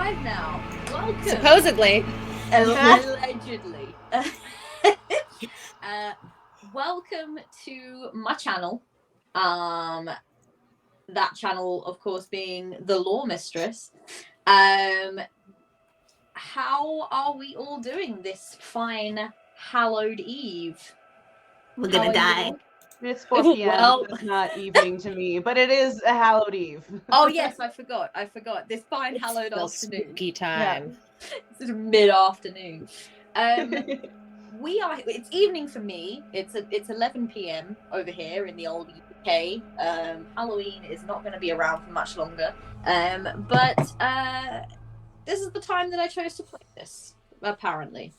live now. Welcome. Supposedly. Allegedly. Welcome to my channel. That channel, of course, being the Law Mistress. How are we all doing this fine hallowed eve? We're gonna die. It's 4 p.m. Well, It's not evening to me, but it is a hallowed eve. Oh yes, I forgot. This fine It's hallowed still afternoon. spooky time. This is mid-afternoon. It's evening for me. It's 11 p.m. over here in the old UK. Halloween is not going to be around for much longer. But this is the time that I chose to play this, apparently.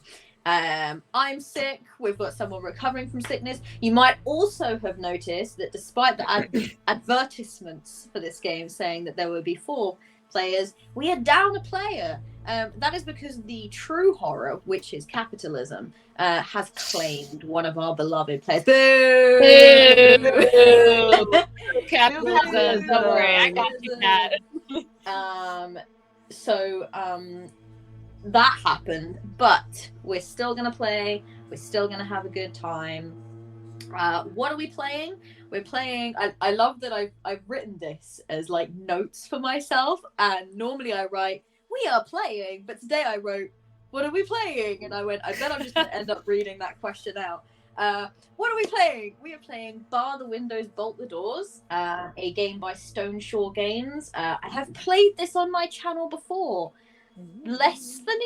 I'm sick. We've got someone recovering from sickness. You might also have noticed that despite the advertisements for this game saying that there would be 4 players, we are down a player. That is because the true horror, which is capitalism, has claimed one of our beloved players. Boo! Capitalism. Don't worry, I got you, Kat. That happened, but we're still gonna play. We're still gonna have a good time. What are we playing? We're playing. I love that I've written this as like notes for myself, and normally I write "we are playing," but today I wrote "what are we playing?" and I went, I bet I'm just gonna end up reading that question out. What are we playing? We are playing Bar the Windows, Bolt the Doors, a game by Stone Shore Games. I have played this on my channel before. Less than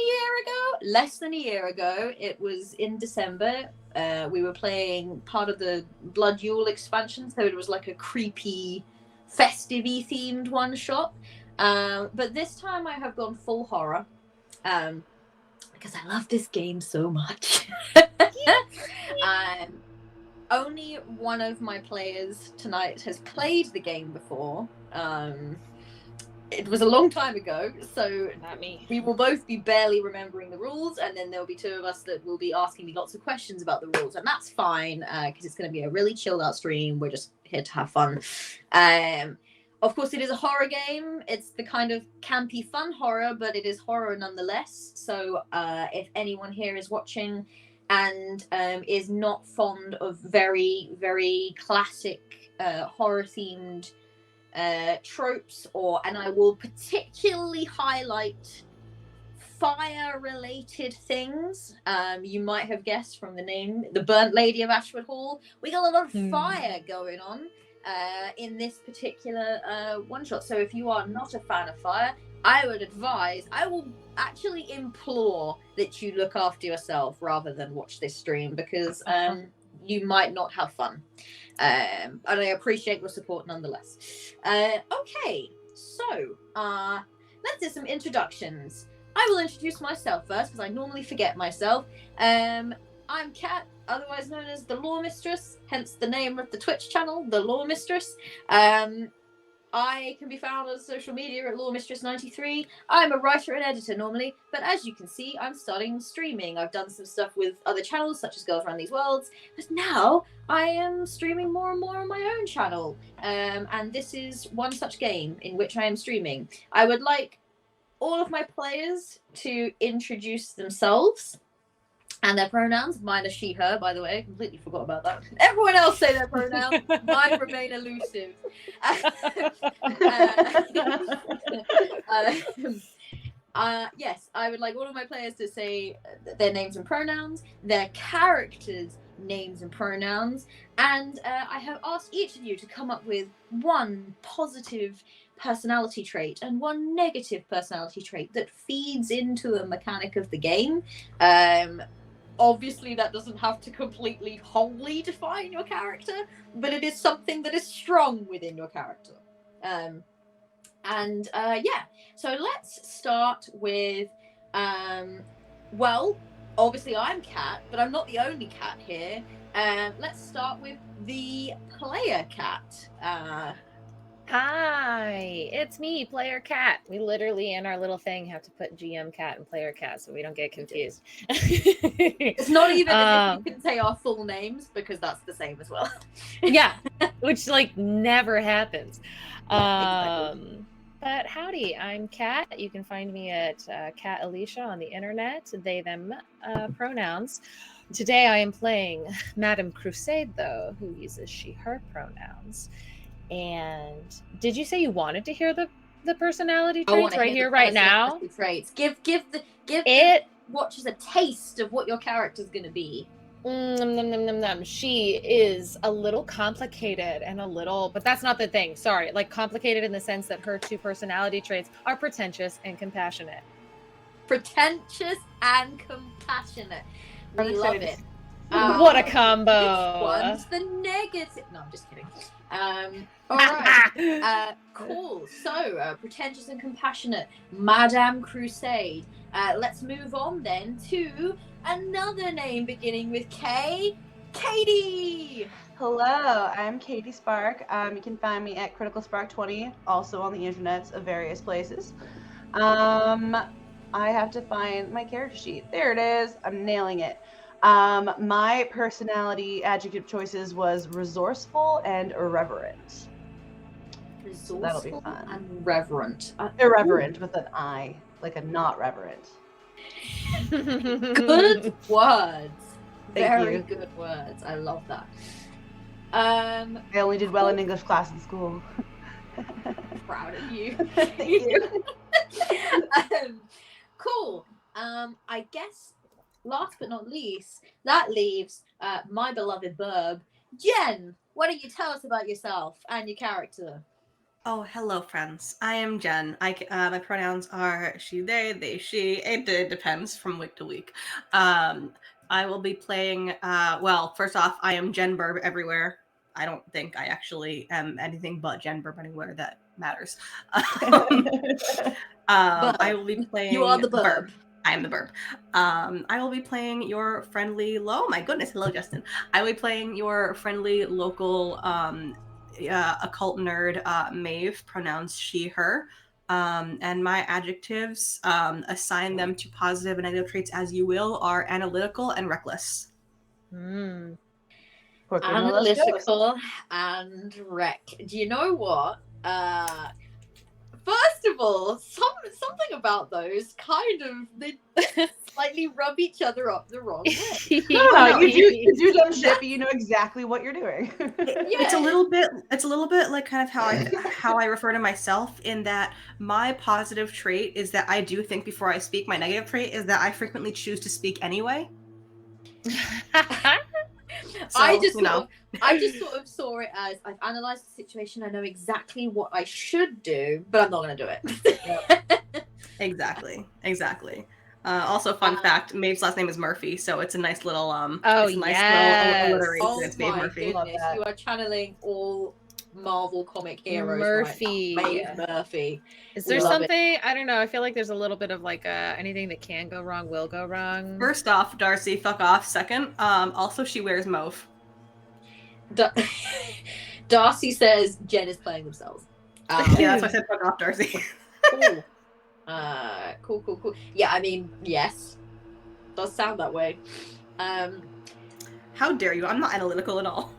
a year ago. It was in December. We were playing part of the Blood Yule expansion, so it was like a creepy, festive-y themed one shot. But this time I have gone full horror, because I love this game so much. Only one of my players tonight has played the game before. It was a long time ago, so Not me. we will both be barely remembering the rules, and then there'll be 2 of us that will be asking me lots of questions about the rules, and that's fine, because it's going to be a really chilled out stream. We're just here to have fun. Of course, it is a horror game. It's the kind of campy, fun horror, but it is horror nonetheless. So if anyone here is watching and is not fond of very, very classic horror-themed tropes, and I will particularly highlight fire-related things. You might have guessed from the name, the Burnt Lady of Ashwood Hall. We got a lot of fire going on in this particular one-shot. So if you are not a fan of fire, I will actually implore that you look after yourself rather than watch this stream, because you might not have fun. And I appreciate your support nonetheless. Okay, so let's do some introductions. I will introduce myself first, because I normally forget myself. I'm Kat, otherwise known as the Law Mistress, hence the name of the Twitch channel, the Law Mistress. I can be found on social media at LawMistress93. I'm a writer and editor normally, but as you can see, I'm starting streaming. I've done some stuff with other channels, such as Girls Around These Worlds, but now I am streaming more and more on my own channel. And this is one such game in which I am streaming. I would like all of my players to introduce themselves and their pronouns. Mine are she, her, by the way. Completely forgot about that. Everyone else say their pronouns. Mine remain elusive. Yes, I would like all of my players to say their names and pronouns, their characters' names and pronouns, and I have asked each of you to come up with one positive personality trait and one negative personality trait that feeds into a mechanic of the game. Obviously, that doesn't have to completely wholly define your character, but it is something that is strong within your character. Yeah, so let's start with, well, obviously I'm Kat, but I'm not the only Kat here. Let's start with the player Kat. Hi, it's me, Player Cat. We literally in our little thing have to put GM Cat and Player Cat so we don't get confused. It's not even as if we can say our full names, because that's the same as well. Yeah, which like never happens. Exactly. But howdy, I'm Kat. You can find me at Kat Alicia on the internet, they, them pronouns. Today I am playing Madame Crusade, though, who uses she, her pronouns. And did you say you wanted to hear the personality I want traits to right hear here, the right now? personality traits. Give the It watchers a taste of what your character's going to be. She is a little complicated and a little, but that's not the thing. Sorry, like complicated in the sense that her two personality traits are pretentious and compassionate. Pretentious and compassionate. We love it. What a combo! Which one's the negative? No, I'm just kidding. All right. Cool. So, pretentious and compassionate, Madame Crusade. Let's move on then to another name beginning with K. Katie. Hello, I'm Katie Spark. You can find me at Critical Spark 20, also on the internets of various places. I have to find my character sheet. There it is. I'm nailing it. My personality adjective choices was resourceful and irreverent. Resourceful That'll be fun. and reverent. Irreverent with an I, like a not reverent. Good words. Thank Very you. good words. I love that. I only did well in English class in school. Proud of you. Thank you. Cool. I guess last but not least, that leaves my beloved Burb. Jen, why don't you tell us about yourself and your character? Oh, hello, friends. I am Jen. My pronouns are she, they, she. It depends from week to week. I will be playing. Well, first off, I am Jen Burb everywhere. I don't think I actually am anything but Jen Burb anywhere that matters. I will be playing. You are the Burb. I am the Burb. I will be playing your friendly. Oh my goodness! Hello, Justin. I will be playing your friendly local. Occult nerd, Maeve, pronouns she, her. And my adjectives, assign them to positive and negative traits as you will, are analytical and reckless. Analytical and wreck. Do you know what? First of all, something about those kind of they slightly rub each other up the wrong way. No, you do dumb shit, but you know exactly what you're doing. It's a little bit like kind of how I refer to myself, in that my positive trait is that I do think before I speak. My negative trait is that I frequently choose to speak anyway. So, I just sort of saw it as I've analysed the situation. I know exactly what I should do, but I'm not going to do it. Exactly. Also, fun fact: Maeve's last name is Murphy, so it's a nice little little alliteration. It's Maeve Murphy. Goodness, you are channeling all Marvel comic heroes. Murphy. Right? Maeve Murphy. Is there something? I don't know. I feel like there's a little bit of like anything that can go wrong will go wrong. First off, Darcy, fuck off. Second, also she wears mauve. Darcy says Jen is playing themselves. Yeah, that's why I said fuck off, Darcy. Cool. Cool. Yeah, I mean, yes, does sound that way. How dare you? I'm not analytical at all.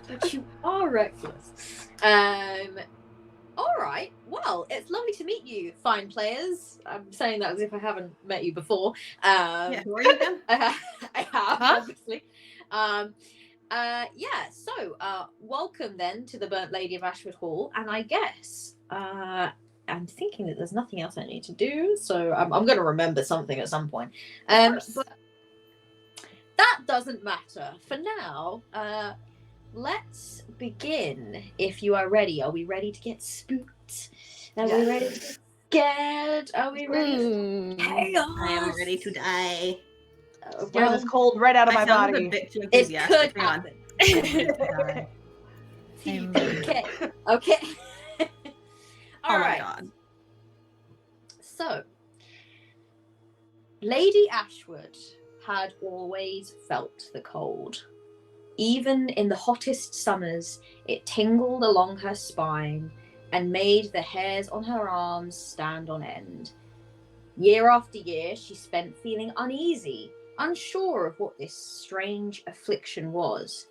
But you are reckless. All right. Well, it's lovely to meet you, fine players. I'm saying that as if I haven't met you before. Yeah, who are you again? I have, obviously. So welcome then to the Burnt Lady of Ashwood Hall, and I guess I'm thinking that there's nothing else I need to do, so I'm going to remember something at some point. But that doesn't matter for now. Let's begin. If you are ready, are we ready to get spooked? Are we ready to get scared? Are we ready for chaos? I am ready to die. Well, it's cold right out of my body. A bit too It enthusiastic. could Hang on. happen. Okay. All right. My god. So, Lady Ashwood had always felt the cold. Even in the hottest summers, it tingled along her spine and made the hairs on her arms stand on end. Year after year, she spent feeling uneasy, unsure of what this strange affliction was.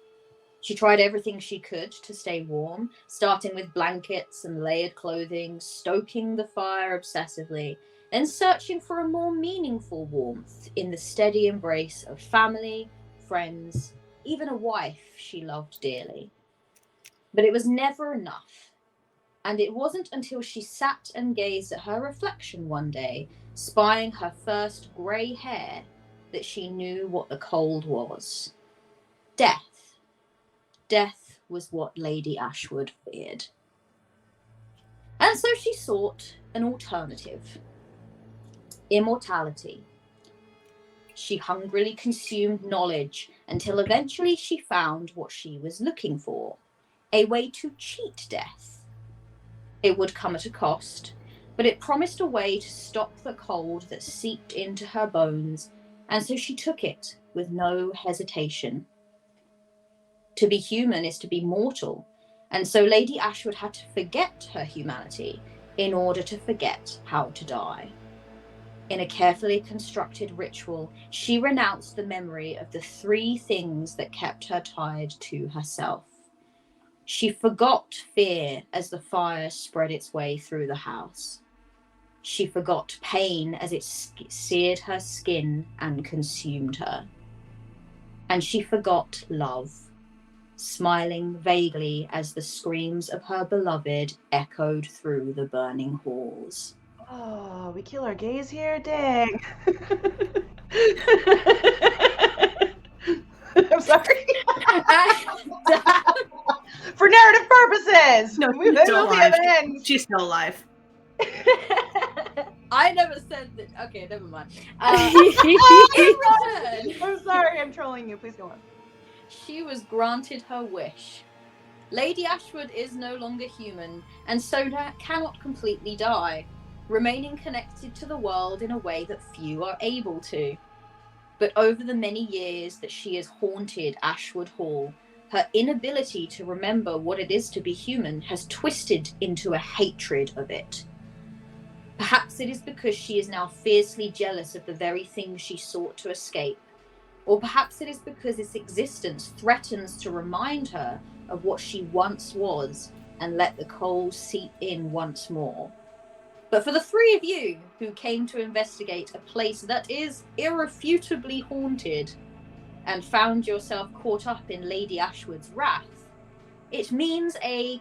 She tried everything she could to stay warm, starting with blankets and layered clothing, stoking the fire obsessively, and searching for a more meaningful warmth in the steady embrace of family, friends, even a wife she loved dearly. But it was never enough. And it wasn't until she sat and gazed at her reflection one day, spying her first grey hair, that she knew what the cold was. Death. Death was what Lady Ashwood feared. And so she sought an alternative. Immortality. She hungrily consumed knowledge until eventually she found what she was looking for. A way to cheat death. It would come at a cost, but it promised a way to stop the cold that seeped into her bones, and so she took it with no hesitation. To be human is to be mortal, and so Lady Ashwood had to forget her humanity in order to forget how to die. In a carefully constructed ritual, she renounced the memory of the 3 things that kept her tied to herself. She forgot fear as the fire spread its way through the house. She forgot pain as it seared her skin and consumed her. And she forgot love, smiling vaguely as the screams of her beloved echoed through the burning halls. Oh, we kill our gays here? Dang. I'm sorry. For narrative purposes! No, we she's still will be alive. at the end. She's still alive. I never said that. Okay, never mind. In return, I'm sorry, I'm trolling you. Please go on. she was granted her wish. Lady Ashwood is no longer human, and so cannot completely die, remaining connected to the world in a way that few are able to. But over the many years that she has haunted Ashwood Hall, her inability to remember what it is to be human has twisted into a hatred of it. Perhaps it is because she is now fiercely jealous of the very thing she sought to escape. Or perhaps it is because its existence threatens to remind her of what she once was and let the coals seep in once more. But for the 3 of you who came to investigate a place that is irrefutably haunted and found yourself caught up in Lady Ashwood's wrath, it means a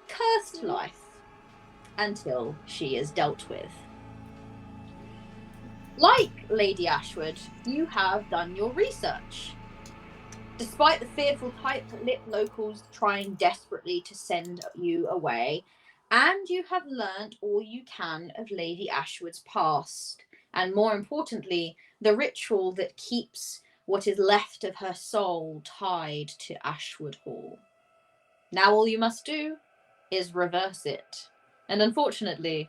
cursed life until she is dealt with. Like Lady Ashwood, you have done your research. Despite the fearful tight-lipped locals trying desperately to send you away, and you have learnt all you can of Lady Ashwood's past, and more importantly, the ritual that keeps what is left of her soul tied to Ashwood Hall. Now all you must do is reverse it. And unfortunately,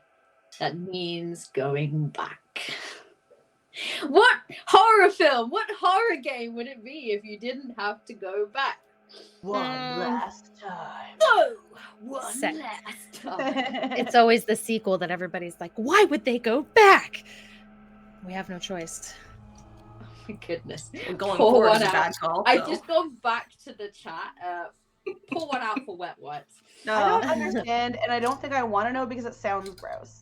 that means going back. What horror film, what horror game would it be if you didn't have to go back? One last time. No! One Set. last time. It's always the sequel that everybody's like, why would they go back? We have no choice. Oh my goodness. Going Pour forward one is a out. bad call. I've so. just gone back to the chat. Pour one out for wet wipes. I don't understand, and I don't think I want to know because it sounds gross.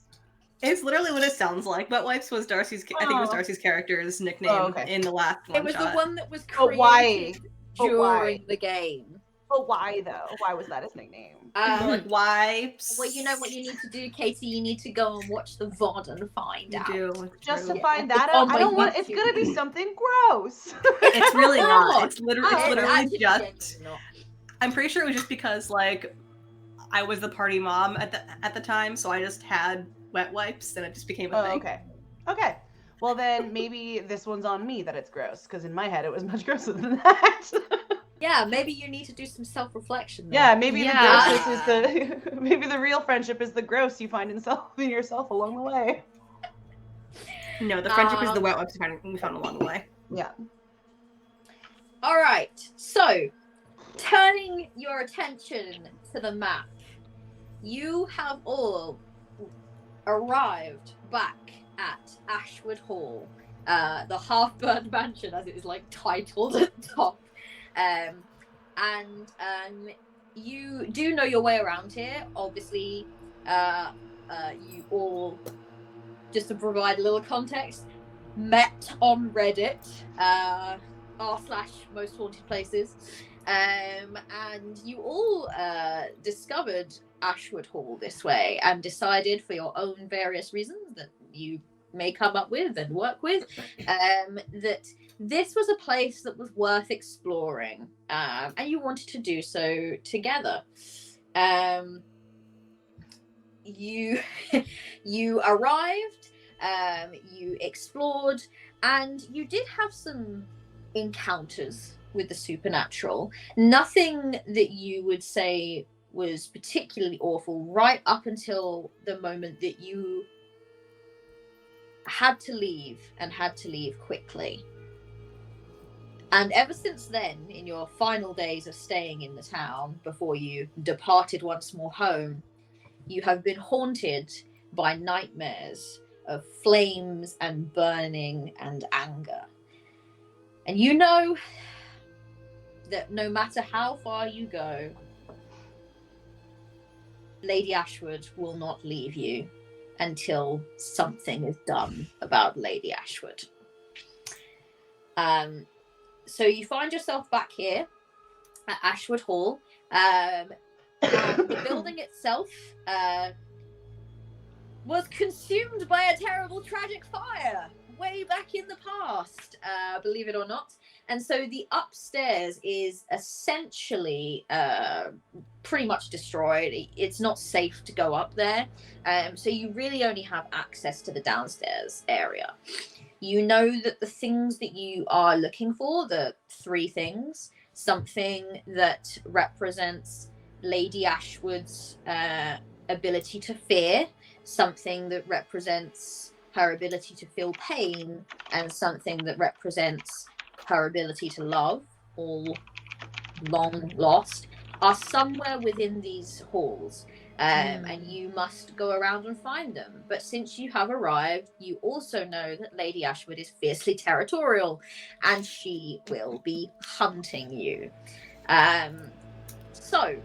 It's literally what it sounds like. Wet Wipes was Darcy's. I think it was Darcy's character's nickname in the last one. It was the one that was But why? created But why? during the game. But why though? Why was that his nickname? Like wipes. Well, you know what you need to do, Katie. You need to go and watch the VOD and find out. You do. Just to True. find that It's on out? I my don't want. It's YouTube. gonna be something gross. It's really not. It's Oh, literally actually, just. genuinely not. I'm pretty sure it was just because like I was the party mom at the time, so I just had wet wipes, and it just became a thing. Okay. Well then, maybe this one's on me that it's gross, because in my head it was much grosser than that. Yeah, maybe you need to do some self-reflection. Then. Yeah, maybe Yeah. the grossness is the maybe the real friendship is the gross you find in yourself along the way. No, the friendship is the wet wipes we found along the way. Yeah. All right. So, turning your attention to the map, you have all arrived back at Ashwood Hall, the half-burned mansion, as it is like titled at the top. and you do know your way around here. Obviously, you all, just to provide a little context, met on Reddit, r/MostHauntedPlaces, and you all discovered Ashwood Hall this way and decided, for your own various reasons that you may come up with and work with, that this was a place that was worth exploring, and you wanted to do so together. You arrived, you explored, and you did have some encounters with the supernatural. Nothing that you would say was particularly awful, right up until the moment that you had to leave, and had to leave quickly. And ever since then, in your final days of staying in the town before you departed once more home, you have been haunted by nightmares of flames and burning and anger. And you know that no matter how far you go, Lady Ashwood will not leave you until something is done about Lady Ashwood. So you find yourself back here at Ashwood Hall. And the building itself was consumed by a terrible, tragic fire way back in the past, believe it or not. And so the upstairs is essentially pretty much destroyed. It's not safe to go up there. So you really only have access to the downstairs area. You know that the things that you are looking for, the 3 things, something that represents Lady Ashwood's ability to fear, something that represents her ability to feel pain, and something that represents her ability to love, all long lost, are somewhere within these halls. And you must go around and find them. But since you have arrived, you also know that Lady Ashwood is fiercely territorial, and she will be hunting you. So,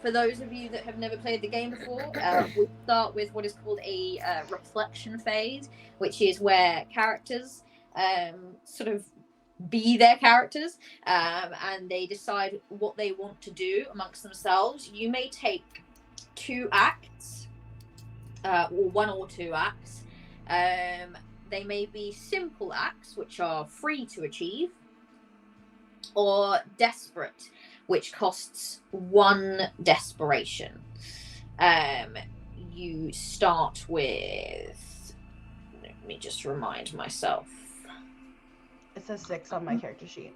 for those of you that have never played the game before, we'll start with what is called a reflection phase, which is where characters sort of be their characters, and they decide what they want to do amongst themselves. You may take 2 acts, or 1 or 2 acts. They may be simple acts, which are free to achieve, or desperate, which costs 1 desperation. You start with, let me just remind myself. It says 6 on my character sheet.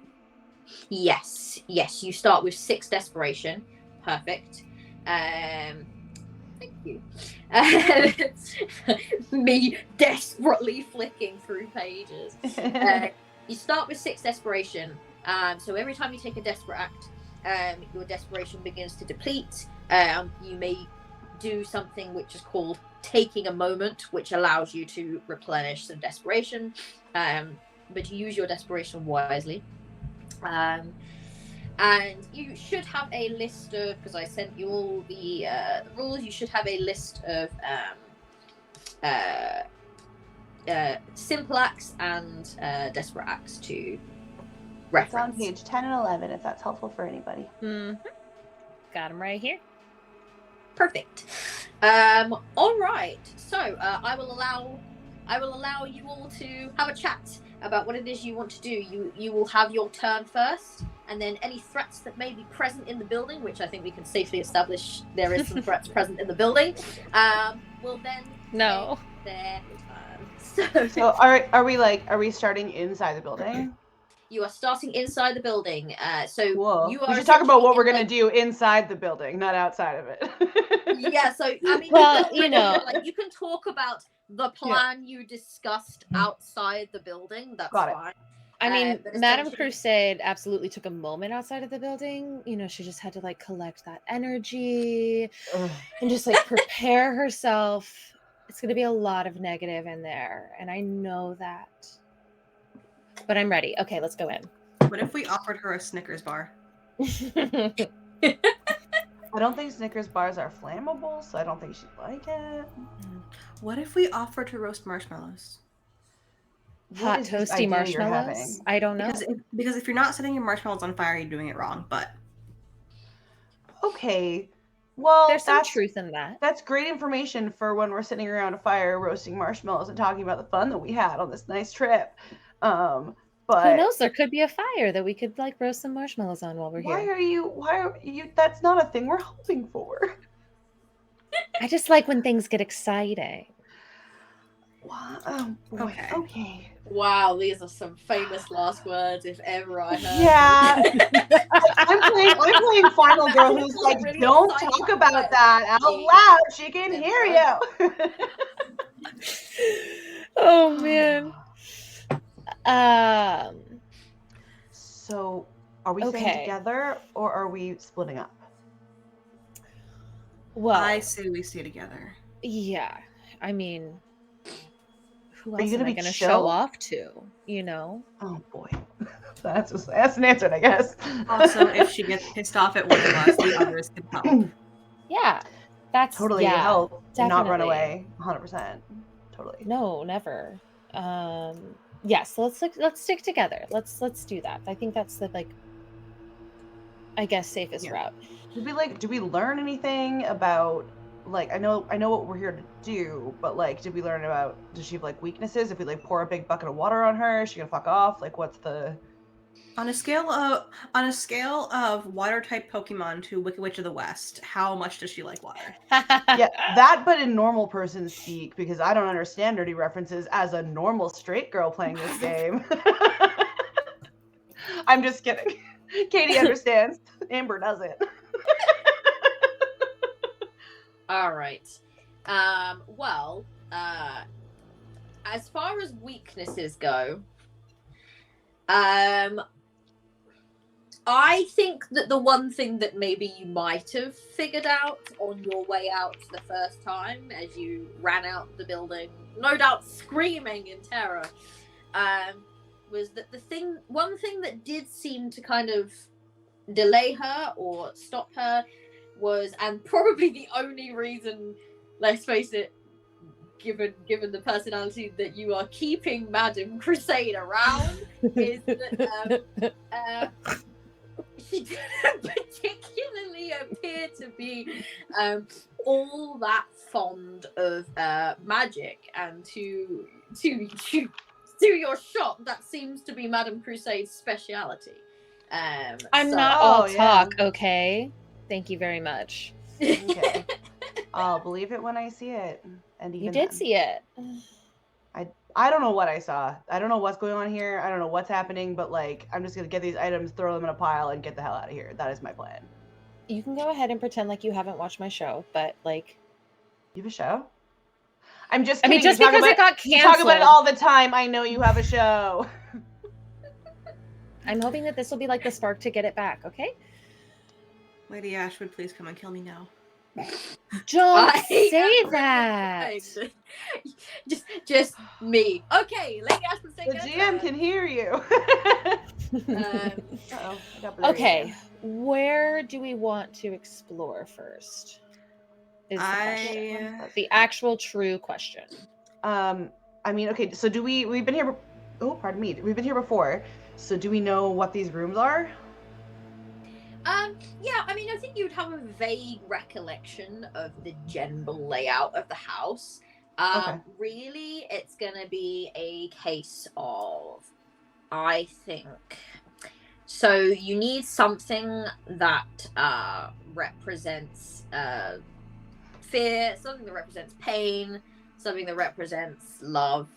Yes, you start with 6 desperation. Perfect. Thank you. Me desperately flicking through pages. You start with 6 desperation. So every time you take a desperate act, your desperation begins to deplete. You may do something which is called taking a moment, which allows you to replenish some desperation. But you use your desperation wisely. And you should have a list of, because I sent you all the rules, you should have a list of simple acts and desperate acts to reference. It's on page 10 and 11, if that's helpful for anybody. Mm-hmm. Got them right here. Perfect. All right. So I will allow you all to have a chat about what it is you want to do. You will have your turn first, and then any threats that may be present in the building, which I think we can safely establish there is some threats present in the building, will then take their turn. So are we starting inside the building? You are starting inside the building. So Whoa. you are. We should talk about what we're gonna do inside the building, not outside of it. Yeah. So I mean, well, you know, like you can talk about the plan you discussed outside the building. That's fine. I mean, Madame Crusade absolutely took a moment outside of the building. You know, she just had to like collect that energy and just like prepare herself. It's going to be a lot of negative in there, and I know that. But I'm ready. Okay, let's go in. What if we offered her a Snickers bar? I don't think Snickers bars are flammable, so I don't think she'd like it. What if we offered to roast marshmallows? What Hot is this toasty idea you're marshmallows? having? I don't know. Because if you're not setting your marshmallows on fire, you're doing it wrong. But Okay. Well, There's some that's truth in that. that's great information for when we're sitting around a fire roasting marshmallows and talking about the fun that we had on this nice trip. Who But knows? There could be a fire that we could like roast some marshmallows on while we're why here. are you that's not a thing we're hoping for. I just like when things get exciting. Wow. Oh boy. Okay. Okay. Wow, these are some famous last words if ever I heard. Yeah. I'm playing Final Girl who's like, Really don't exciting. talk about that out loud. She can hear you. Oh man. So, are we staying Okay. together or are we splitting up? Well, I say we stay together. yeah. I mean, who Are you else gonna am I be going to chill? show off to? You know? Oh boy, that's an answer, I guess. Also, if she gets pissed off at one of us, the others can help. Yeah. That's Totally yeah, help, not run definitely. away, 100%. Totally. No, never. Yes, let's stick together. Let's do that. I think that's the I guess safest Yeah. route. Did we learn anything about I know what we're here to do, but did we learn about, does she have weaknesses? If we pour a big bucket of water on her, is she gonna fuck off? What's the On a scale of water type Pokemon to Wicked Witch of the West, how much does she like water? Yeah, that, but in normal person speak, because I don't understand dirty references as a normal straight girl playing this game. I'm just kidding. Katie understands. Amber doesn't. All right. Well, as far as weaknesses go, I think that the one thing that maybe you might have figured out on your way out the first time, as you ran out the building, no doubt screaming in terror, was that one thing that did seem to kind of delay her or stop her was, and probably the only reason, let's face it, given the personality that you are keeping Madame Crusade around, is that she didn't particularly appear to be all that fond of magic, and to your shock, that seems to be Madame Crusade's speciality. I'm not all talk, okay? Thank you very much. Okay. I'll believe it when I see it. And even You did then. see it. I don't know what I saw. I don't know what's going on here. I don't know what's happening, but I'm just gonna get these items, throw them in a pile, and get the hell out of here. That is my plan. You can go ahead and pretend like you haven't watched my show, but You have a show? I'm just I kidding. mean, just You talk because about- it got You talk about it canceled. all the time. I know you have a show. I'm hoping that this will be the spark to get it back, okay? Lady Ashwood, please come and kill me now. Don't I say am that. just me. Okay, Lady Ashwood, say The GM can hear you. Uh-oh, I got blurry Okay, again. where do we want to explore first? Is the question. The actual true question. I mean, okay, so we've been here, oh, pardon me, we've been here before, so do we know what these rooms are? Yeah, I mean, I think you'd have a vague recollection of the general layout of the house. Okay. Really, it's gonna be a case of, I think, so you need something that represents fear, something that represents pain, something that represents love.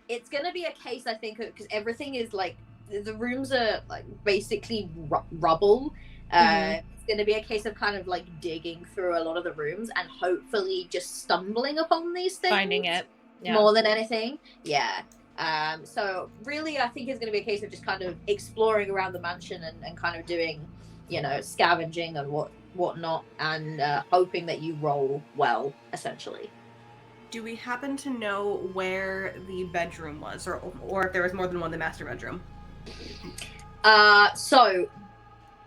It's gonna be a case, I think, because everything is the rooms are basically rubble. It's going to be a case of kind of digging through a lot of the rooms and hopefully just stumbling upon these things. Finding it. Yeah. More than anything. Yeah. So really, I think it's going to be a case of just kind of exploring around the mansion and kind of doing, scavenging and whatnot, and hoping that you roll well, essentially. Do we happen to know where the bedroom was, or if there was more than one, the master bedroom? So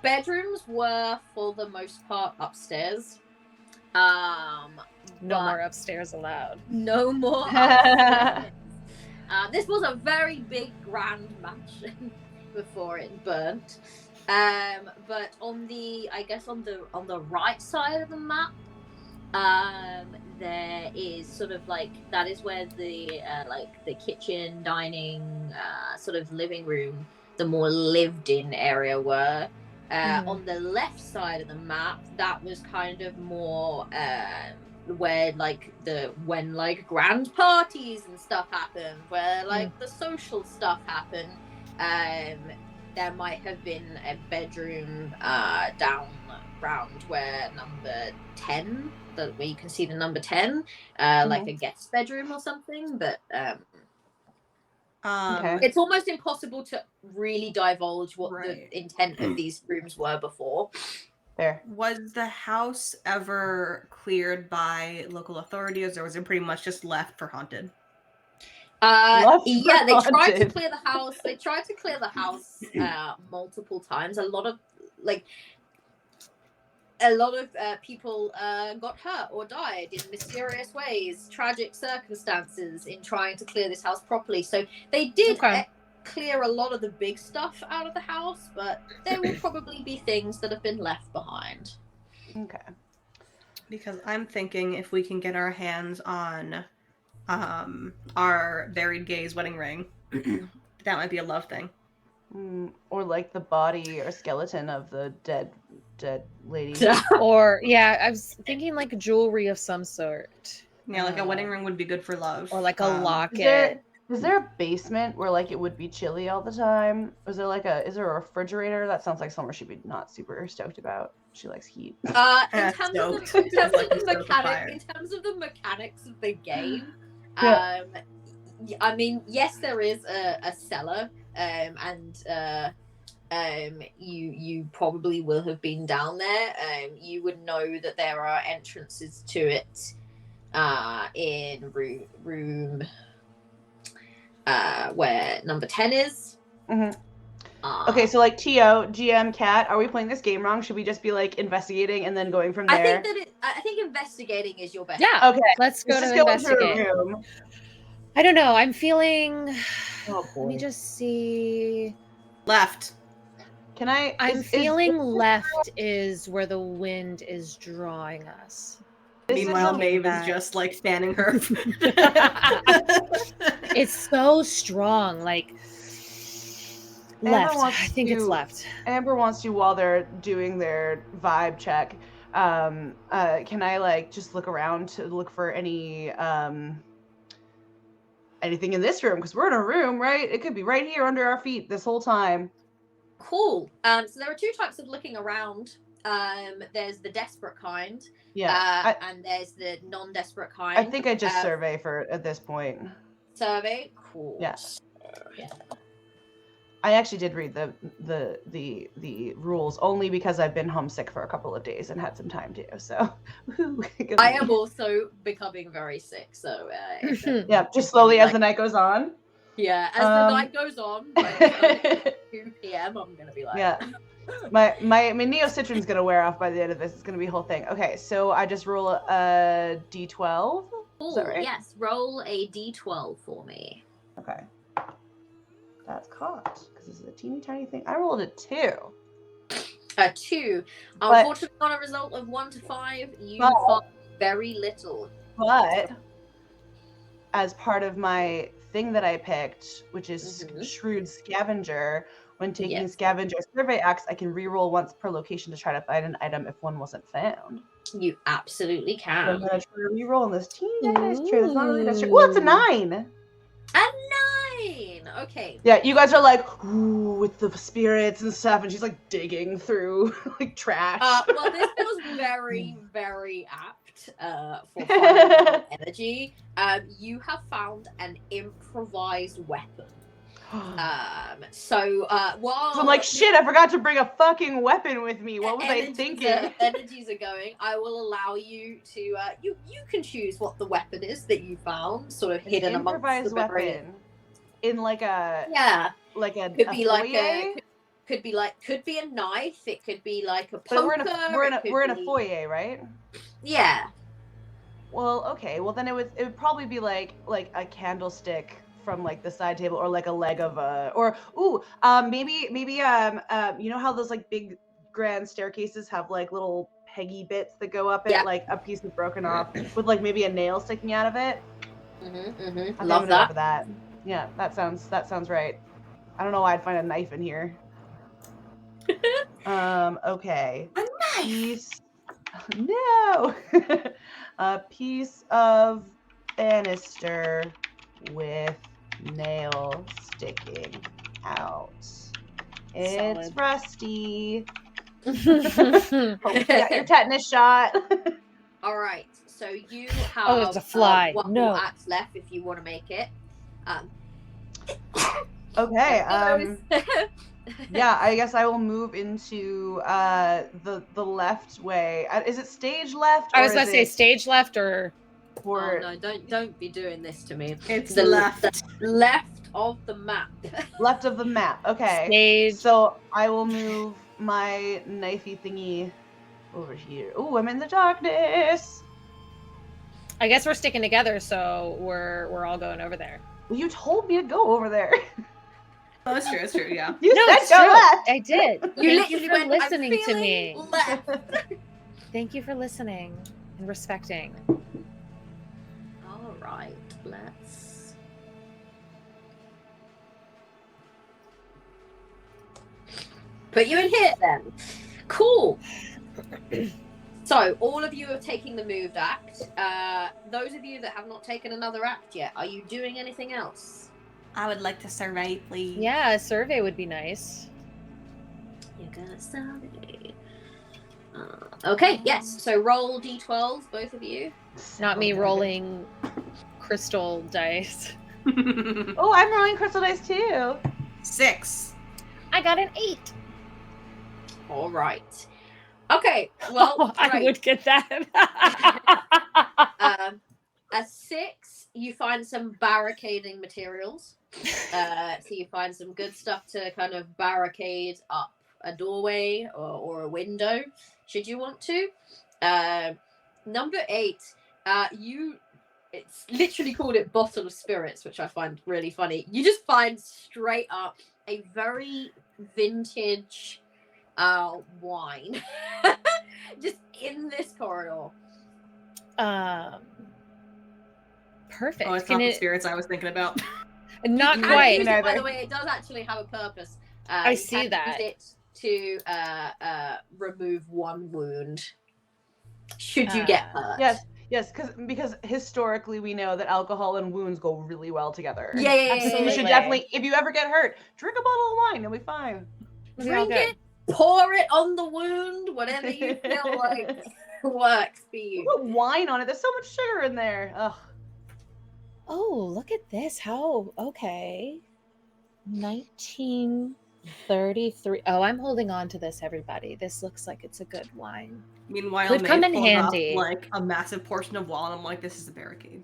bedrooms were for the most part upstairs. No but more upstairs allowed. No more upstairs. This was a very big grand mansion before it burnt. But on the right side of the map, there is sort of like, that is where the kitchen, dining, sort of living room, the more lived in area were. On the left side of the map, that was kind of more where when grand parties and stuff happen, where the social stuff happened. There might have been a bedroom down round where number 10, where you can see the number 10, like a guest bedroom or something, but Okay. it's almost impossible to really divulge what Right. the intent of these rooms were before. Fair. Was the house ever cleared by local authorities, or was it pretty much just left for haunted? Yeah, they tried to clear the house. They tried to clear the house multiple times. A lot of people got hurt or died in mysterious ways, tragic circumstances in trying to clear this house properly. So they did clear a lot of the big stuff out of the house, but there will probably be things that have been left behind. Okay. Because I'm thinking if we can get our hands on our buried gays wedding ring, that might be a love thing. Or like the body or skeleton of the dead lady. Or I was thinking like jewelry of some sort. Yeah, like a wedding ring would be good for love. Or like a locket. Is there a basement where like it would be chilly all the time? Is there a refrigerator? That sounds like somewhere she'd be not super stoked about. She likes heat. In terms of the mechanics of the game, I mean, yes, there is a cellar, and you probably will have been down there. You would know that there are entrances to it in room where number 10 is. Okay, so like Tio, GM, Cat, are we playing this game wrong? Should we just be like investigating and then going from there? I think investigating is your best. Yeah. Okay. Let's go to investigate. I don't know. I'm feeling. Oh, boy. Let me just see. Left. I'm feeling left is where the wind is drawing us. Meanwhile, Maeve is just like fanning her. It's so strong. Like left. I think it's left. Amber wants to, while they're doing their vibe check, can I like just look around to look for any anything in this room? Because we're in a room, right? It could be right here under our feet this whole time. Cool. So there are two types of looking around. There's the desperate kind. Yeah. And there's the non-desperate kind. I think I just survey for at this point. Survey? Cool. Yes. I actually did read the rules only because I've been homesick for a couple of days and had some time to. So I am also becoming very sick. So yeah, just slowly as the night goes on. Yeah, as the night goes on, like 2 p.m. I'm gonna be like, yeah. My Neocitrin's gonna wear off by the end of this. It's gonna be a whole thing. Okay, so I just roll a d12. Cool. Is that right? Yes, roll a d12 for me. Okay. That's caught because this is a teeny tiny thing. I rolled a 2. A 2. Unfortunately, on a result of 1 to 5, you find very little. But as part of my thing that I picked, which is Shrewd Scavenger, when taking Scavenger Survey Acts, I can reroll once per location to try to find an item if one wasn't found. You absolutely can. So I'm gonna try to reroll on this teeny nice tray. That's not really that true. Oh, it's a 9. A 9. Okay. Yeah, you guys are like, ooh, with the spirits and stuff, and she's like digging through like trash. Well, this feels very, very apt for finding energy. You have found an improvised weapon. So while So I'm like, shit, I forgot to bring a fucking weapon with me. What was I thinking? Energies are going. I will allow you to. You can choose what the weapon is that you found, sort of hidden amongst the improvised weapon. In like a like a could be a like foyer? could be a knife. It could be like a But poker. we're in a foyer, right? Yeah. Well, okay. Well, then it would probably be like a candlestick from like the side table, or like a leg of a, or maybe you know how those like big grand staircases have like little peggy bits that go up it, like a piece is broken off with like maybe a nail sticking out of it. Love that. Go for that. Yeah, that sounds right. I don't know why I'd find a knife in here. Okay. A knife. Piece. No. A piece of banister with nail sticking out. It's Solid. rusty. Hope you got your tetanus shot. All right. So you have it's a fly. one No. more axe left if you want to make it. Okay. Yeah, I guess I will move into the left way. Is it stage left? I was going to say stage left or. Oh no! Don't be doing this to me. It's the left. The left of the map. Left of the map. Okay. Stage. So I will move my knifey thingy over here. Oh, I'm in the darkness. I guess we're sticking together, so we're all going over there. Well, you told me to go over there. Oh, it's true. It's true. Yeah. You No, said it's go true. left. I did. You Thank you literally for went, "I'm listening to feeling me. left." Thank you for listening and respecting. All right, let's. Put you in here then. Cool. So all of you are taking the moved act. Those of you that have not taken another act yet, are you doing anything else? I would like to survey, please. Yeah, a survey would be nice. You're gonna survey. Okay, yes. So roll d12s, both of you. Not me rolling crystal dice. Oh, I'm rolling crystal dice too. 6. I got an 8. All right. Okay. Well, I great. would get that. A 6, you find some barricading materials. So you find some good stuff to kind of barricade up a doorway or a window, should you want to. Number 8, it's literally called it bottle of spirits, which I find really funny. You just find straight up a very vintage wine just in this corridor. Perfect. Oh, it's not the spirits I was thinking about. Not You quite. use it, by the way, it does actually have a purpose. I see that. Use it to remove one wound. Should you get hurt? Yes, because historically we know that alcohol and wounds go really well together. Yeah. So you should definitely, if you ever get hurt, drink a bottle of wine, you'll be fine. Drink it, pour it on the wound, whatever you feel like works for you. Put wine on it. There's so much sugar in there. Ugh. Oh, look at this. Okay. 1933. Oh, I'm holding on to this, everybody. This looks like it's a good wine. Meanwhile, Would come in pulls handy. Up, like a massive portion of wall, and I'm like, this is a barricade.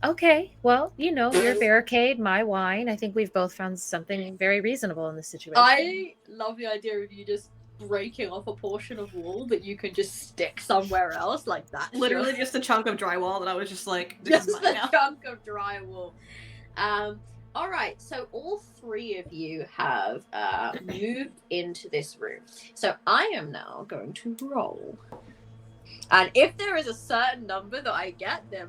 Okay, well, your barricade, my wine. I think we've both found something very reasonable in this situation. I love the idea of you just breaking off a portion of wall that you can just stick somewhere else like that. Literally just a chunk of drywall that I was just like, just this is mine a now. chunk of drywall. All right, so all 3 of you have moved into this room. So I am now going to roll. And if there is a certain number that I get, then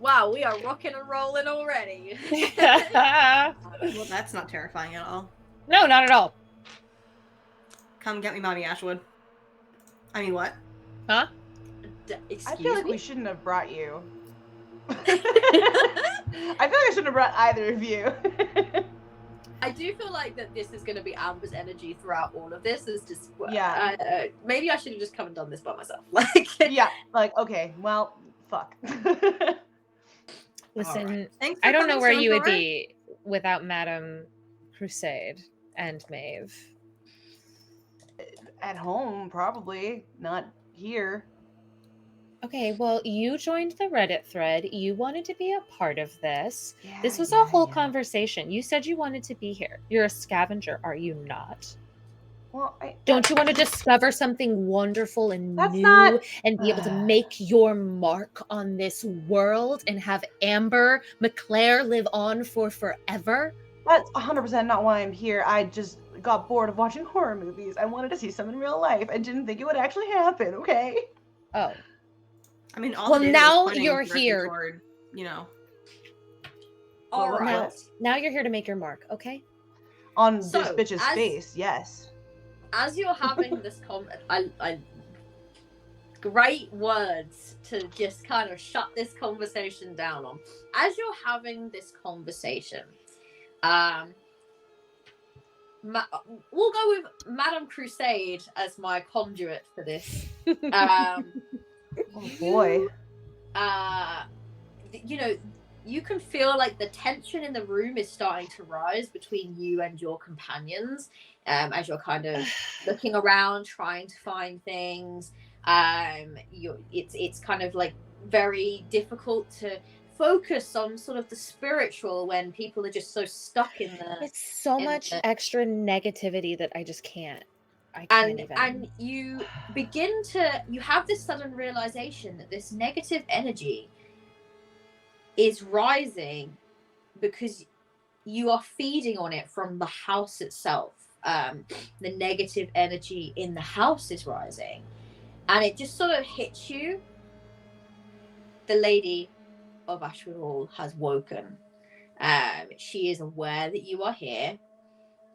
wow, we are rocking and rolling already. Well, that's not terrifying at all. No, not at all. Come get me, Mommy Ashwood. I mean, what? Huh? I feel like we shouldn't have brought you. I feel like I shouldn't have brought either of you. I do feel like that this is going to be Amber's energy throughout all of this. Is just maybe I should have just come and done this by myself. Okay, well, fuck. Listen, right. I don't know where you would be without Madame Crusade and Maeve? At home, probably. Not here. Okay, well, you joined the Reddit thread. You wanted to be a part of this. Yeah, This was yeah, a whole yeah. conversation. You said you wanted to be here. You're a scavenger, are you not? Well, Don't you want to discover something wonderful and That's new not- and be able to make your mark on this world and have Amber McClare live on for forever? That's 100% not why I'm here. I just got bored of watching horror movies. I wanted to see some in real life. I didn't think it would actually happen, okay? Oh. I mean, all Well, they did now was pointing you're directly here. Toward, you know. All Well, right. Now you're here to make your mark, okay? On So, this bitch's as- face, yes. As you're having this great words to just kind of shut this conversation down on. As you're having this conversation, we'll go with Madame Crusade as my conduit for this. Oh boy. You know, you can feel like the tension in the room is starting to rise between you and your companions, as you're kind of looking around, trying to find things. It's kind of like very difficult to focus on sort of the spiritual when people are just so stuck in the. It's so in much the- extra negativity that I just can't. I can't even. And you have this sudden realization that this negative energy is rising because you are feeding on it from the house itself. The negative energy in the house is rising, and it just sort of hits you. The Lady of Ashwood Hall has woken. She is aware that you are here,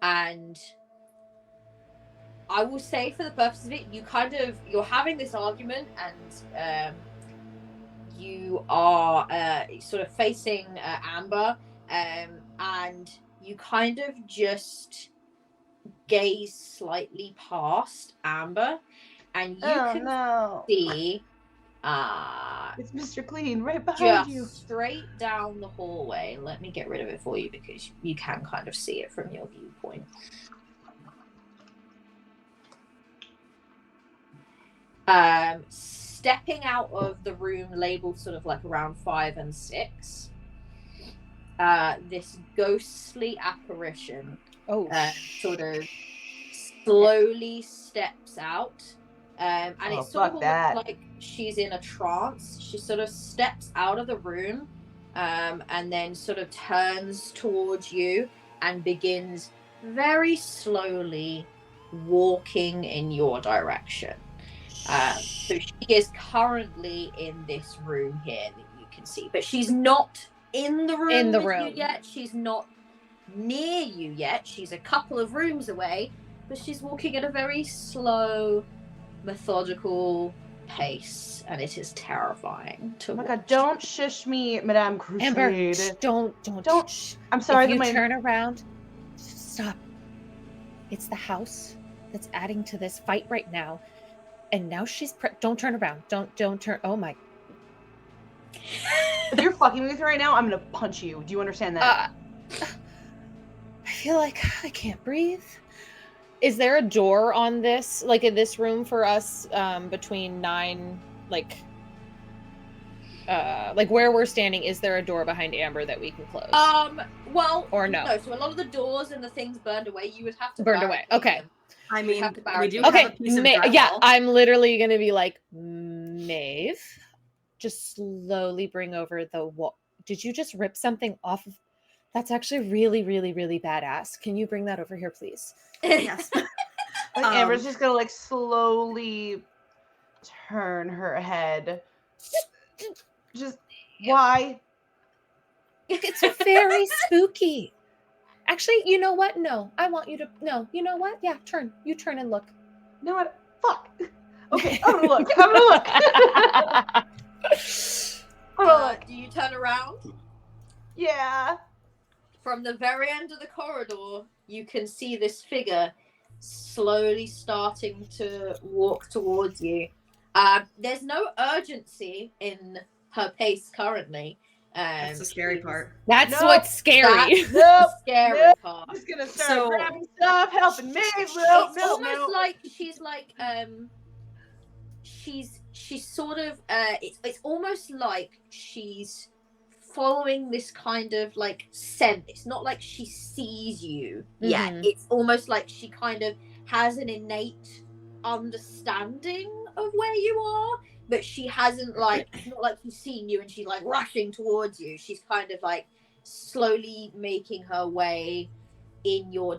and I will say, for the purpose of it, you're having this argument, and you are sort of facing Amber, and you kind of just gaze slightly past Amber, and you can see it's Mr. Clean right behind you. just straight down the hallway. Let me get rid of it for you because you can kind of see it from your viewpoint. Stepping out of the room labeled sort of like around 5 and 6, this ghostly apparition sort of slowly steps out, and it's sort of like she's in a trance. She sort of steps out of the room, and then sort of turns towards you and begins very slowly walking in your direction. So she is currently in this room here that you can see, but she's not in the room with you yet. She's not near you yet. She's a couple of rooms away, but she's walking at a very slow, methodical pace, and it is terrifying to Oh my watch. god, don't shush me, Madame Crusade. Amber, don't. Shh. I'm sorry. If you turn around, stop. It's the house that's adding to this fight right now. And now she's don't turn around. Don't turn. Oh my. If you're fucking with me right now, I'm gonna punch you. Do you understand that? I feel like I can't breathe. Is there a door on this, like in this room for us, between 9, like where we're standing? Is there a door behind Amber that we can close? Well, or no? No. So a lot of the doors and the things burned away. You would have to burned away. Okay. Them. I mean, we do okay. have a piece of Yeah, I'm literally gonna be like, Maeve, just slowly bring over the wall. Did you just rip something off of? That's actually really, really, really badass. Can you bring that over here, please? Yes. Like Amber's just gonna like slowly turn her head. Just why? It's very spooky. Actually, you know what? No, I want you to. No, you know what? Yeah, turn. You turn and look. You know what? Fuck. Okay, I'm gonna look. I'm gonna look. I'm gonna look. Do you turn around? Yeah. From the very end of the corridor, you can see this figure slowly starting to walk towards you. There's no urgency in her pace currently. That's the scary she's- part. That's Nope. what's scary. That's Nope. the scary Nope. part. Just gonna start So- grabbing stuff, helping me. It's almost like she's like she's sort of it's almost like she's following this kind of like scent. It's not like she sees you yet. Mhm. It's almost like she kind of has an innate understanding of where you are, but she hasn't like, it's not like she's seen you and she's like rushing towards you. She's kind of like slowly making her way in your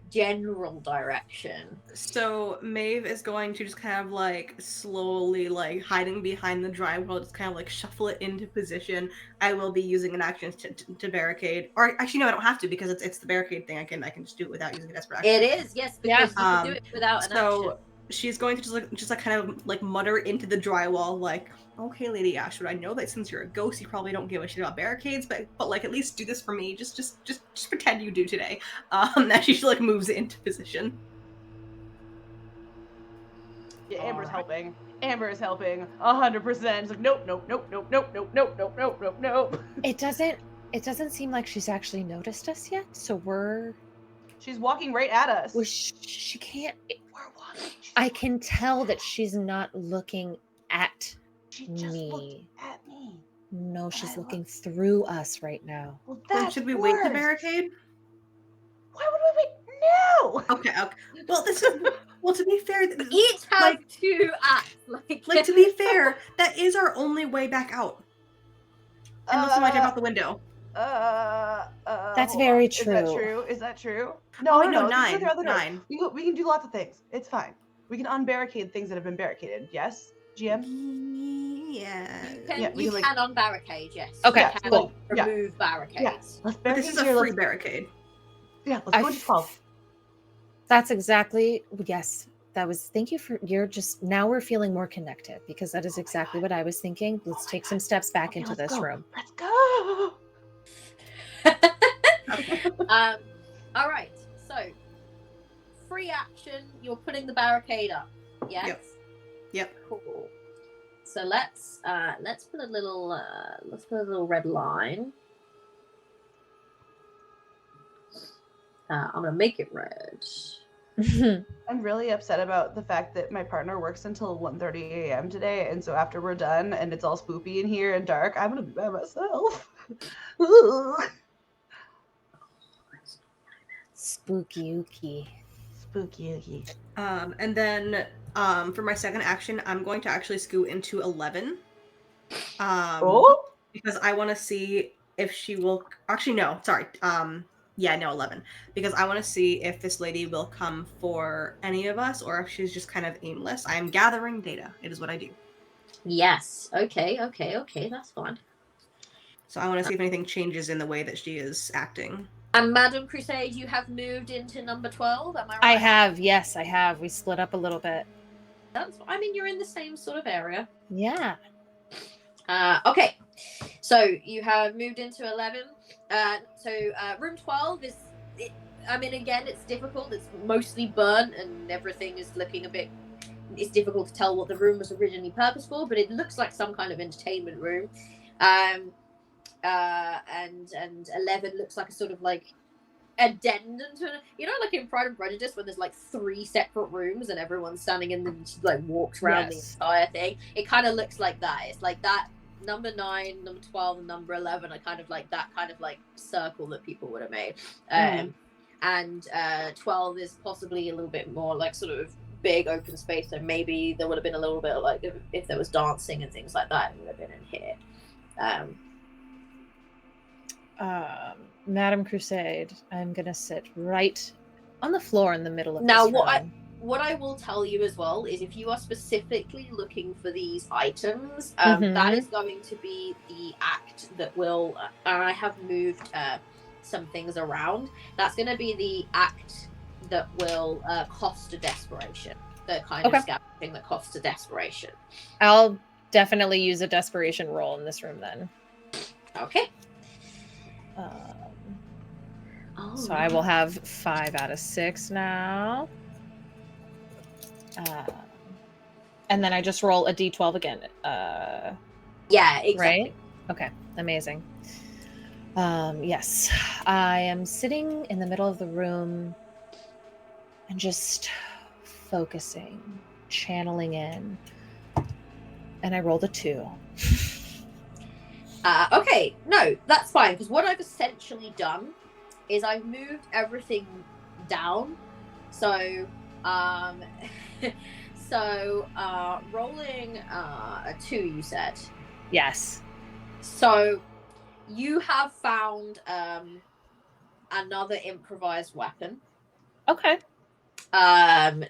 general direction. So Maeve is going to just kind of like slowly like hiding behind the drywall, just kind of like shuffle it into position. I will be using an action to barricade, or actually no, I don't have to because it's the barricade thing. I can just do it without using a desperate action. It is, yes, because you can do it without an So action. she's going to just like kind of like mutter into the drywall, like, "Okay, Lady Ashwood, I know that since you're a ghost, you probably don't give a shit about barricades, but like at least do this for me. Just pretend you do today." As she like moves it into position. Yeah, Amber's helping. Amber is helping 100%. It's like nope. It doesn't seem like she's actually noticed us yet. So She's walking right at us. she can't. We're walking. I can tell that she's not looking at She just looked me. at me. No, she's I looking through us right now. Well, Then that's should we wait to worse. barricade? Why would we wait? No. Okay. Well, this is to be fair, Each has like- two acts. like to be fair, that is our only way back out. Unless somebody jump out the window. That's hold very on. Is that true. true? Is that true? No, I know. Nine. Through the other door. 9. We can do lots of things. It's fine. We can unbarricade things that have been barricaded. Yes, GM. Yeah. You we can unbarricade, yes. Okay, You can cool. remove barricades. Yeah. Let's But barricade this is a here. free Let's, barricade. yeah, let's go to 12. That's exactly, yes. Thank you for, now we're feeling more connected because that is exactly what I was thinking. Let's take some steps back Okay, into let's this go. room. Let's go. All right. So, free action. You're putting the barricade up. Yes. Yep. Cool. So let's put a little red line. I'm gonna make it red. I'm really upset about the fact that my partner works until 1:30 a.m. today, and so after we're done and it's all spoopy in here and dark, I'm gonna be by myself. Spooky ooky. Spooky. And then for my second action, I'm going to actually scoot into 11. Oh? Because I want to see if she will. Actually, no. Sorry. 11. Because I want to see if this lady will come for any of us, or if she's just kind of aimless. I am gathering data. It is what I do. Yes. Okay. That's fine. So I want to see if anything changes in the way that she is acting. And Madam Crusade, you have moved into number 12. Am I right? I have, yes, I have. We split up a little bit. I mean, you're in the same sort of area. Yeah. Okay, so you have moved into 11. Room 12 is, again, it's difficult. It's mostly burnt and everything is looking a bit, it's difficult to tell what the room was originally purposed for, but it looks like some kind of entertainment room. And 11 looks like a sort of like addendum to, like in Pride and Prejudice when there's like 3 separate rooms and everyone's standing in them and she like walks around the entire thing. It kind of looks like that. It's like that number 9, number 12, and number 11 are kind of like that kind of like circle that people would have made. And 12 is possibly a little bit more like sort of big open space, so maybe there would have been a little bit of like if there was dancing and things like that, it would have been in here. Madam Crusade, I'm gonna sit right on the floor in the middle of now this room. what I will tell you as well is if you are specifically looking for these items, that is going to be the act that will I have moved some things around. That's going to be the act that will cost a desperation, the kind of scavenging that costs a desperation. I'll definitely use a desperation roll in this room then. Okay. So I will have 5 out of 6 now. And then I just roll a d12 again. Yeah, exactly. Right? Okay, amazing. Yes, I am sitting in the middle of the room and just focusing, channeling in, and I rolled a 2. Okay, no, that's fine, because what I've essentially done is I've moved everything down. So, rolling a 2, you said. Yes. So you have found another improvised weapon. Okay.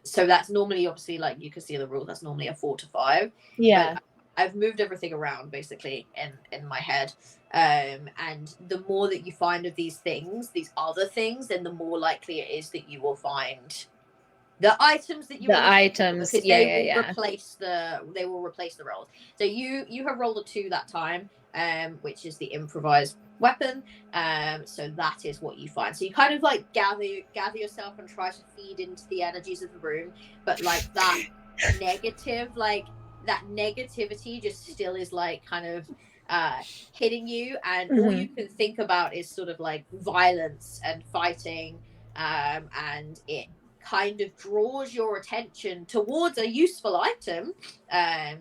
So that's normally, obviously, like you can see the rule, that's normally a 4 to 5. Yeah. But I've moved everything around basically in my head. And the more that you find of these things, these other things, then the more likely it is that you will find the items that you The items, because yeah, they will yeah. replace the rolls. So you have rolled a 2 that time, which is the improvised weapon. So that is what you find. So you kind of like gather yourself and try to feed into the energies of the room, but like that negativity just still is like kind of hitting you, and all you can think about is sort of like violence and fighting, and it kind of draws your attention towards a useful item, an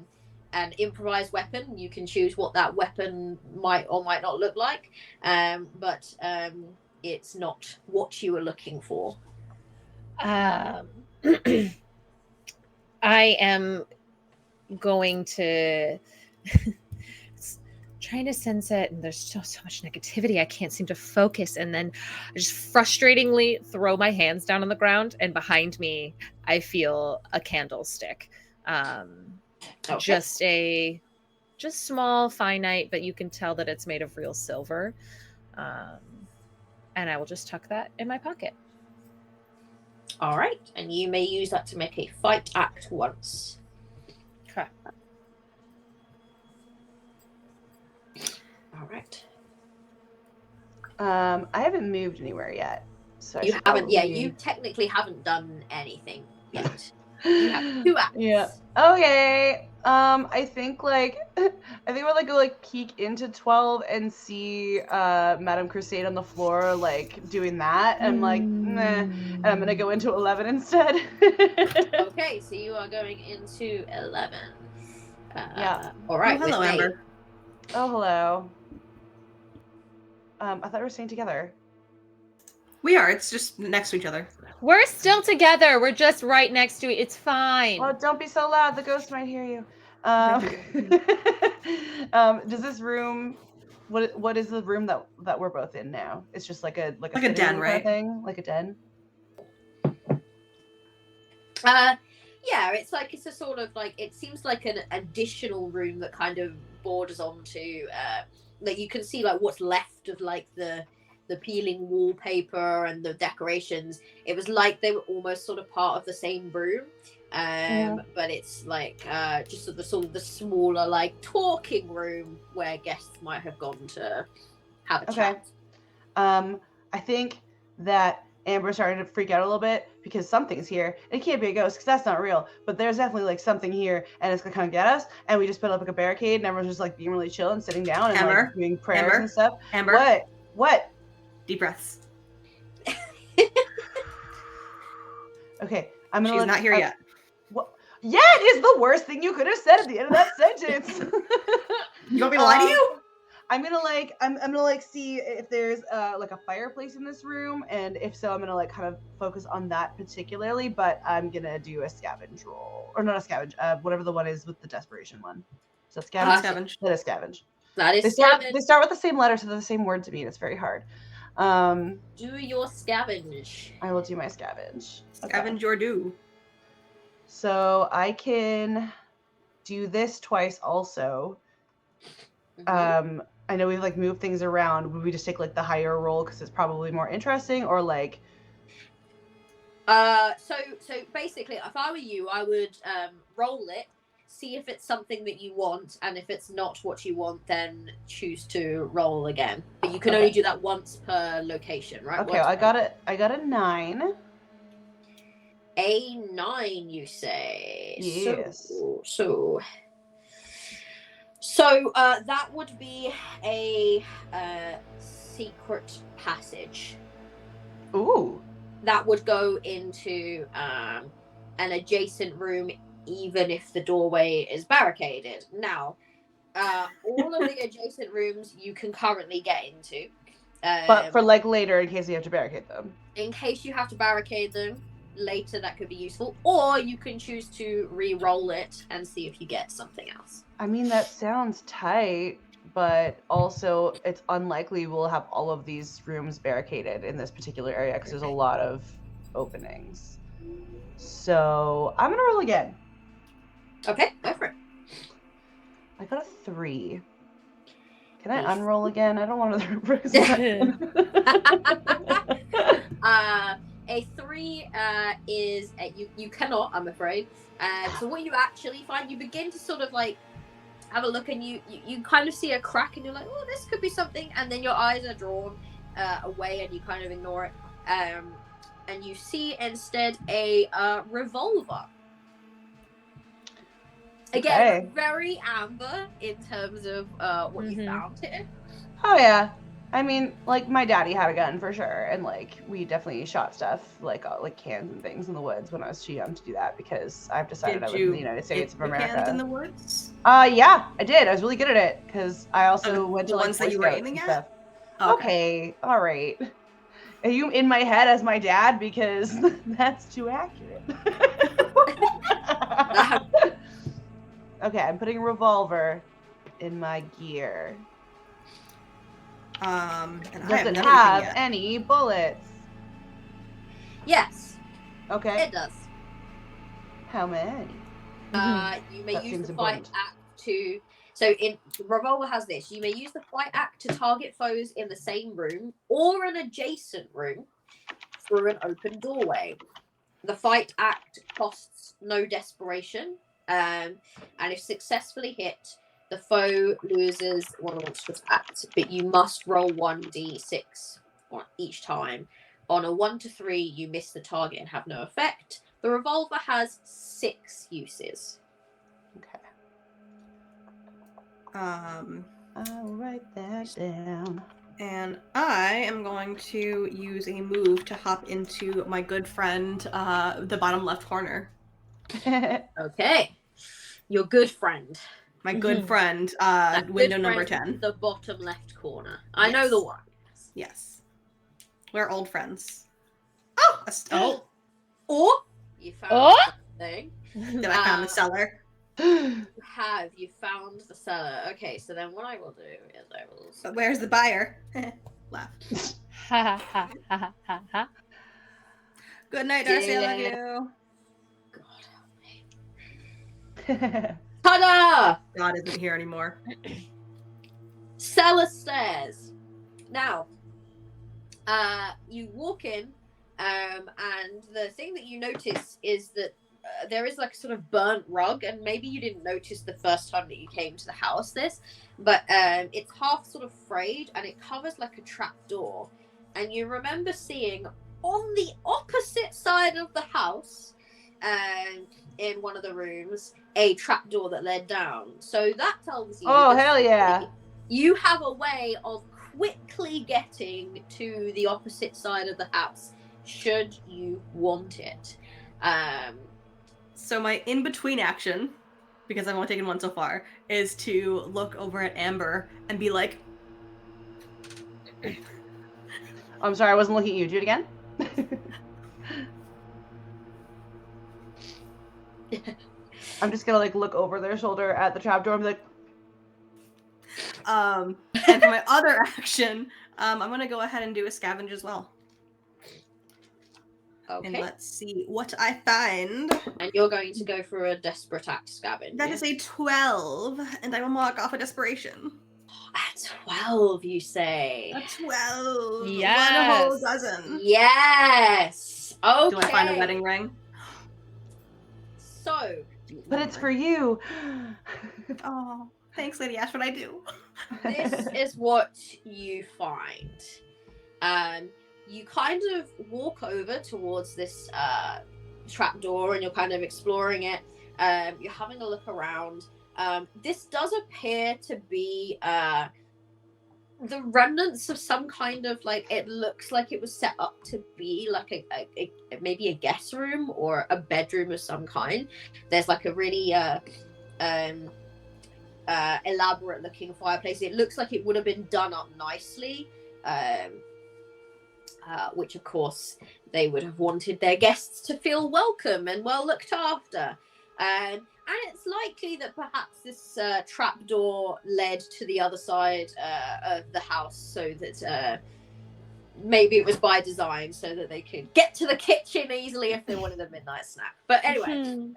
improvised weapon. You can choose what that weapon might or might not look like, but it's not what you were looking for. I am going to trying to sense it, and there's so much negativity. I can't seem to focus, and then I just frustratingly throw my hands down on the ground, and behind me I feel a candlestick. Okay. Just small, finite, but you can tell that it's made of real silver. And I will just tuck that in my pocket. All right, and you may use that to make a fight act once. Okay. All right. I haven't moved anywhere yet, so you haven't. Yeah, you technically haven't done anything yet. You have 2 acts. Yeah. Okay. I think we'll like go like peek into 12 and see Madame Crusade on the floor like doing that, and I'm like, nah, and I'm gonna go into 11 instead. Okay, so you are going into 11. Yeah. All right. Oh, hello, Amber. Oh, hello. I thought we were staying together. We are. It's just next to each other. We're still together. We're just right next to it. It's fine. Oh, don't be so loud. The ghost might hear you. Does this room? What is the room that we're both in now? It's just like a den, right? Kind of thing, like a den. Yeah, it's a sort of like, it seems like an additional room that kind of borders onto that you can see like what's left of like the peeling wallpaper and the decorations. It was like they were almost sort of part of the same room, but it's like just sort of the smaller like talking room where guests might have gone to have a chat. I think that Amber's starting to freak out a little bit because something's here. It can't be a ghost because that's not real, but there's definitely like something here, and it's gonna come get us. And we just put up like a barricade, and everyone's just like being really chill and sitting down and like doing prayers and stuff. Amber, what? Deep breaths. Okay, She's not here yet. What? Yeah, it is the worst thing you could have said at the end of that sentence. You want me to lie to you? I'm gonna like see if there's like a fireplace in this room, and if so, I'm gonna like kind of focus on that particularly. But I'm gonna do a scavenge roll, or not a scavenge, whatever the one is with the desperation one. So scavenge. Scavenge. That is scavenge. That is they start with the same letter, so they're the same word to me, and it's very hard. Do your scavenge. I will do my scavenge. Scavenge your do. So I can do this twice also. I know we've like moved things around. Would we just take like the higher roll because it's probably more interesting, or like? So basically, if I were you, I would roll it, see if it's something that you want, and if it's not what you want, then choose to roll again. But you can only do that once per location, right? Okay, I got a 9. A 9, you say? Yes. So that would be a secret passage. Ooh. That would go into an adjacent room, even if the doorway is barricaded. Now, all of the adjacent rooms you can currently get into. But for like later, in case you have to barricade them. In case you have to barricade them later, that could be useful. Or you can choose to re-roll it and see if you get something else. I mean, that sounds tight, but also it's unlikely we'll have all of these rooms barricaded in this particular area because there's a lot of openings. So I'm gonna roll again. Okay, go for it. I got a 3. Can I unroll again? I don't want to risk a 3 is you cannot, I'm afraid. So what you actually find, you begin to sort of like have a look, and you kind of see a crack, and you're like, oh, this could be something, and then your eyes are drawn away, and you kind of ignore it, and you see instead a revolver. Again, very amber in terms of what you found here. Oh yeah, I mean, like my daddy had a gun for sure, and like we definitely shot stuff like cans and things in the woods when I was too young to do that because I've decided I was in the United States of America. Cans in the woods? Yeah, I did. I was really good at it because I also went to like ones that you were aiming at. Stuff. Okay, all right. Are you in my head as my dad? Because that's too accurate. Okay, I'm putting a revolver in my gear. And does it have any bullets? Yes. Okay. It does. How many? You may use the fight act to. So in revolver has this. You may use the fight act to target foes in the same room or an adjacent room through an open doorway. The fight act costs no desperation, and if successfully hit, the foe loses one monstrous act, but you must roll 1d6 each time. On a 1 to 3, you miss the target and have no effect. The revolver has 6 uses. Okay. I'll write that down. And I am going to use a move to hop into my good friend, the bottom left corner. Okay. Your good friend. My good friend, window number 10. The bottom left corner. I know the one. Yes. We're old friends. Oh! Or you found something. Did I found the cellar? You found the cellar. Okay, so then what I will do is I will... But where's the buyer? Left. Ha ha ha ha ha. Good night, Darcy. I love you. God help me. Ta-da! God isn't here anymore. Cellar stairs. Now, you walk in, and the thing that you notice is that there is like a sort of burnt rug, and maybe you didn't notice the first time that you came to the house but it's half sort of frayed, and it covers like a trap door, and you remember seeing on the opposite side of the house, in one of the rooms, a trap door that led down. So that tells you, hell yeah, you have a way of quickly getting to the opposite side of the house should you want it. So my in-between action, because I've only taken one so far, is to look over at Amber and be like... I'm sorry, I wasn't looking at you. Do it again. I'm just gonna like look over their shoulder at the trapdoor and be like... And for my other action, I'm gonna go ahead and do a scavenge as well. Okay. And let's see what I find. And you're going to go for a desperate act scavenge. That is a 12, and I will mark off a desperation. A 12, you say? A 12. Yes. 1 whole dozen. Yes. Okay. Do I find a wedding ring? So. But it's for you. Oh, thanks, Lady Ashwood. I do. This is what you find. You kind of walk over towards this trapdoor, and you're kind of exploring it. You're having a look around, This does appear to be the remnants of some kind of like, it looks like it was set up to be like a maybe a guest room or a bedroom of some kind. There's like a really elaborate looking fireplace. It looks like it would have been done up nicely, which of course they would have wanted their guests to feel welcome and well looked after. And it's likely that perhaps this trapdoor led to the other side of the house, so that maybe it was by design, so that they could get to the kitchen easily if they wanted a midnight snack. But anyway,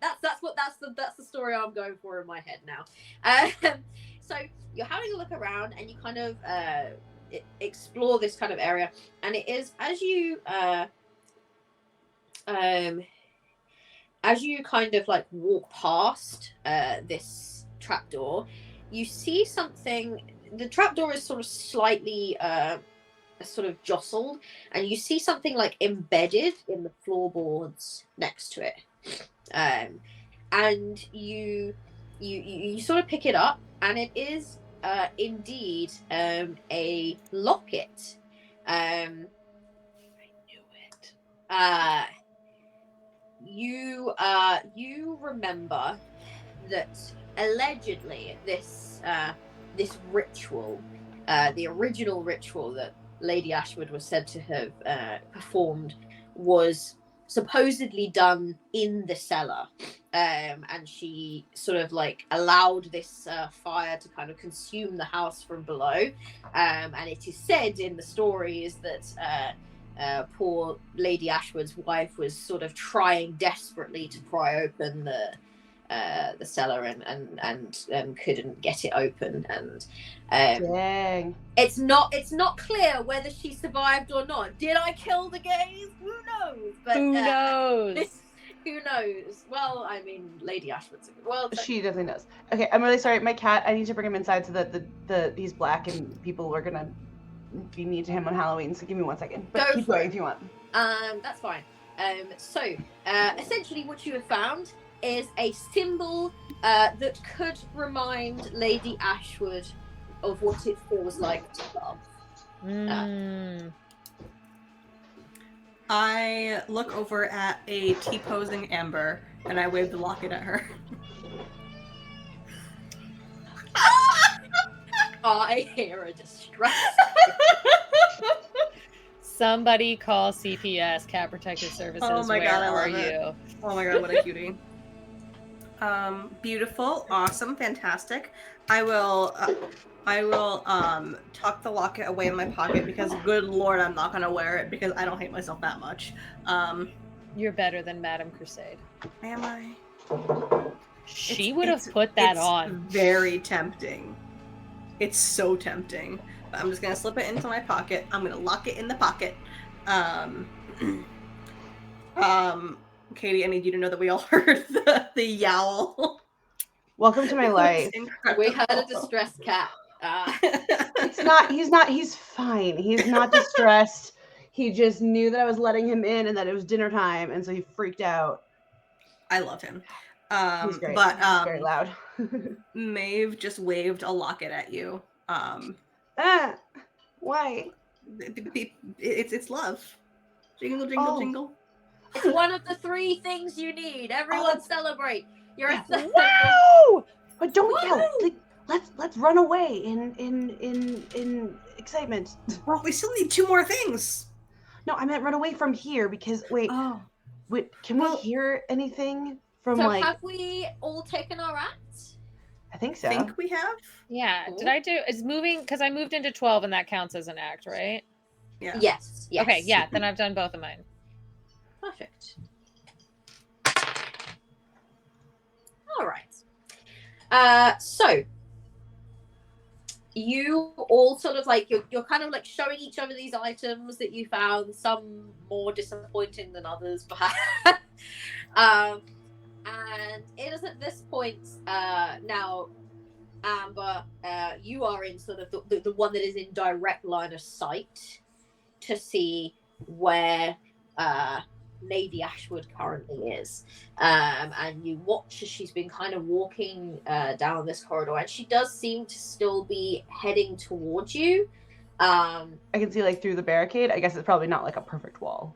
that's the story I'm going for in my head now. So you're having a look around, and you kind of explore this kind of area, and it is as you kind of like walk past this trapdoor, you see something. The trapdoor is sort of slightly sort of jostled, and you see something like embedded in the floorboards next to it. And you sort of pick it up, and it is indeed a locket. I knew it. You remember that allegedly this ritual, the original ritual that Lady Ashwood was said to have performed, was supposedly done in the cellar, and she sort of like allowed this fire to kind of consume the house from below, and it is said in the story is that poor Lady Ashwood's wife was sort of trying desperately to pry open the cellar and couldn't get it open, and Dang. it's not clear whether she survived or not. Did I kill the gays? Who knows? But who knows? Who knows? Well, I mean, Lady Ashwood's she definitely knows. Okay, I'm really sorry. My cat, I need to bring him inside so that he's black and people are gonna be mean to him on Halloween. So give me 1 second. But keep going if you want. That's fine. So essentially, what you have found is a symbol that could remind Lady Ashwood of what it feels like to love. I look over at a T-posing Amber, and I wave the locket at her. I hear a distress. Somebody call CPS, Cat Protective Services. Oh my God, I love Where are you? Oh my God, what a cutie. Beautiful, awesome, fantastic. I will tuck the locket away in my pocket because good Lord, I'm not gonna wear it because I don't hate myself that much. You're better than Madame Crusade. Am I? She would have put that on. Very tempting. It's so tempting. But I'm just gonna slip it into my pocket. I'm gonna lock it in the pocket. Katie, I need you to know that we all heard the yowl. Welcome to my life. We had a distressed cat. He's fine. He's not distressed. He just knew that I was letting him in and that it was dinner time, and so he freaked out. I love him. He's great. But he's very loud. Maeve just waved a locket at you. Why? It's love. Jingle, jingle, jingle. It's one of the 3 things you need. Everyone celebrate. You're at the Woo! But don't yell. Like, let's run away in excitement. Well, we still need 2 more things. No, I meant run away from here because wait, can we hear anything from like? Have we all taken our acts? I think so. I think we have. Yeah. Cool. Did I do? Is moving because I moved into 12 and that counts as an act, right? Yeah. Yes. Okay. Yeah. Then I've done both of mine. Perfect. All right. So you all sort of like you're kind of like showing each other these items that you found, some more disappointing than others, perhaps. And it is at this point now, Amber, you are in sort of the one that is in direct line of sight to see where Lady Ashwood currently is. And you watch as she's been kind of walking down this corridor, and she does seem to still be heading towards you. I can see like through the barricade. I guess it's probably not like a perfect wall.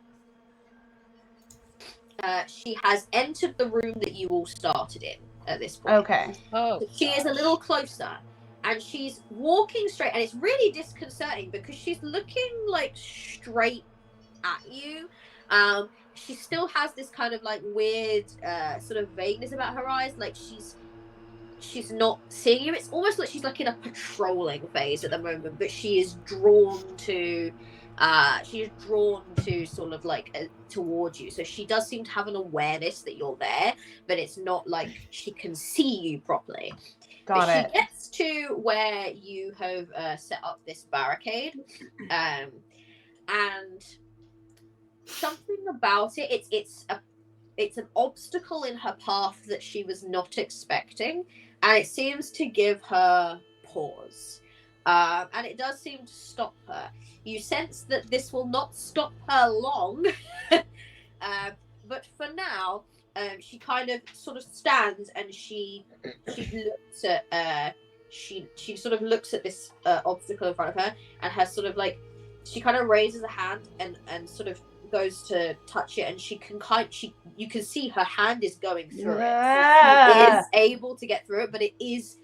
She has entered the room that you all started in at this point. Okay. Oh, So she is a little closer, and she's walking straight, and it's really disconcerting because she's looking like straight at you. She still has this kind of like weird sort of vagueness about her eyes, like she's not seeing you. It's almost like she's like in a patrolling phase at the moment, but she is drawn to sort of like towards you. So she does seem to have an awareness that you're there, but it's not like she can see you properly. Got it. She gets to where you have set up this barricade, and something about it, it's an obstacle in her path that she was not expecting, and it seems to give her pause. And it does seem to stop her. You sense that this will not stop her long, but for now, she kind of sort of stands, and she looks at she sort of looks at this obstacle in front of her, and has sort of like, she kind of raises a hand and sort of goes to touch it, and you can see her hand is going through it. So she is able to get through it, but it's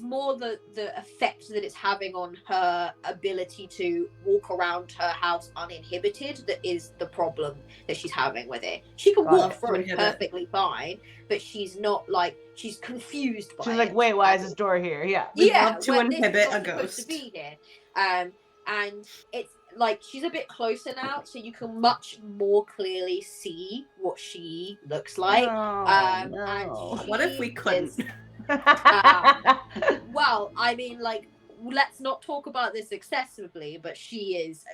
more the effect that it's having on her ability to walk around her house uninhibited that is the problem that she's having with it. She can walk through it perfectly fine, but she's not like, she's confused by it. She's like, wait, why is this door here? Yeah. We love to inhibit a ghost. To be here. And it's like, she's a bit closer now, so you can much more clearly see what she looks like. No. And What if we couldn't? Well, I mean, like, let's not talk about this excessively, but she is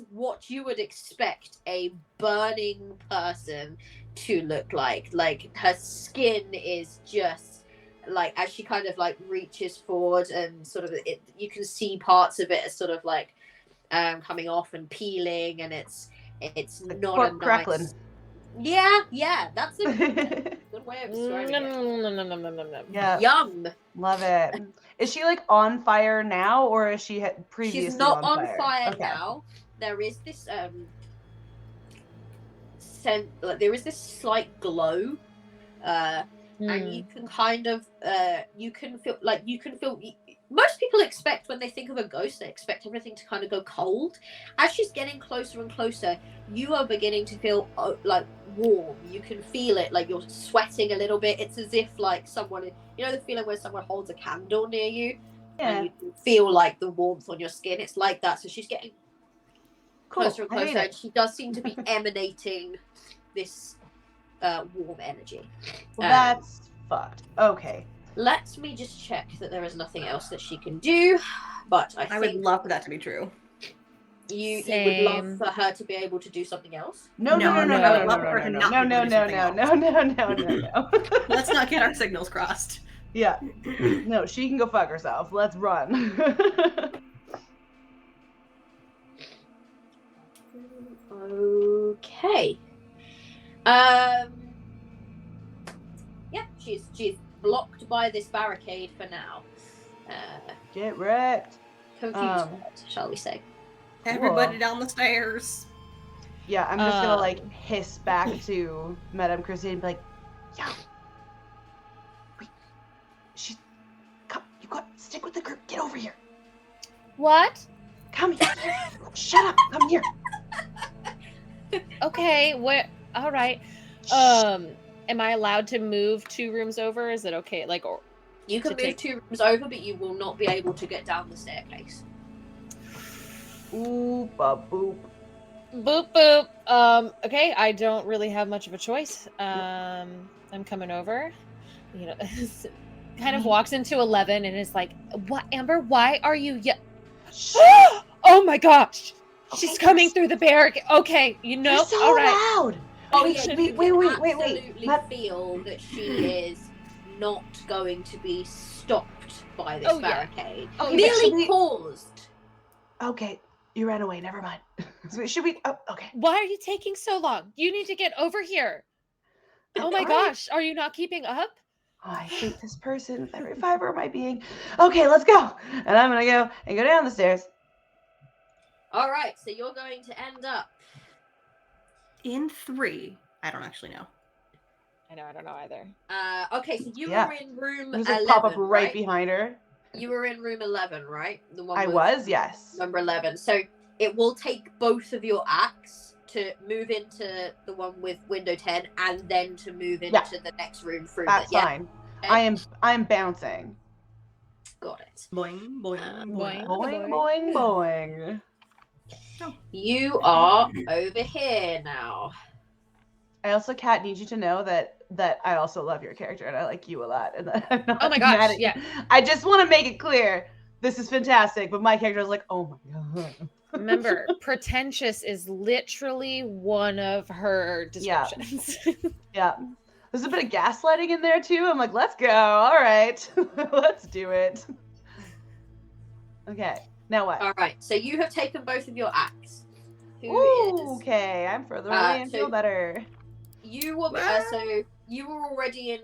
what you would expect a burning person to look like. Like, her skin is just like, as she kind of like reaches forward, and sort of you can see parts of it as sort of like coming off and peeling, and it's like not pork a crackling. nice. Yeah, that's a good way of describing it. Yeah. Yum. Love it. Is she like on fire now, or is she previously She's not on fire? fire Okay. now. There is this there is this slight glow, and you can kind of you can feel. Most people expect, when they think of a ghost, they expect everything to kind of go cold. As she's getting closer and closer, you are beginning to feel like warm. You can feel it, like you're sweating a little bit. It's as if like someone, you know the feeling where someone holds a candle near you, and you can feel like the warmth on your skin. It's like that. So she's getting closer and closer, and she does seem to be emanating this warm energy. Well, that's fucked. Okay. Let me just check that there is nothing else that she can do, but I would think love for that to be true. you would love for her to be able to do something else. No. Let's not get our signals crossed. Yeah. No, she can go fuck herself. Let's run. Okay. Yeah, she's blocked by this barricade for now. Get wrecked. Confused, shall we say? Everybody down the stairs. Yeah, I'm just gonna like hiss back to Madame Crusade and be like, "Yo, wait, come. You got stick with the group. Get over here. What? Come here. Shut up. Come here." Okay, where? All right. Am I allowed to move 2 rooms over? Is it okay? Like, or you can move 2 rooms over, but you will not be able to get down the staircase. Oop, boop. Boop boop. Okay, I don't really have much of a choice. I'm coming over. You know, kind of walks into 11 and is like, "What, Amber? Why are you Oh my gosh! She's coming through the barricade. Okay, you know, You're so all right. loud. Oh yeah, wait. absolutely feel that she is not going to be stopped by this barricade. Oh, Merely paused. Okay. You ran away. Never mind. Should we? Oh, okay. Why are you taking so long? You need to get over here. Oh my gosh, are you not keeping up? Oh, I hate this person with every fiber of my being. Okay, let's go. And I'm gonna go and go down the stairs. All right, so you're going to end up in 3. I don't actually know. I don't know either. Okay, so you were in room 11, like pop up right behind her. You were in room 11, right? The one I was, yes. Number 11. So it will take both of your acts to move into the one with window 10 and then to move into the next room through. That's fine. Okay. I'm bouncing. Got it. Boing, boing, boing, boing, boing, boing. Oh. You are over here now. I also, Kat, need you to know that I also love your character and I like you a lot. And that I'm not oh my gosh, yeah. I just want to make it clear, this is fantastic, but my character is like, oh my god. Remember, pretentious is literally one of her descriptions. Yeah. There's a bit of gaslighting in there too. I'm like, let's go. All right. Let's do it. Okay. Now what? All right. So you have taken both of your acts. Okay. I'm further away and feel better. You will so you were already in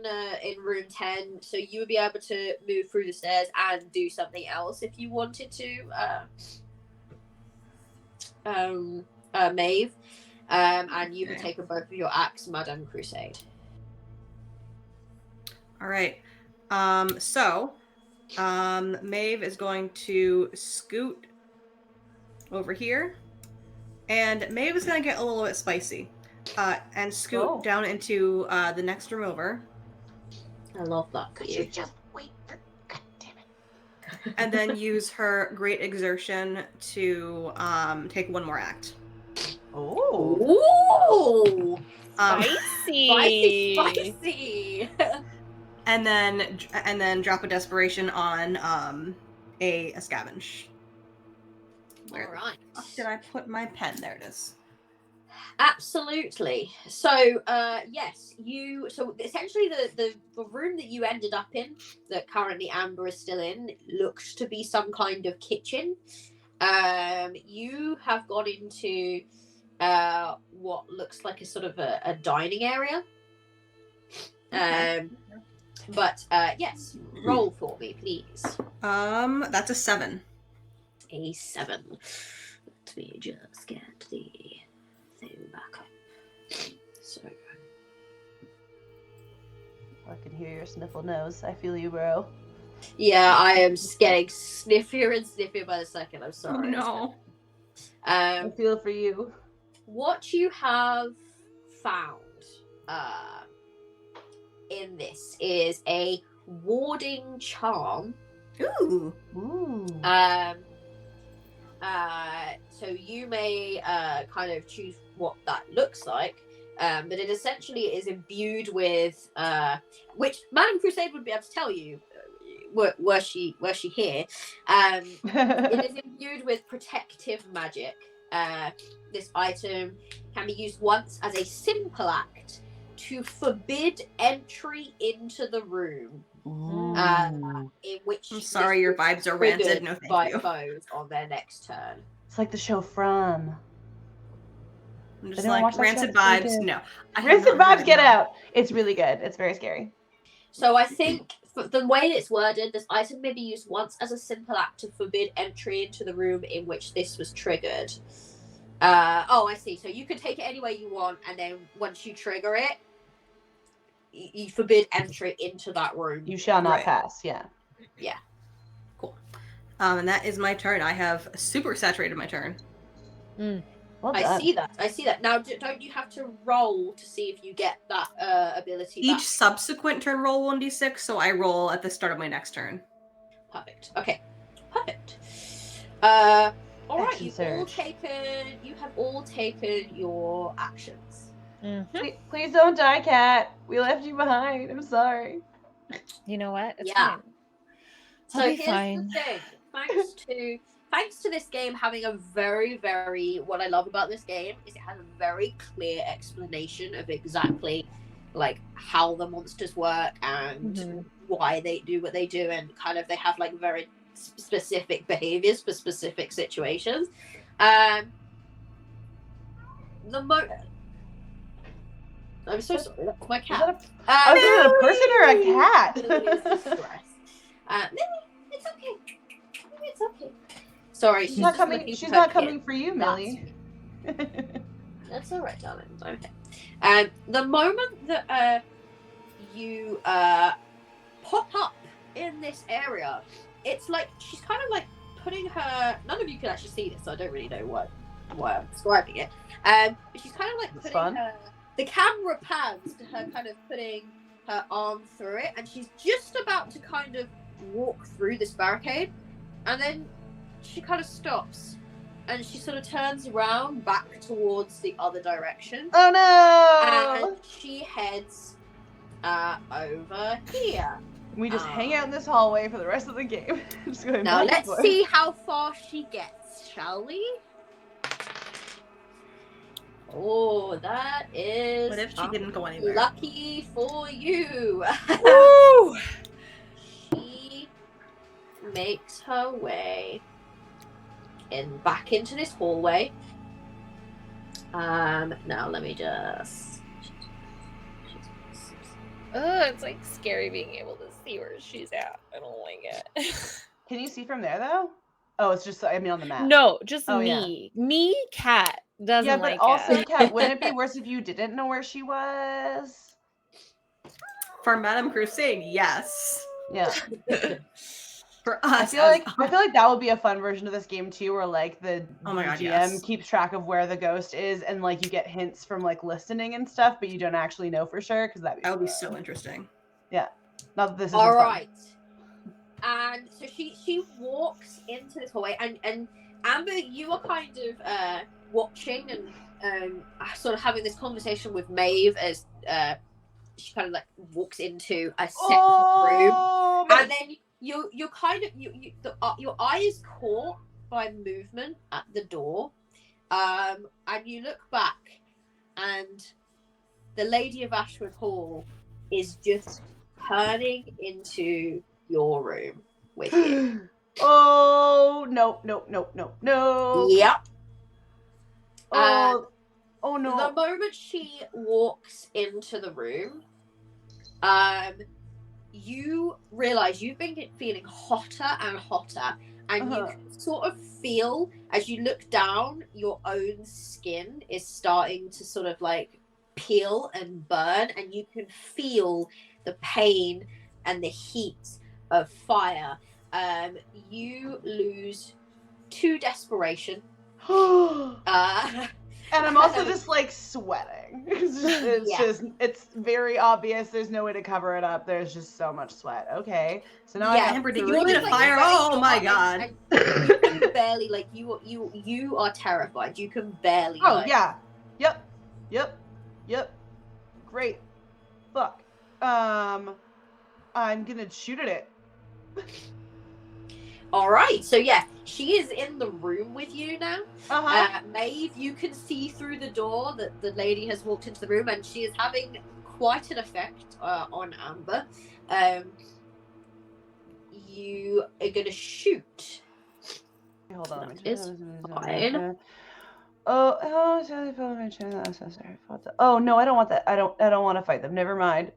room 10, so you would be able to move through the stairs and do something else if you wanted to. Maeve. And you have taken both of your acts, Madame Crusade. All right. Maeve is going to scoot over here, and Maeve is going to get a little bit spicy, and scoot down into the next room over. I love that. Could you just wait for? God damn it! And then use her great exertion to take one more act. Ooh! Spicy! Spicy! And then drop a desperation on a scavenge. Where Alright. did I put my pen? There it is. Absolutely. So yes, so essentially the room that you ended up in, that currently Amber is still in, looks to be some kind of kitchen. You have gone into what looks like a sort of a dining area. But yes, roll for me, please. That's a 7. A 7. Let me just get the thing back up. So I can hear your sniffle nose. I feel you, bro. yeah, I am getting sniffier and sniffier by the second. I'm sorry. Oh, no. I feel for you. What you have found in this is a warding charm. Ooh. So you may kind of choose what that looks like, but it essentially is imbued with which Madame Crusade would be able to tell you were she here. It is imbued with protective magic. This item can be used once as a simple act to forbid entry into the room. In which I'm sorry, your vibes are rancid. No, thank you. Foes on their next turn. It's like the show From. I'm just like rancid vibes. No, rancid vibes. Get out. It's really good. It's very scary. So I think the way it's worded, this item may be used once as a simple act to forbid entry into the room in which this was triggered. I see. So you can take it any way you want, and then once you trigger it, you forbid entry into that room. You shall not pass. Yeah. Yeah. Cool. And that is my turn. I have super saturated my turn. Well I see that. Now, don't you have to roll to see if you get that ability Each back? subsequent turn roll 1d6, so I roll at the start of my next turn. Perfect. Okay. Perfect. All right. You have all taken your actions. Mm-hmm. Please don't die, Kat. We left you behind. I'm sorry. You know what? It's Yeah. fine. So I'll be here's fine. the thing. Thanks to this game having a very, very, what I love about this game is it has a very clear explanation of exactly like how the monsters work and why they do what they do, and kind of they have like very specific behaviors for specific situations. I'm so sorry. That's my Is cat. that a person or a cat? Maybe it's okay. Maybe it's okay. Sorry, She's not coming. She's not coming for you, Millie. That's all right, darling. It's okay. The moment that you pop up in this area, it's like she's kind of like putting her. None of you can actually see this, so I don't really know why I'm describing it. But she's kind of like putting her. The camera pans to her kind of putting her arm through it, and she's just about to kind of walk through this barricade, and then she kind of stops, and she sort of turns around back towards the other direction. Oh no! And she heads over here. We just hang out in this hallway for the rest of the game. Just going now back and let's forth. see how far she gets, shall we? Oh, that is. What if she didn't go anywhere? Lucky for you. Woo! She makes her way back into this hallway. Now let me just. Oh, it's like scary being able to see where she's at. I don't like it. Can you see from there though? Oh, it's just on the map. No, just Oh, me. Me, Cat doesn't Yeah, but like also, it. Kat, wouldn't it be worse if you didn't know where she was? For Madame Crusade, yes. Yeah. For I us, feel like that would be a fun version of this game too, where like the Oh my God, GM yes. keeps track of where the ghost is, and like you get hints from like listening and stuff, but you don't actually know for sure because that would be so interesting. Yeah. Not that this is All right. And so she walks into this hallway, and Amber, you are kind of watching and sort of having this conversation with Maeve as she kind of like walks into a separate room, and then you're kind of your eye is caught by movement at the door, and you look back, and the Lady of Ashwood Hall is just turning into your room with you. Oh no. Yep. Oh no. The moment she walks into the room, you realize you've been feeling hotter and hotter, and you can sort of feel as you look down, your own skin is starting to sort of like peel and burn, and you can feel the pain and the heat of fire. You lose 2 desperation. And I'm also just like sweating. It's very obvious. There's no way to cover it up. There's just so much sweat. Okay, so now Amber, did you lit a fire? Oh my God! And you can barely like you are terrified. You can barely. Oh yeah. Yep. Great. Fuck. I'm gonna shoot at it. All right, so yeah, she is in the room with you now. Maeve, you can see through the door that the lady has walked into the room, and she is having quite an effect on Amber. You are going to shoot. Hold on. That is fine. Oh no, I don't want that. I don't want to fight them. Never mind.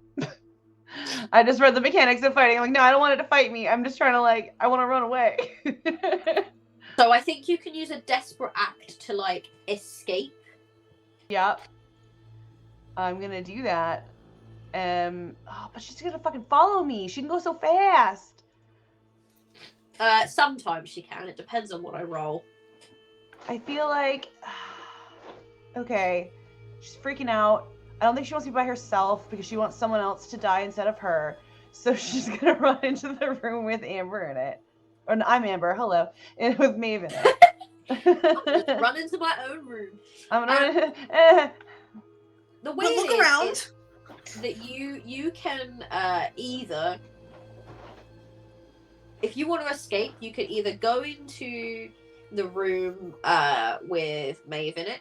I just read the mechanics of fighting. I'm like, no, I don't want it to fight me. I'm just trying to I want to run away. So I think you can use a desperate act to escape. Yep. I'm gonna do that. But she's gonna fucking follow me. She can go so fast. Sometimes she can. It depends on what I roll. I feel like, okay, she's freaking out. I don't think she wants to be by herself because she wants someone else to die instead of her. So she's gonna run into the room with Amber in it. Or I'm Amber, hello. And with Maeve in it. Just run into my own room. I'm gonna the way look around is that you can either, if you want to escape, you can either go into the room with Maeve in it.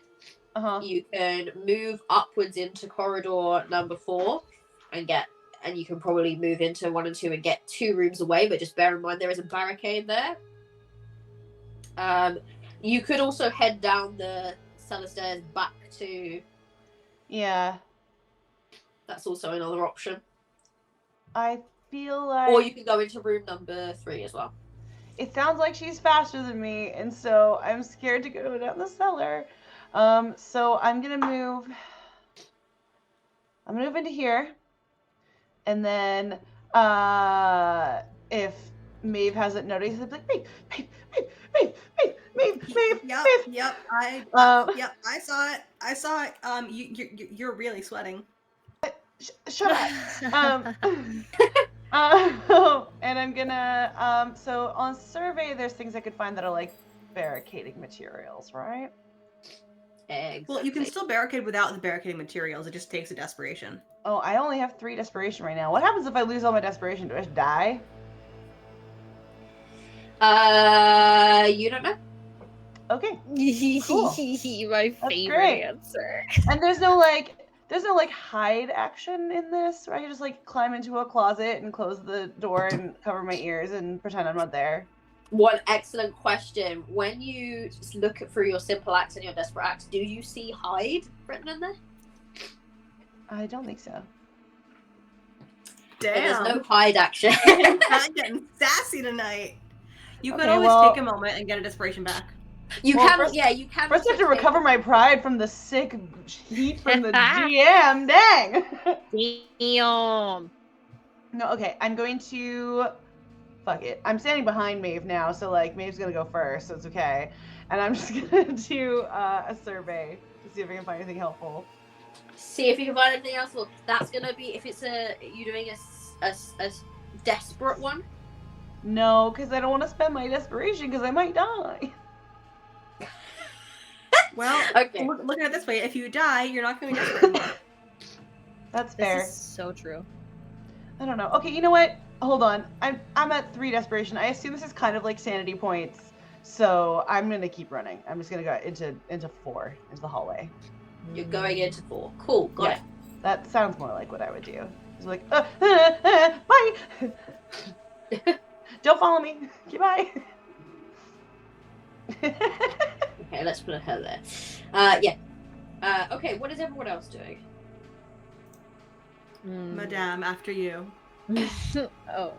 You can move upwards into corridor number 4 and you can probably move into 1 and 2 and get 2 rooms away, but just bear in mind there is a barricade there. You could also head down the cellar stairs back to. Yeah. That's also another option. I feel like. Or you can go into room number 3 as well. It sounds like she's faster than me, and so I'm scared to go down the cellar. So I'm gonna move. I'm gonna move into here, and then if Maeve hasn't noticed, it's like Maeve. Yep. I saw it. You're really sweating. Shut up. And I'm gonna so on survey there's things I could find that are like barricading materials, right? Exactly. Well, you can still barricade without the barricading materials. It just takes a desperation. Oh, I only have 3 desperation right now. What happens if I lose all my desperation? Do I just die? You don't know. Okay. Cool. My favorite great. answer. And there's no like hide action in this, right? I just like climb into a closet and close the door and cover my ears and pretend I'm not there. One excellent question. When you look through your simple acts and your desperate acts, do you see hide written in there? I don't think so. So Damn. there's no hide action. I'm getting sassy tonight. You could always take a moment and get a desperation back. You can. First I have to recover my pride from the sick heat from the GM. Dang. Damn. No, okay. I'm going to. Fuck it. I'm standing behind Maeve now, so like Maeve's gonna go first, so it's okay. And I'm just gonna do a survey to see if I can find anything helpful. See if you can find anything else. Well, that's gonna be if it's you doing a desperate one. No, because I don't want to spend my desperation because I might die. Well, okay. Look at it this way: if you die, you're not going to be desperate anymore. That's fair. This is so true. I don't know. Okay, you know what? Hold on. I'm at 3 desperation. I assume this is kind of like sanity points, so I'm gonna keep running. I'm just gonna go into 4 into the hallway. You're going into 4. Cool. Got it. That sounds more like what I would do. It's like, bye. Don't follow me. Goodbye. Okay, let's put her there. Okay, what is everyone else doing? Madame, after you. Oh,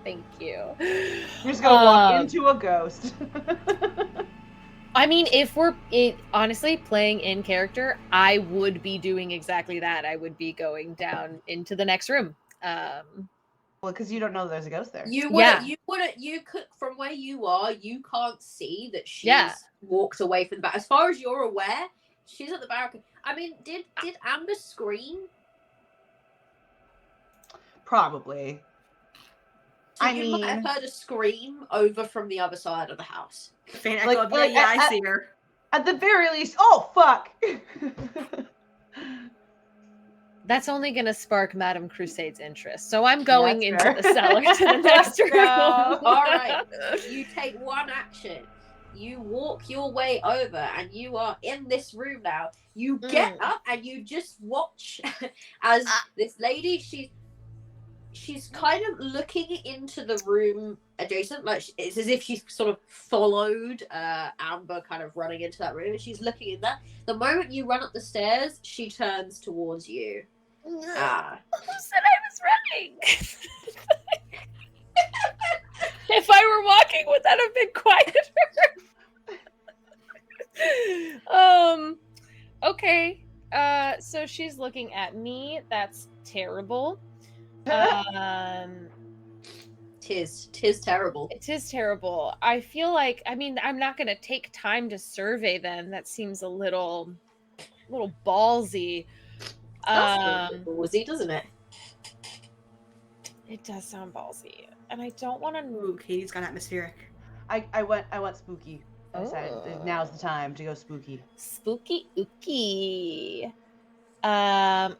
thank you. You're just gonna walk into a ghost. I mean, if we're honestly playing in character, I would be doing exactly that. I would be going down into the next room. Well, because you don't know there's a ghost there. You could from where you are, you can't see that she's walked away from the back. As far as you're aware, she's at the barricade. I mean, did Amber scream? Probably. So you might have heard a scream over from the other side of the house. Faint echo of, I see her. At the very least, oh fuck! That's only going to spark Madame Crusade's interest. So I'm going into fair. the cellar to the next room. All right. You take one action. You walk your way over and you are in this room now. You get up and you just watch as this lady, she's kind of looking into the room adjacent. Like it's as if she's sort of followed Amber kind of running into that room. And she's looking in there. The moment you run up the stairs, she turns towards you. Who said I was running? If I were walking, would that have been quieter? Okay. So she's looking at me. That's terrible. Tis terrible. It is terrible. I feel like, I mean, I'm not going to take time to survey them. That seems a little ballsy. Ballsy, doesn't it? It does sound ballsy, and I don't want to. Ooh, Katie's gone atmospheric. I went spooky. I decided now's the time to go spooky. Spooky ooky.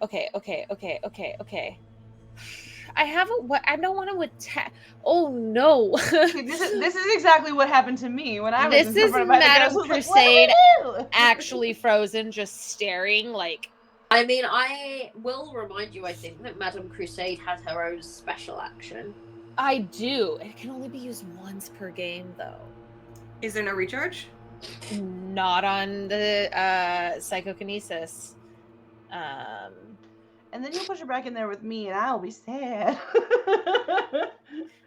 Okay. I don't want to attack. Oh no. This is exactly what happened to me when I was. This is Madame Crusade like, actually frozen, just staring like. I mean, I will remind you, I think, that Madame Crusade has her own special action. I do. It can only be used once per game, though. Is there no recharge? Not on the psychokinesis. And then you'll push her back in there with me, and I'll be sad.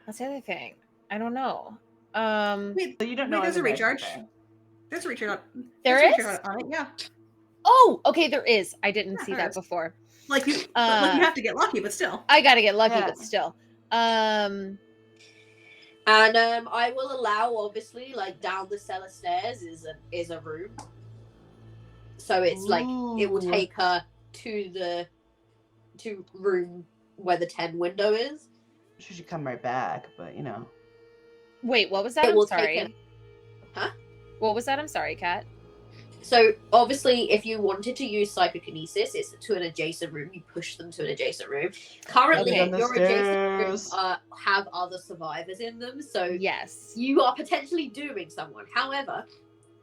That's the other thing. I don't know. Wait, So you don't know there's a other guys recharge. there. There's a recharge. There there's a is? recharge on it, yeah. Oh, okay, there is. I didn't Yeah, see there that is. before. Like you have to get lucky, but still. I gotta get lucky, Yeah. but still. And I will allow, obviously, like down the cellar stairs is a room. So it's like it will take her to room where the 10 window is. She should come right back, but you know. Wait, what was that? It I'm will sorry. take Huh? What was that? I'm sorry, Kat. So obviously, if you wanted to use psychokinesis, it's to an adjacent room. You push them to an adjacent room. Currently, Okay. your adjacent rooms have other survivors in them, so Yes. you are potentially dooming someone. However,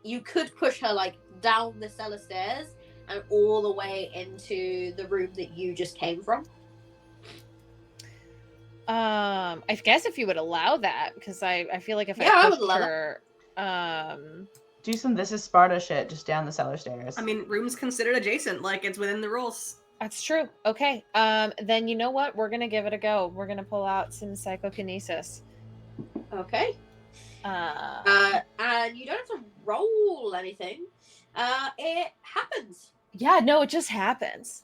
you could push her like down the cellar stairs and all the way into the room that you just came from. I guess if you would allow that, because I feel like if Yeah, I I would pushed allow her, Do some This Is Sparta shit just down the cellar stairs. I mean, room's considered adjacent, like it's within the rules. that's true. Okay. Then you know what? We're gonna give it a go. We're gonna pull out some psychokinesis. Okay. And you don't have to roll anything. It happens. Yeah, no, it just happens.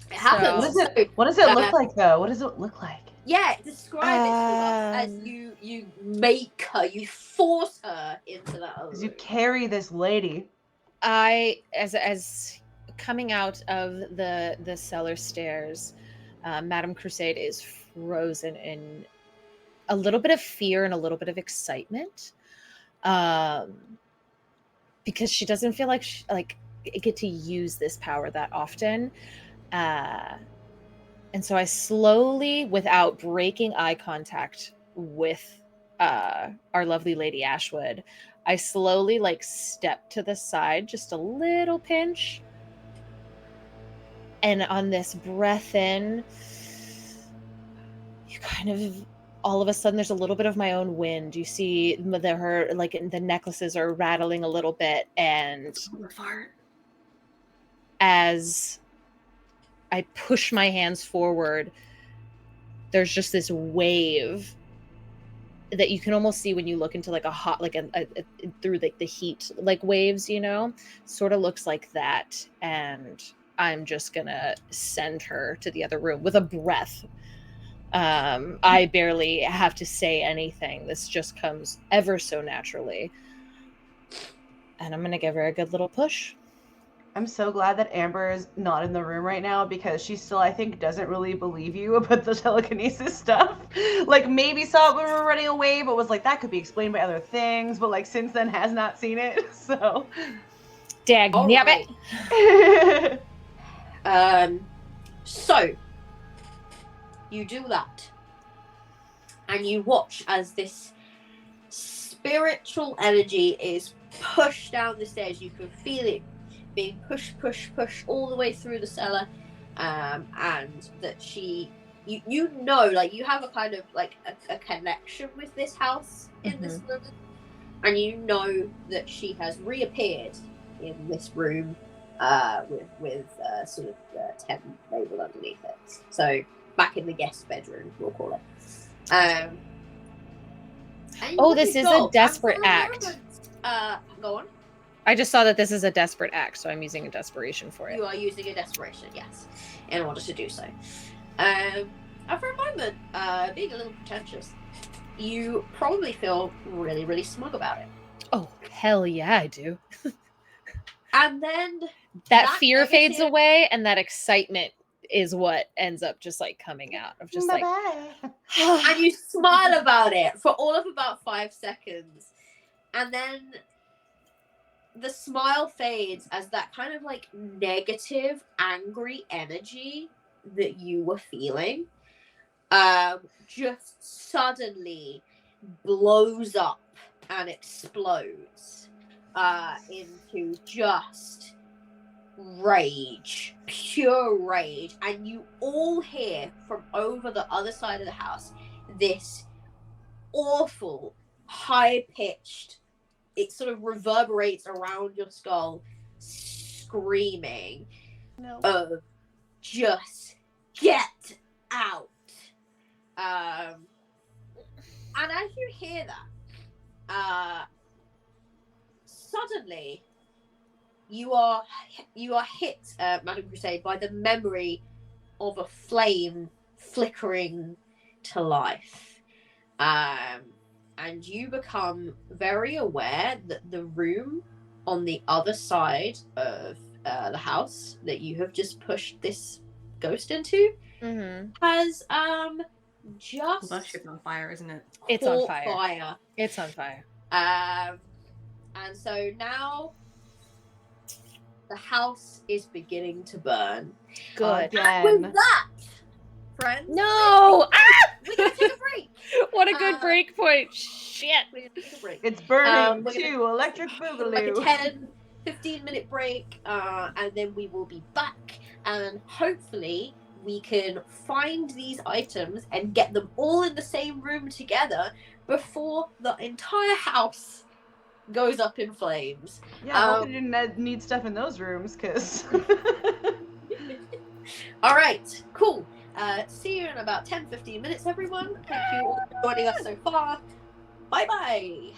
It happens. What does it look like though? What does it look like? Yeah, describe it to us as you make her, you force her into that other Because you room. carry this lady. As coming out of the cellar stairs, Madame Crusade is frozen in a little bit of fear and a little bit of excitement, because she doesn't feel like she get to use this power that often. And so I slowly, without breaking eye contact with our lovely Lady Ashwood, I slowly step to the side, just a little pinch. And on this breath in, you kind of, all of a sudden, there's a little bit of my own wind. You see her, the necklaces are rattling a little bit. And Fart. as I push my hands forward, there's just this wave that you can almost see when you look into a hot, through the heat, waves, sort of looks like that. And I'm just gonna send her to the other room with a breath. I barely have to say anything. This just comes ever so naturally. And I'm gonna give her a good little push. I'm so glad that Amber is not in the room right now, because she still, I think, doesn't really believe you about the telekinesis stuff. Maybe saw it when we were running away, but was like, that could be explained by other things, but since then has not seen it, so. Dagnabbit. So you do that, and you watch as this spiritual energy is pushed down the stairs. You can feel it being pushed all the way through the cellar, and that you know, you have a kind of a connection with this house in this room, and you know that she has reappeared in this room with sort of 10 labeled underneath it. So back in the guest bedroom, we'll call it. This is a desperate act. Go on. I just saw that this is a desperate act, so I'm using a desperation for it. You are using a desperation, yes, in order to do so. And for a moment, being a little pretentious, you probably feel really, really smug about it. Oh, hell yeah, I do. And then that fear fades away, and that excitement is what ends up just coming out of just and you smile about it for all of about 5 seconds, and then the smile fades as that kind of negative, angry energy that you were feeling just suddenly blows up and explodes into just rage, pure rage. And you all hear from over the other side of the house this awful, high-pitched it sort of reverberates around your skull, screaming, of just get out. And as you hear that, suddenly you are hit, Madam Crusade, by the memory of a flame flickering to life. And you become very aware that the room on the other side of the house that you have just pushed this ghost into has just... Well, that shit's on fire, isn't it? It's on caught fire. It's on fire. And so now the house is beginning to burn. Good. And with that, friends, No! we're gonna take a break. What a good break point. Shit. We're gonna take a break. It's burning we're too. gonna- Electric Like boogaloo. a 10-15-minute break, and then we will be back, and hopefully we can find these items and get them all in the same room together before the entire house goes up in flames. Yeah, hopefully you didn't need stuff in those rooms, because... All right, cool. See you in about 10-15 minutes, everyone. Thank you all for joining us so far. Bye-bye.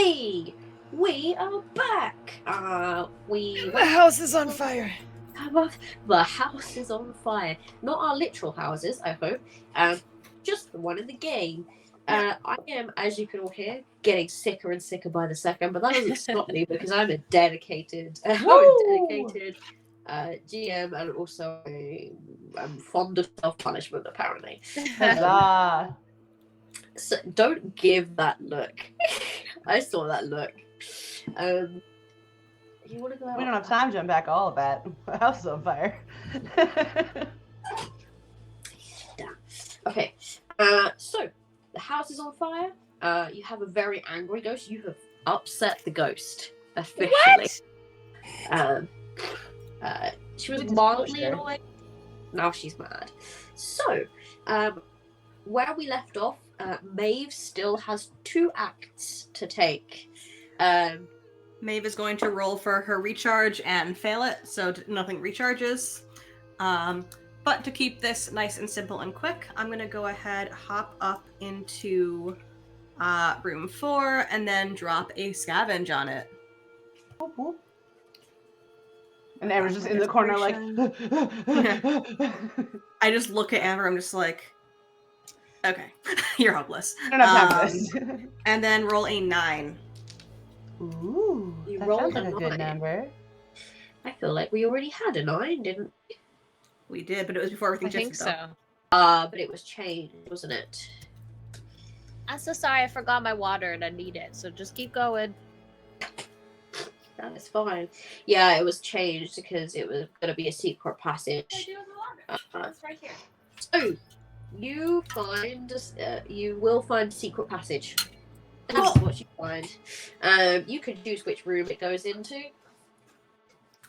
Hey, we are back. The house is on fire. The house is on fire. Not our literal houses, I hope. Just the one in the game. I am, as you can all hear, getting sicker and sicker by the second, but that doesn't stop me because I'm a dedicated, GM, and also I'm fond of self-punishment, apparently. Huzzah. So don't give that look. I saw that look. You want to go out? We don't have time to unpack all of that. The house is on fire. Damn. Okay. So the house is on fire. You have a very angry ghost. You have upset the ghost officially. What? She was mildly annoyed. Now she's mad. So, where we left off, Maeve still has 2 acts to take. Maeve is going to roll for her recharge and fail it, so nothing recharges. But to keep this nice and simple and quick, I'm going to go ahead, hop up into room 4, and then drop a scavenge on it. And Amber's just in the corner like... I just look at Amber, I'm just like, okay, you're hopeless. I don't have time for this. And then roll a 9. Ooh, You that rolled sounds like a a good 9. number. I feel like we already had a 9, didn't we? We did, but it was before everything I think shifted, so. But it was changed, wasn't it? I'm so sorry, I forgot my water and I need it. So just keep going. That is fine. Yeah, it was changed because it was going to be a secret passage. It's right here. So, you will find a secret passage. That's what you find. You can choose which room it goes into. Do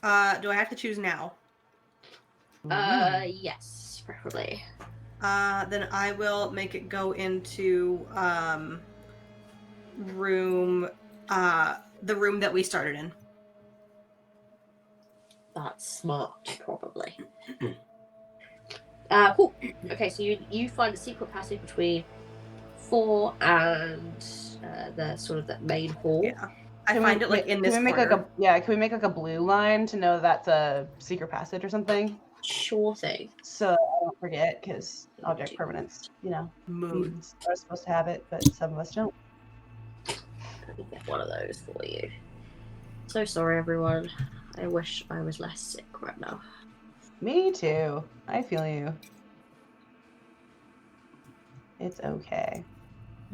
I have to choose now? Yes, preferably. Then I will make it go into room the room that we started in. That's smart, probably. Cool. Okay, so you find a secret passage between 4 and the sort of the main hall. Yeah. I find it like in this Can we make corner. can we make like a blue line to know that's a secret passage or something? Sure thing. So I don't forget, because object permanence, Mood. mutants are supposed to have it, but some of us don't. Let me get one of those for you. So sorry, everyone. I wish I was less sick right now. Me too. I feel you. It's okay.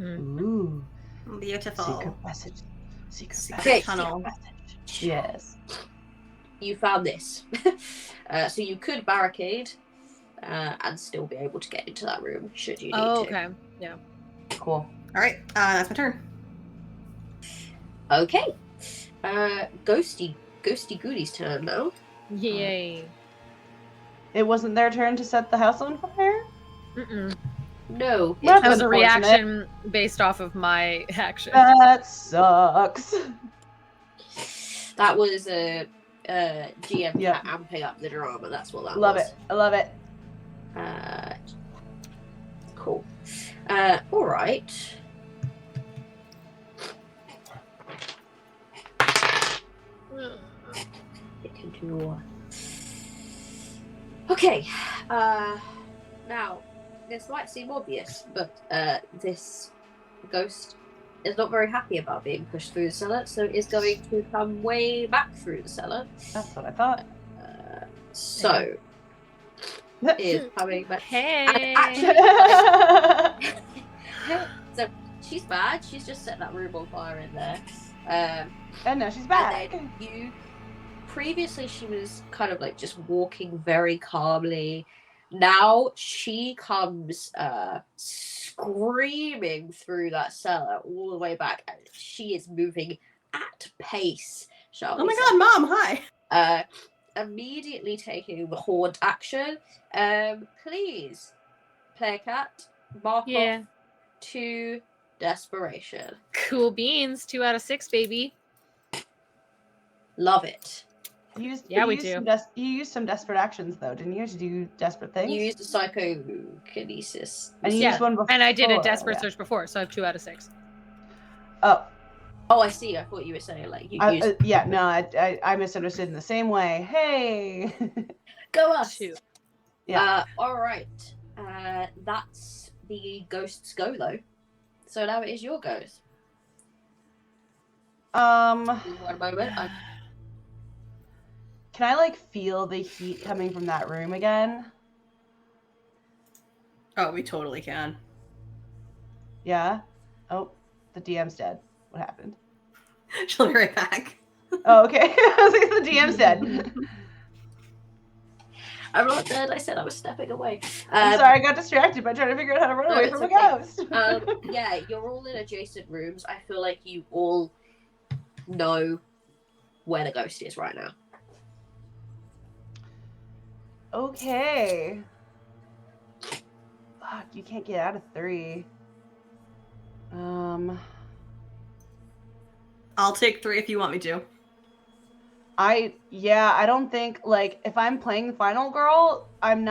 Ooh. Beautiful. Secret passage. Secret Okay, tunnel. passage. Yes. You found this. So you could barricade and still be able to get into that room should you need to. Okay. Yeah. Cool. All right, that's my turn. Okay. Ghosty Goody's turn now. Yay. It wasn't their turn to set the house on fire? Mm-mm. No. Well, That was a unfortunate. reaction based off of my action. That sucks. That was a GM Yeah. amping up the drama. That's what that Love was. it. I love it. Cool. All right. It can do. Okay. Now, this might seem obvious, but this ghost is not very happy about being pushed through the cellar, so is going to come way back through the cellar. That's what I thought. So is coming back. Hey. So she's bad. She's just set that room on fire in there. And now she's back. And then previously she was kind of like just walking very calmly. Now she comes screaming through that cellar all the way back. And she is moving at pace. Oh my god, Mom, hi. Immediately taking the haunt action. Please, player cat, mark off 2 desperation. Cool beans. 2 out of 6, baby. Love it. You used some desperate actions, though, didn't you, to do desperate things? You used the psychokinesis. And you Yeah, used one before. And I did a desperate search before, so I have 2 out of 6. Oh. Oh, I see. I thought you were saying like you used. Yeah, no, I misunderstood in the same way. Hey, Go us. Shoot. Yeah. All right. That's the ghost's go though. So now it is your goes. One moment. Can I like feel the heat coming from that room again? Oh, we totally can. Yeah. Oh, the DM's dead. What happened? She'll be right back. Oh, okay. I was like, the DM's dead. I'm not dead. I said I was stepping away. I'm sorry, I got distracted by trying to figure out how to run away from a ghost. Yeah, you're all in adjacent rooms. I feel like you all know where the ghost is right now. Okay. Fuck, you can't get out of 3. I'll take 3 if you want me to. I don't think, like, if I'm playing Final Girl, I'm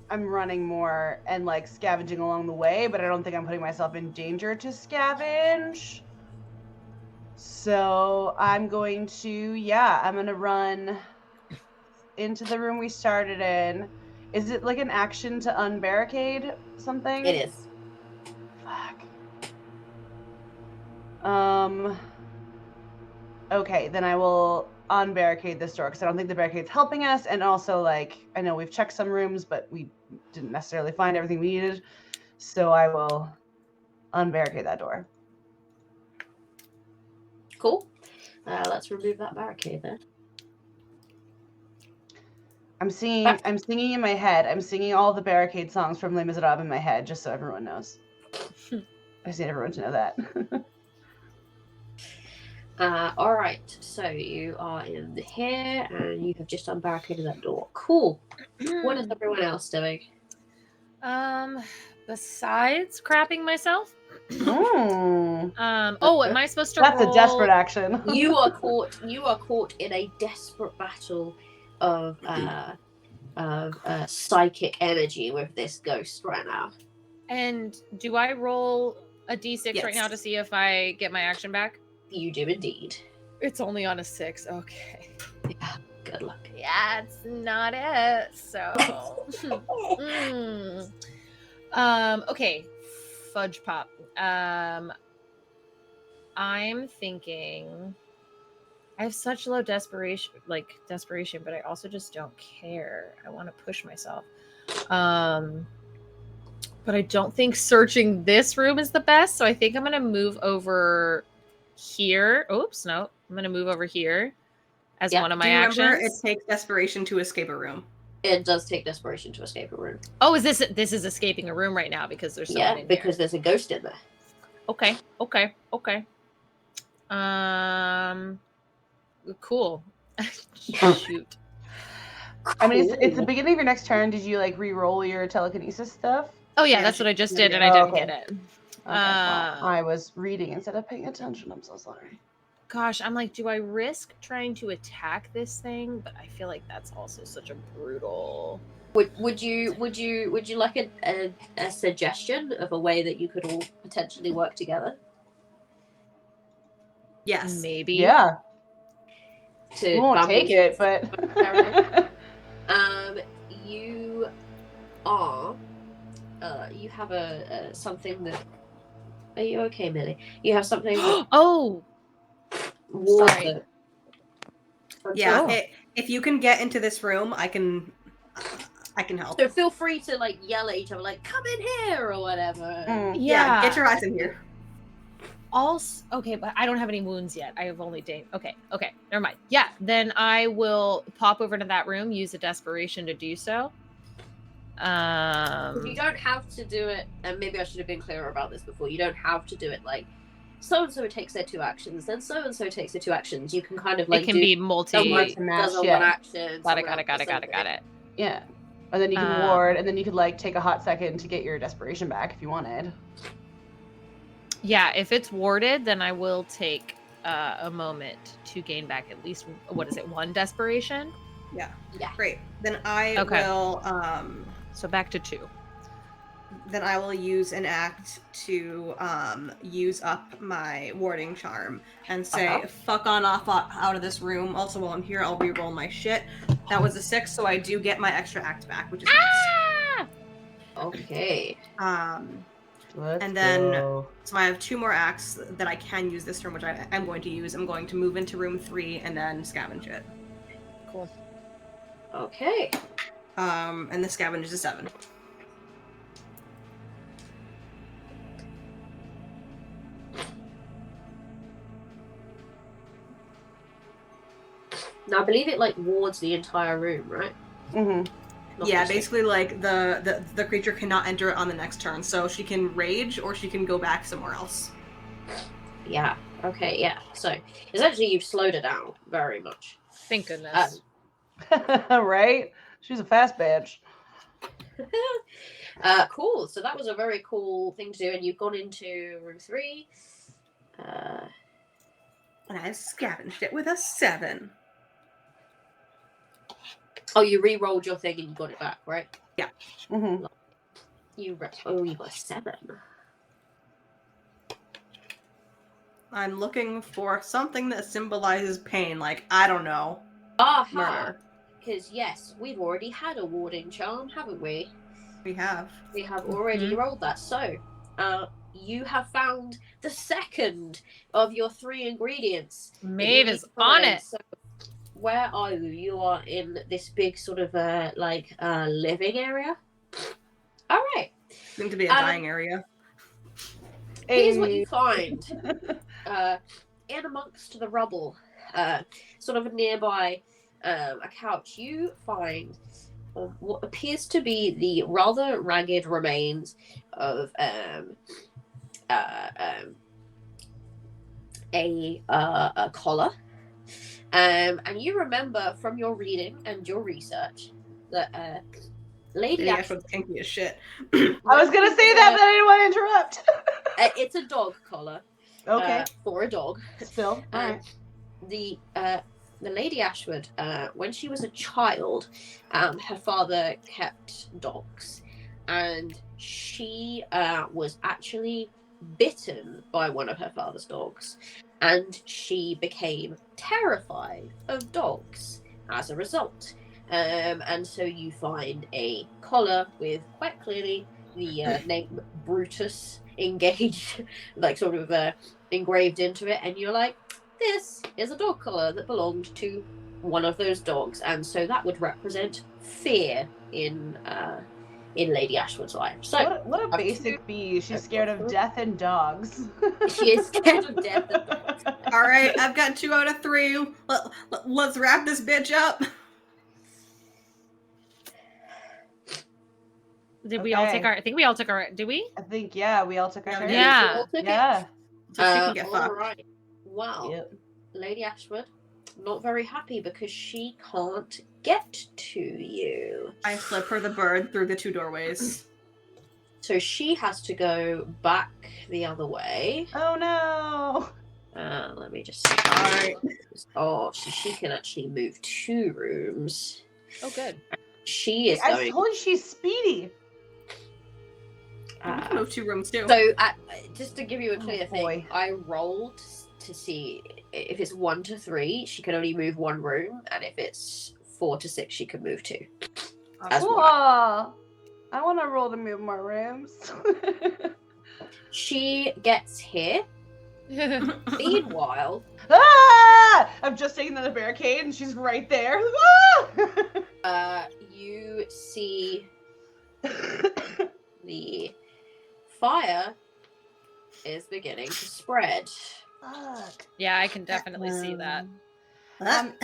running more and like scavenging along the way, but I don't think I'm putting myself in danger to scavenge. So I'm going to run into the room we started in. Is it like an action to unbarricade something? It is. Fuck. Okay, then I will unbarricade this door because I don't think the barricade's helping us, and also, like, I know we've checked some rooms, but we didn't necessarily find everything we needed, so I will unbarricade that door. Cool. Let's remove that barricade then. I'm singing in my head. I'm singing all the barricade songs from Les Miserables in my head, just so everyone knows. I just need everyone to know that. All right, so you are in here and you have just unbarricaded that door. Cool. What is everyone else doing? Besides crapping myself. Mm. Am I supposed to That's roll? a desperate action. You are caught in a desperate battle of psychic energy with this ghost right now. And do I roll a d6 Yes. right now to see if I get my action back? You do indeed. It's only on a 6. Okay. Yeah, good luck. Yeah, it's not it. So. Okay. Fudge pop. I'm thinking. I have such low desperation, but I also just don't care. I want to push myself. But I don't think searching this room is the best, so I think I'm going to move over here. Oops, no. I'm going to move over here as one of my actions. Remember, it takes desperation to escape a room. It does take desperation to escape a room. Oh, this is escaping a room right now because there's someone in here. Because there's a ghost in there. Okay. Cool. Shoot. I mean, it's the beginning of your next turn. Did you like re-roll your telekinesis stuff? Oh yeah, that's what I just did, and I didn't get it. Okay, well, I was reading instead of paying attention. I'm so sorry. Gosh, I'm like, do I risk trying to attack this thing? But I feel like that's also such a brutal. Would you like a suggestion of a way that you could all potentially work together? Yes. Maybe. Yeah. We won't take it, but you are. You have a something that. Are you okay, Millie? You have something. Oh. Sorry. Yeah. If you can get into this room, I can help. So feel free to like yell at each other, like "Come in here" or whatever. Yeah. Get your eyes in here. Also, okay, but I don't have any wounds yet. I have only Okay, never mind. Yeah, then I will pop over to that room, use a desperation to do so. You don't have to do it, and maybe I should have been clearer about this before. You don't have to do it like so and so takes their 2 actions, then so and so takes their 2 actions. You can kind of like it can be multi. Does a 1 action. Got it. Yeah. And then you can ward, and then you could like take a hot second to get your desperation back if you wanted. Yeah, if it's warded, then I will take a moment to gain back at least 1 desperation. Yeah. Great. Then I will. So back to 2. then I will use an act to use up my warding charm and say, fuck on off out of this room. Also, while I'm here, I'll re-roll my shit. That was a 6, so I do get my extra act back, which is nice. Okay. And then, so I have 2 more acts that I can use this turn, which I'm going to use. I'm going to move into room 3 and then scavenge it. Cool. Okay. And the scavenge is a 7. Now I believe it like wards the entire room, right? Mm-hmm. Yeah, basically like the creature cannot enter it on the next turn, so she can rage or she can go back somewhere else. Yeah. Okay. Yeah. So essentially, you've slowed her down very much. Thank goodness. Right? She's a fast bitch. Cool. So that was a very cool thing to do, and you've gone into room 3. And I scavenged it with a 7. Oh, you re-rolled your thing and you got it back, right? Yeah. Mm-hmm. You got a 7. I'm looking for something that symbolizes pain, like, I don't know. Aha! Murder. Because, yes, we've already had a warding charm, haven't we? We have. We have already rolled that. So, you have found the second of your 3 ingredients. Maeve is on it. So, where are you? You are in this big sort of living area. All right. Seems to be a dying area. Here's what you find. In amongst the rubble, sort of nearby a couch, you find what appears to be the rather ragged remains of a collar. And you remember from your reading and your research that Lady Ashwood's kinky as shit. I was gonna say that, but I didn't want to interrupt. It's a dog collar. Okay. For a dog. Still. All right. The Lady Ashwood, when she was a child, her father kept dogs, and she was actually bitten by one of her father's dogs, and she became terrified of dogs as a result. And so you find a collar with quite clearly the name Brutus engaged, like sort of engraved into it, and you're like, this is a dog collar that belonged to one of those dogs, and so that would represent fear in Lady Ashwood's life. So what a basic bee. She's scared of death and dogs. She is scared of death and dogs. All right, I've got 2 out of 3. Let's wrap this bitch up. Did we all take our? I think we all took our. Did we? I think we all took our turn. Yeah. Yeah. So she can get all fucked. right. Wow. Yep. Lady Ashwood, not very happy because she can't get to you. I flip her the bird through the 2 doorways. So she has to go back the other way. Oh no. Let me just see. All right. Oh, so she can actually move 2 rooms. Oh, good. She is I going. told you she's speedy. We can move 2 rooms too. So, just to give you a clear boy. thing, I rolled to see if it's 1 to 3, she can only move 1 room, and if it's 4 to 6, she can move 2. As well. I want to roll to move more rooms. She gets here. Meanwhile, I'm just taking the barricade, and she's right there. you see the fire is beginning to spread. Fuck. Yeah, I can definitely see that. GM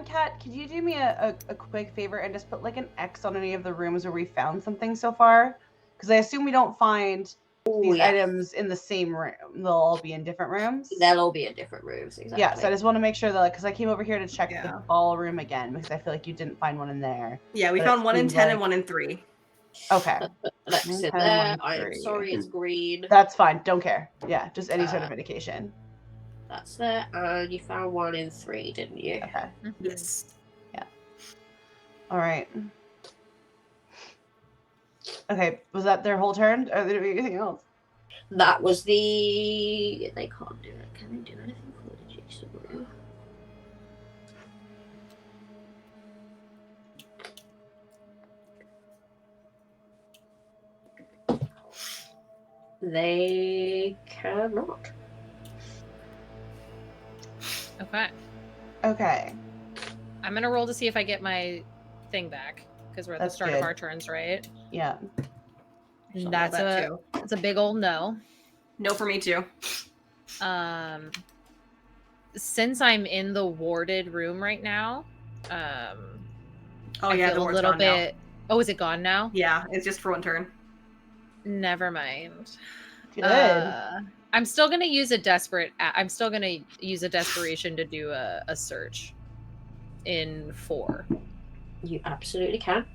Cat, could you do me a quick favor and just put like an X on any of the rooms where we found something so far? Because I assume we don't find these items in the same room. They'll all be in different rooms. They'll all be in different rooms, exactly. Yeah, so I just want to make sure that, because I came over here to check the ballroom again, because I feel like you didn't find one in there. Yeah, we found 1 in 10 and 1 in 3. Okay. Let's sit there. I am sorry, it's green. That's fine. Don't care. Yeah, just any sort of indication. That's there. And you found 1 in 3, didn't you? Okay. Yes. Yeah. All right. Okay, was that their whole turn? Or are they doing anything else? That was the... They can't do it. Can they do anything for the jigsaw? They cannot. Okay. Okay. I'm gonna roll to see if I get my thing back because we're at That's the start good. of our turns, right? Yeah. So I'll That's roll that a too. that's a big old no. No for me too. Since I'm in the warded room right now, Oh I yeah, feel the a ward's little gone now. bit. Oh, is it gone now? Yeah, it's just for one turn. Never mind. Good. I'm still gonna use a desperate. I'm still gonna use a desperation to do a search in 4. You absolutely can.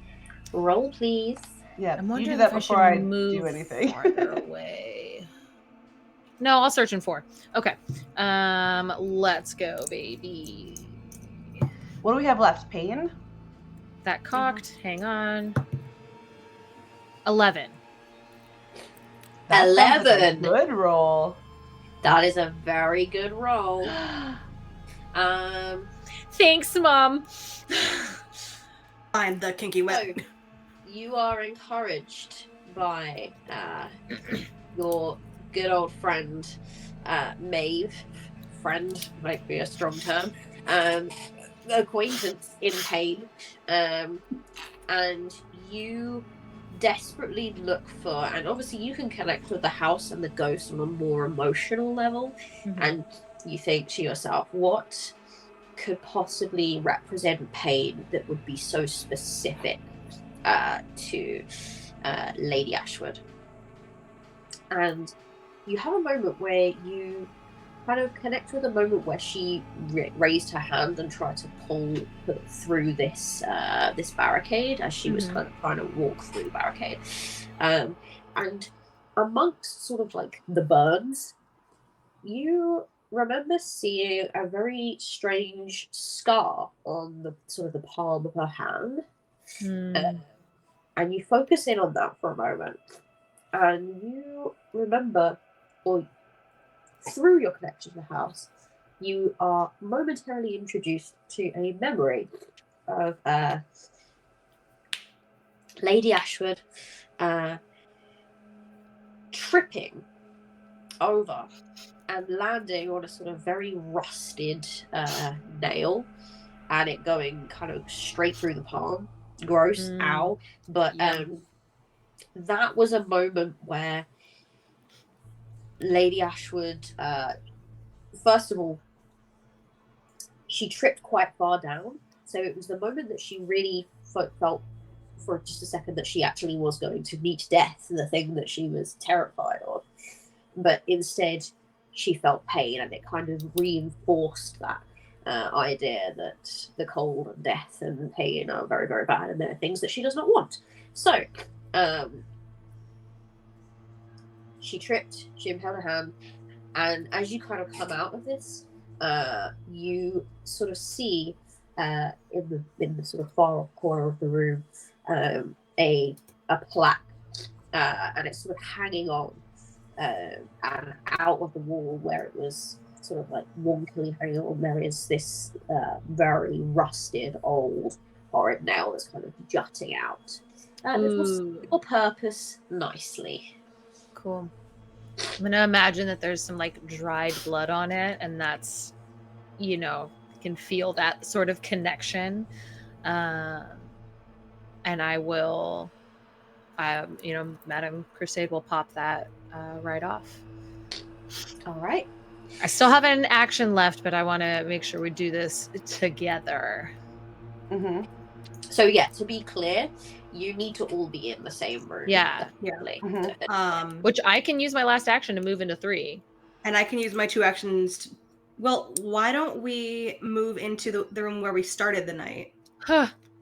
Roll, please. Yeah, I'm you wondering do that if I before should I move do anything. farther away. No, I'll search in 4. Okay. Let's go, baby. What do we have left? Pain? That cocked. Hang on. 11. That sounds like a 11. good roll. That is a very good roll. Thanks, Mom. Find the kinky wet. So, you are encouraged by your good old friend, Maeve. Friend might be a strong term. Acquaintance in pain. And you desperately look for, and obviously you can connect with the house and the ghost on a more emotional level, and you think to yourself, what could possibly represent pain that would be so specific to Lady Ashwood? And you have a moment where you kind of connect with a moment where she raised her hand and tried to pull through this this barricade as she was kind of trying to walk through the barricade. And amongst sort of like the burns, you remember seeing a very strange scar on the sort of the palm of her hand. And you focus in on that for a moment. And you remember, or through your connection to the house, you are momentarily introduced to a memory of Lady Ashwood tripping over and landing on a sort of very rusted nail, and it going kind of straight through the palm. Gross, ow. But that was a moment where Lady Ashwood, first of all, she tripped quite far down. So it was the moment that she really felt for just a second that she actually was going to meet death, the thing that she was terrified of. But instead, she felt pain, and it kind of reinforced that idea that the cold and death and pain are very, very bad, and they're things that she does not want. So, she tripped, she impaled her hand, and as you kind of come out of this, you sort of see in the sort of far off corner of the room a plaque, and it's sort of hanging on and out of the wall where it was sort of like wonkily hanging on. There is this very rusted old horrid nail that's kind of jutting out. It was for purpose nicely. Cool. I'm gonna imagine that there's some like dried blood on it, and that's, you know, can feel that sort of connection. And I will, you know, Madame Crusade will pop that right off. All right. I still have an action left, but I want to make sure we do this together. So yeah, to be clear, you need to all be in the same room. Yeah. Definitely. Which I can use my last action to move into 3. And I can use my 2 actions. Well, why don't we move into the room where we started the night?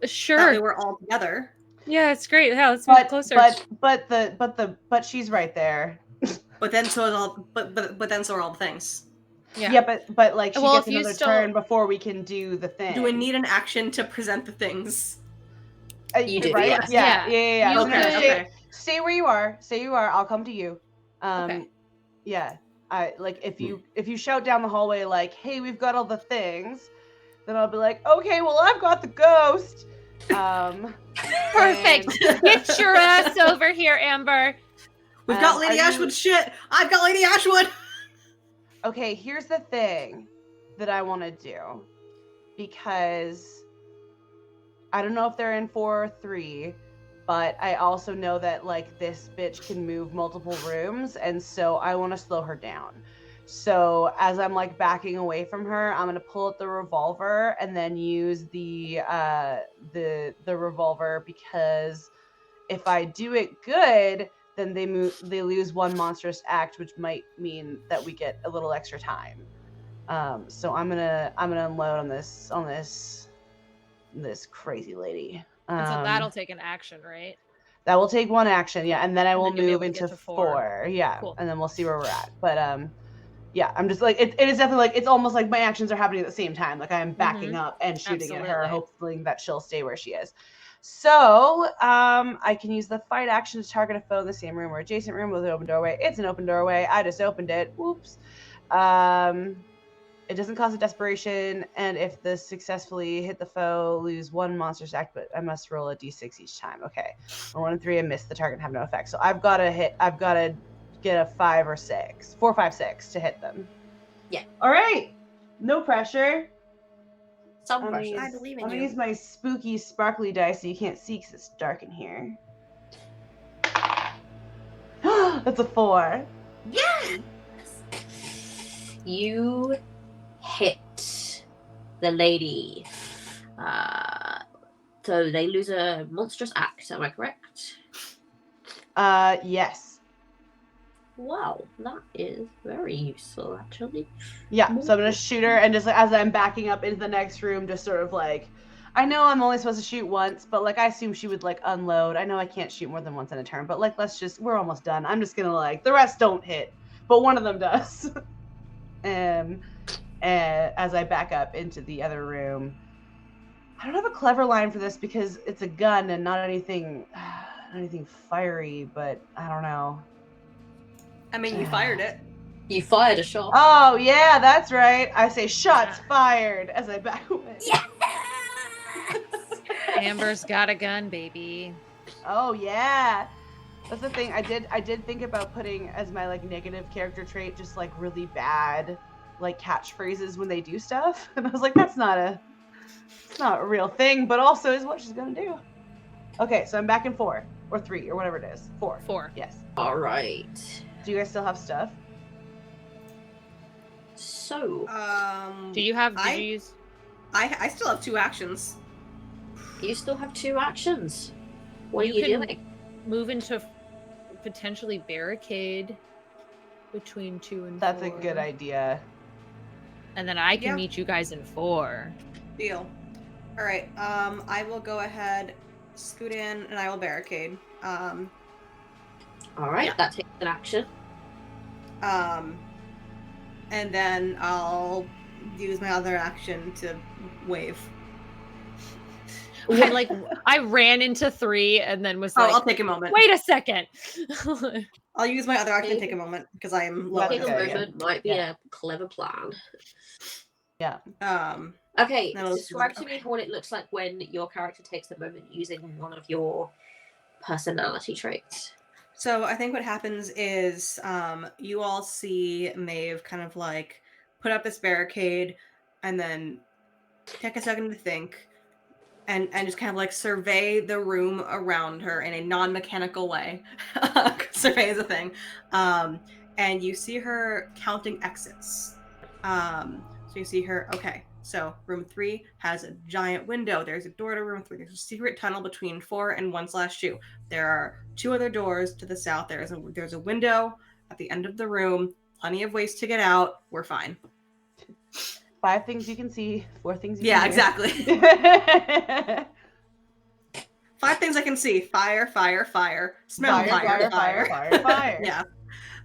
Sure. That way we're all together. Yeah, it's great. Yeah, let's move closer. But she's right there. But then so are all the things. Yeah, but like she gets if you another turn before we can do the thing. Do we need an action to present the things? You do, right? yes. Yeah. You Okay. stay where you are. Stay where you are. I'll come to you. Okay. Yeah. I like if you shout down the hallway like, "Hey, we've got all the things," then I'll be like, "Okay, well, I've got the ghost." Perfect. Get your ass over here, Amber. We've got Lady Ashwood shit. I've got Lady Ashwood. Okay, here's the thing that I want to do, because I don't know if they're in 4 or 3, but I also know that like this bitch can move multiple rooms, and so I want to slow her down. So as I'm like backing away from her, I'm gonna pull out the revolver and then use the revolver, because if I do it good, then they lose 1 monstrous act, which might mean that we get a little extra time. So I'm gonna unload on this crazy lady. And so that'll take an action, right? That will take 1 action, yeah, and then I will then you'll be move able to into get to 4. yeah, Cool. and then we'll see where we're at. But yeah, I'm just like it is definitely like it's almost like my actions are happening at the same time. Like I am backing up and shooting at her, Absolutely. hoping that she'll stay where she is. So I can use the fight action to target a foe in the same room or adjacent room with an open doorway. It's an open doorway. I just opened it. Whoops. It doesn't cost a desperation, and if this successfully hit the foe, lose 1 monster's act, but I must roll a d6 each time. Okay. On 1 and 3, I missed the target and have no effect. So I've got to get a 5 or 6. 4, 5, 6 to hit them. Yeah. All right. No pressure. Some pressure. I believe in I'm you. gonna use my spooky, sparkly dice so you can't see because it's dark in here. That's a 4. Yay! You hit the lady. So they lose a monstrous act, am I correct? Yes. Wow, that is very useful, actually. Yeah, so I'm gonna shoot her, and just like as I'm backing up into the next room, just sort of like, I know I'm only supposed to shoot once, but like I assume she would like unload. I know I can't shoot more than once in a turn, but like we're almost done. I'm just gonna like the rest don't hit, but one of them does. And as I back up into the other room, I don't have a clever line for this because it's a gun and not anything fiery, but I don't know. I mean, you fired it. You fired a shot. Oh yeah, that's right. I say shots fired as I back away. Yes! Amber's got a gun, baby. Oh yeah. That's the thing. I did think about putting as my like negative character trait just like really bad like catchphrases when they do stuff. And I was like, it's not a real thing, but also is what she's gonna do. Okay, so I'm back in 4 or 3 or whatever it is. 4. 4. Yes. All right. Do you guys still have stuff? So, Do you have? Did I- you use? I still have 2 actions. you still have 2 actions. What are You you can- doing? Move into potentially barricade between 2 and 4. That's a good idea. And then I can Yeah. meet you guys in 4. Deal. All right. I will go ahead, scoot in, and I will barricade. All right, Yeah. that takes an action. And then I'll use my other action to wave. I ran into 3 and then was Oh, like, I'll take a moment. wait a second. I'll use my other action to take a moment because I am low. Take a Okay, moment might be a clever plan. Yeah. Okay, No, describe to okay. me what it looks like when your character takes a moment using one of your personality traits. So I think what happens is you all see Maeve kind of like put up this barricade and then take a second to think and just kind of like survey the room around her in a non-mechanical way. Survey is a thing. And you see her counting exits. So you see her, okay, so room 3 has a giant window. There's a door to room 3. There's a secret tunnel between 4 and 1/2. There are 2 other doors to the south. There's a window at the end of the room. Plenty of ways to get out. We're fine. 5 things you can see, 4 things you Yeah, can exactly. hear. 5 things I can see. Fire, fire, fire. Smell fire, fire. Yeah.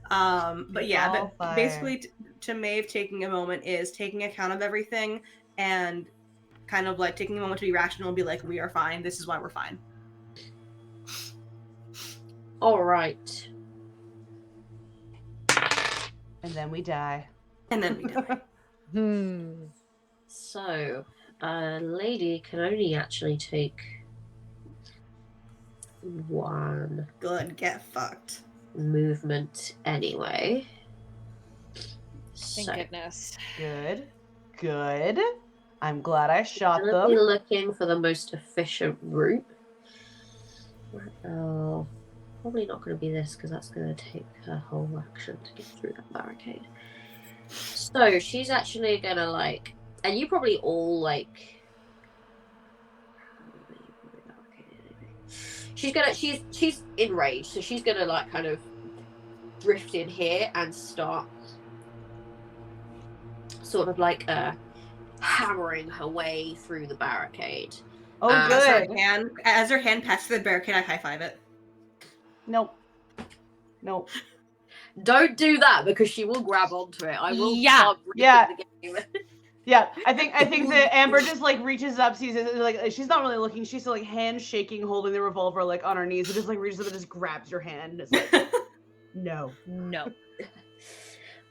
But yeah, All but fire. basically to Maeve taking a moment is taking account of everything and kind of like taking a moment to be rational and be like, we are fine. This is why we're fine. All right. And then we die. And then we die. So, lady can only actually take one Good, get fucked. movement anyway. Thank So, goodness. Good. Good. I'm glad I shot I'm gonna be them. looking for the most efficient route. Probably not going to be this because that's going to take her whole action to get through that barricade. So she's actually going to like, and you probably all like. She's enraged, so she's gonna like kind of drift in here and start sort of like hammering her way through the barricade. Oh, As good. her hand passes the barricade, I high five it. Nope. Nope. Don't do that because she will grab onto it. I will start breaking the game. Yeah, I think that Amber just like reaches up, sees it, like she's not really looking. She's like hand shaking, holding the revolver like on her knees. It just like reaches up and just grabs your hand. And it's like, no.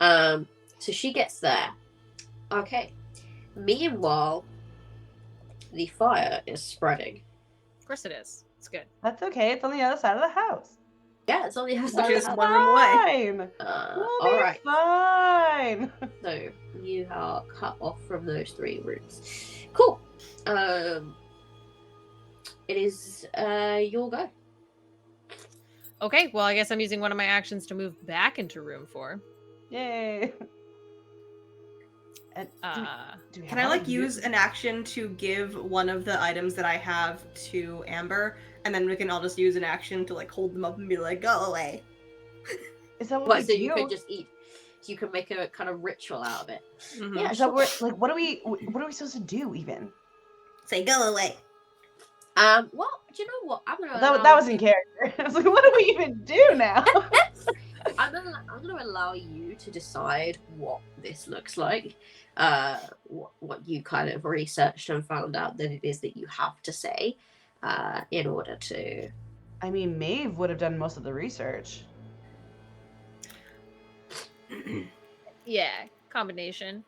So she gets there. Okay. Meanwhile, the fire is spreading. Of course it is. It's good. That's okay. It's on the other side of the house. Yeah, it's on the other side Which of is the house. one room away. Fine. All We'll be right. fine. So you are cut off from those 3 rooms. Cool. It is your go. Okay, well, I guess I'm using one of my actions to move back into room 4. Yay. And do we Can have I all like the use an action to give one of the items that I have to Amber, and then we can all just use an action to like hold them up and be like, go away. Is that what What, we so do? you could just eat. So you can make a kind of ritual out of it. Mm-hmm. Yeah, Is that sure. like what are we supposed to do even? Say go away. Well, do you know what? I'm gonna That was in character. I was like, what do we even do now? I'm gonna allow you to decide what this looks like. What you kind of researched and found out that it is that you have to say, in order to. I mean, Maeve would have done most of the research. Yeah, combination.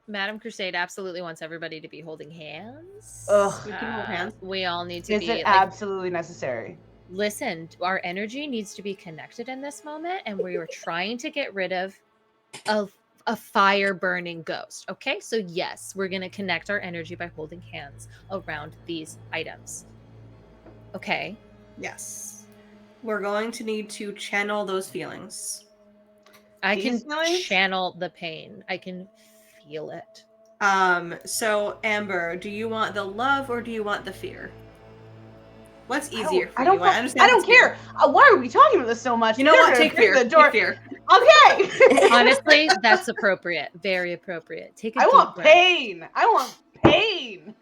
Madame Crusade absolutely wants everybody to be holding hands. Ugh. We can hold hands. We all need to Is be it like, absolutely necessary? listen, our energy needs to be connected in this moment, and we are trying to get rid of a fire burning ghost. Okay, so yes, we're gonna connect our energy by holding hands around these items. Okay. Yes. We're going to need to channel those feelings. I These can feelings? channel the pain. I can feel it. So Amber, do you want the love or do you want the fear? What's easier for I don't you? I don't care. Why are we talking about this so much? You know They're what? gonna Take break fear. the door. Take fear. Okay. Honestly, that's appropriate. Very appropriate. Take a I deep want breath. pain. I want pain.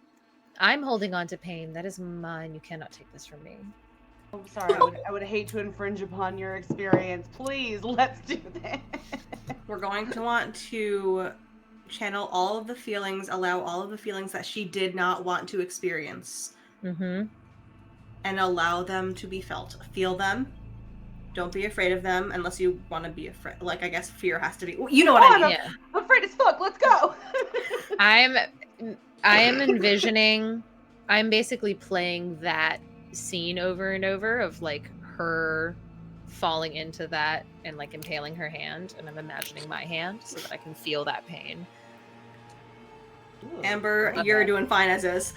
I'm holding on to pain. That is mine. You cannot take this from me. I'm sorry. I would hate to infringe upon your experience. Please, let's do that. We're going to want to channel all of the feelings, allow all of the feelings that she did not want to experience. Mm-hmm. And allow them to be felt. Feel them. Don't be afraid of them unless you want to be afraid. Like, I guess fear has to be. You know what I mean? Yeah. I'm afraid as fuck. Let's go. I am envisioning. I'm basically playing that scene over and over of like her falling into that and like impaling her hand, and I'm imagining my hand so that I can feel that pain. Amber, Love you're that. doing fine as is.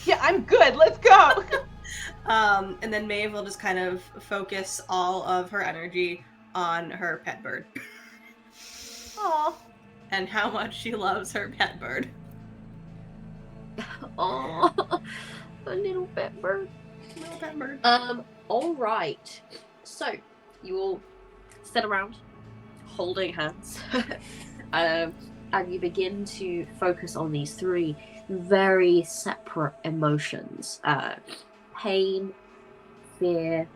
Yeah, I'm good. Let's go. And then Maeve will just kind of focus all of her energy on her pet bird. Aw. And how much she loves her pet bird. Oh, a little pet bird. Little pet bird. All right. So you all sit around, holding hands, and you begin to focus on these 3 very separate emotions: pain, fear,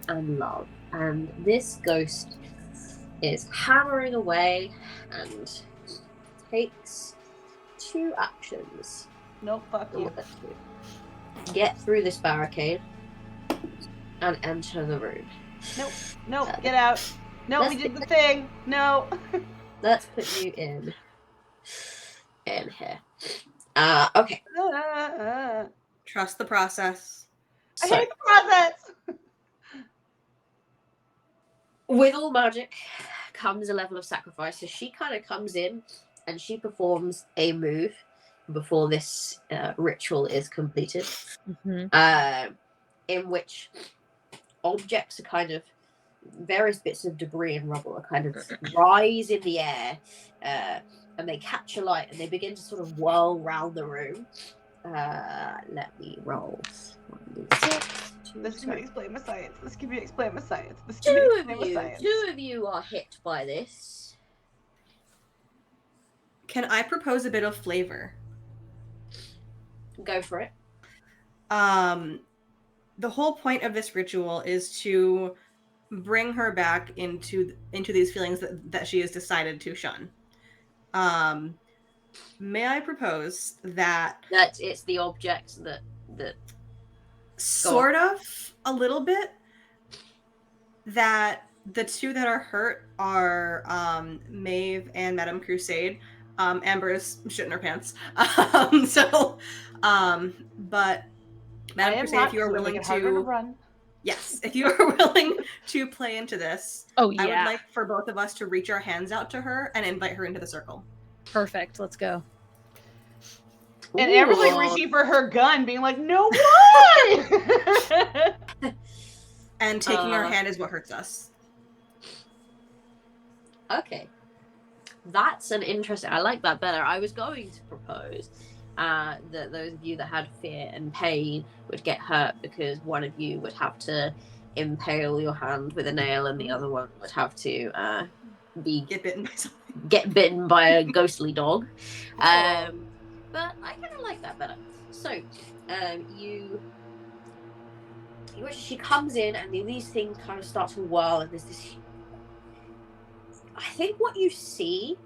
and love. And this ghost is hammering away and takes 2 actions. Nope, fuck in you. order to get through this barricade. and enter the room. Nope, get out. No, we did the thing. No. Let's put you in here. Okay. Trust the process. I hate the process. With all magic comes a level of sacrifice. So she kind of comes in and she performs a move before this ritual is completed, in which objects are kind of, various bits of debris and rubble are kind of rise in the air, and they catch a light and they begin to sort of whirl round the room. Let me roll. 1d6. This can explain my science. Two of you are hit by this. Can I propose a bit of flavor? Go for it. The whole point of this ritual is to bring her back into these feelings that she has decided to shun. May I propose that it's the objects that sort of a little bit, that the two that are hurt are Maeve and Madame Crusade. Amber is shitting her pants. But Madame Crusade, if you are willing to run. Yes, if you are willing to play into this, oh yeah, I would like for both of us to reach our hands out to her and invite her into the circle. Perfect. Let's go. And Amber's like reaching for her gun, being like, "No, why?" And taking our hand is what hurts us. Okay, that's an interesting. I like that better. I was going to propose that those of you that had fear and pain would get hurt because one of you would have to impale your hand with a nail and the other one would have to get bitten by a ghostly dog. But I kind of like that better. So she comes in and these things kind of start to whirl, and there's this. I think what you see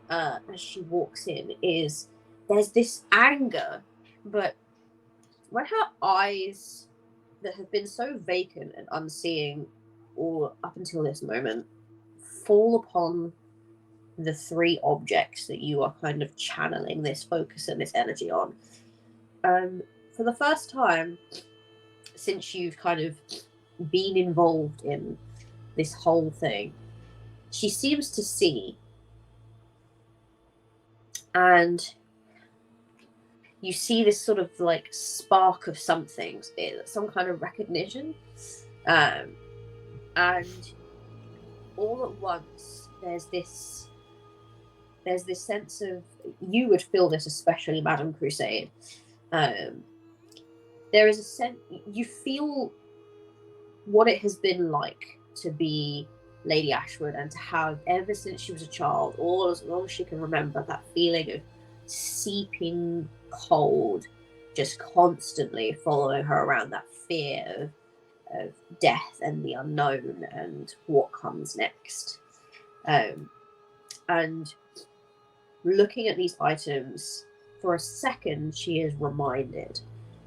as she walks in is there's this anger, but when her eyes that have been so vacant and unseeing all up until this moment fall upon the three objects that you are kind of channeling this focus and this energy on, for the first time since you've kind of been involved in this whole thing, she seems to see, and you see this sort of like spark of something, some kind of recognition, and all at once there's this sense of, you would feel this especially, Madame Crusade, there is a sense, you feel what it has been like to be Lady Ashwood and to have, ever since she was a child, or as long as she can remember, that feeling of seeping cold just constantly following her around, that fear of death and the unknown and what comes next. And looking at these items, for a second she is reminded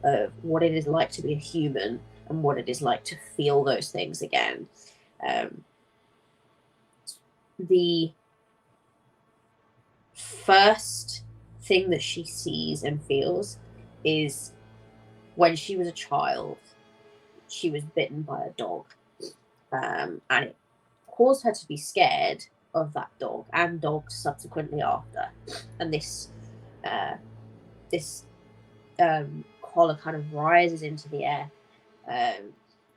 of what it is like to be a human and what it is like to feel those things again. The first thing that she sees and feels is when she was a child, she was bitten by a dog, and it caused her to be scared of that dog and dogs subsequently after. And this collar kind of rises into the air,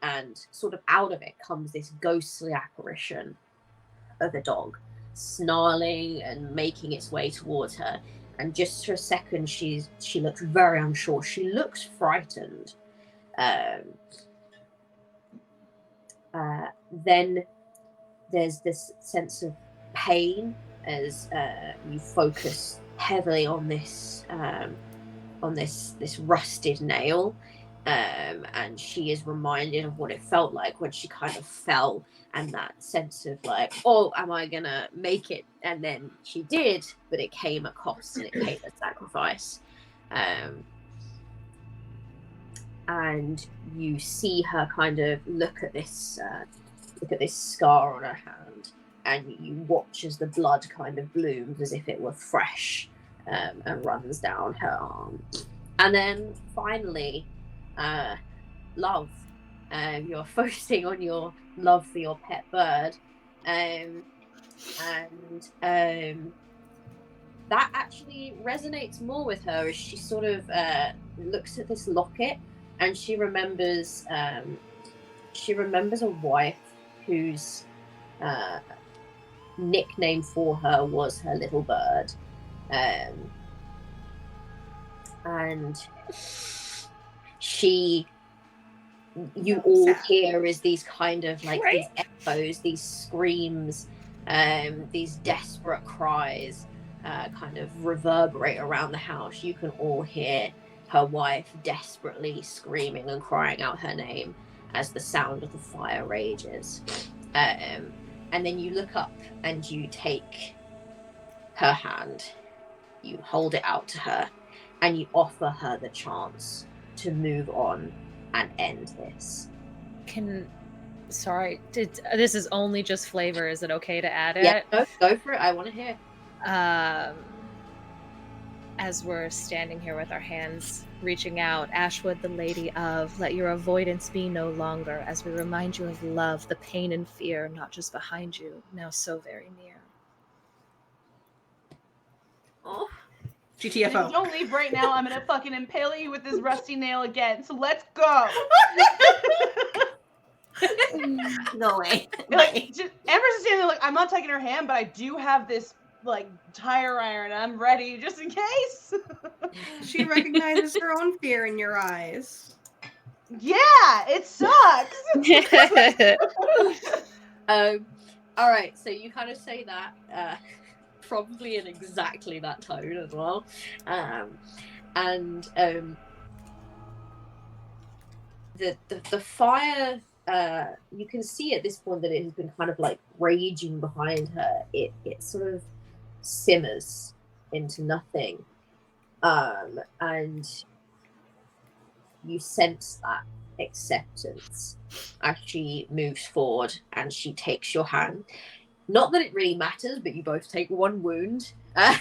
and sort of out of it comes this ghostly apparition of a dog, snarling and making its way towards her. And just for a second, she looks very unsure. She looks frightened. Then there's this sense of pain as you focus heavily on this rusted nail, and she is reminded of what it felt like when she kind of fell, and that sense of like, oh, am I gonna make it? And then she did, but it came at cost and it came at sacrifice. and you see her kind of look at this scar on her hand, and you watch as the blood kind of blooms as if it were fresh, and runs down her arm. And then finally, love. You're focusing on your love for your pet bird, and that actually resonates more with her as she sort of looks at this locket, and she remembers a wife whose nickname for her was her little bird, and you all hear is these kind of like these echoes, these screams, these desperate cries kind of reverberate around the house. You can all hear her wife desperately screaming and crying out her name as the sound of the fire rages. And then you look up and you take her hand, you hold it out to her, and you offer her the chance to move on and end this. This is only just flavor. Is it okay to add it? Yeah, go for it. I want to hear. As we're standing here with our hands reaching out, Ashwood, the lady of, let your avoidance be no longer, as we remind you of love, the pain and fear, not just behind you, now so very near. Oh. GTFO. If you don't leave right now, I'm gonna fucking impale you with this rusty nail again. So let's go. No way. Like, Amber's standing there like, I'm not taking her hand, but I do have this like tire iron. I'm ready just in case. She recognizes her own fear in your eyes. Yeah, it sucks. All right, so you kind of say that probably in exactly that tone as well, and the fire, you can see at this point that it has been kind of like raging behind her. It sort of simmers into nothing, and you sense that acceptance as she moves forward and she takes your hand. Not that it really matters, but you both take one wound. Hell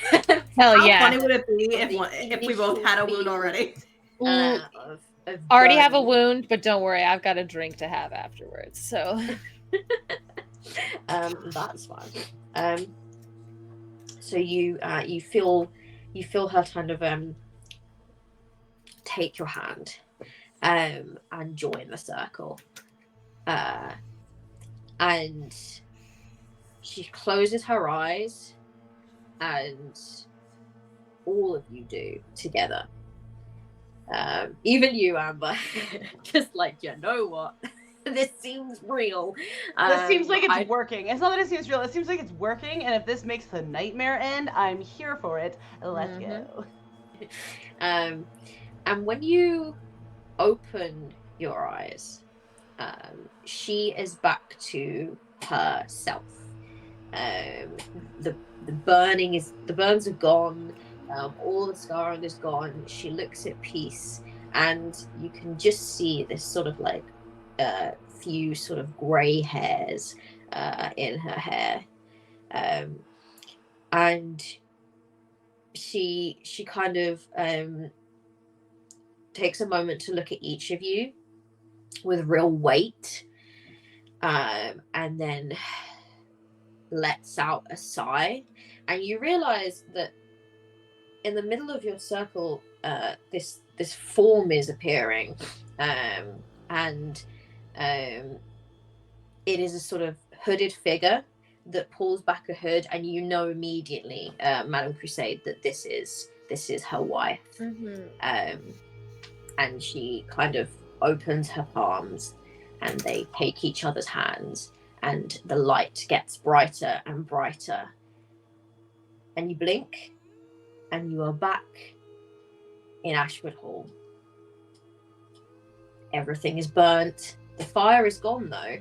How yeah. funny would it be if we both had a wound already? Already have a wound, but don't worry, I've got a drink to have afterwards, so that's fine. So you feel her kind of take your hand and join the circle, and she closes her eyes, and all of you do together. Even you, Amber, just like, you know what? This seems real. This seems like it's working. It's not that it seems real. It seems like it's working, and if this makes the nightmare end, I'm here for it. Let's go. And when you open your eyes, she is back to herself. The burns are gone. All the scarring is gone. She looks at peace, and you can just see this sort of like few sort of grey hairs in her hair, and she kind of takes a moment to look at each of you with real weight, and then lets out a sigh, and you realize that in the middle of your circle, this form is appearing, and it is a sort of hooded figure that pulls back a hood, and you know immediately, Madame Crusade, that this is her wife. And she kind of opens her palms, and they take each other's hands, and the light gets brighter and brighter, and you blink, and you are back in Ashwood Hall. Everything is burnt. The fire is gone, though,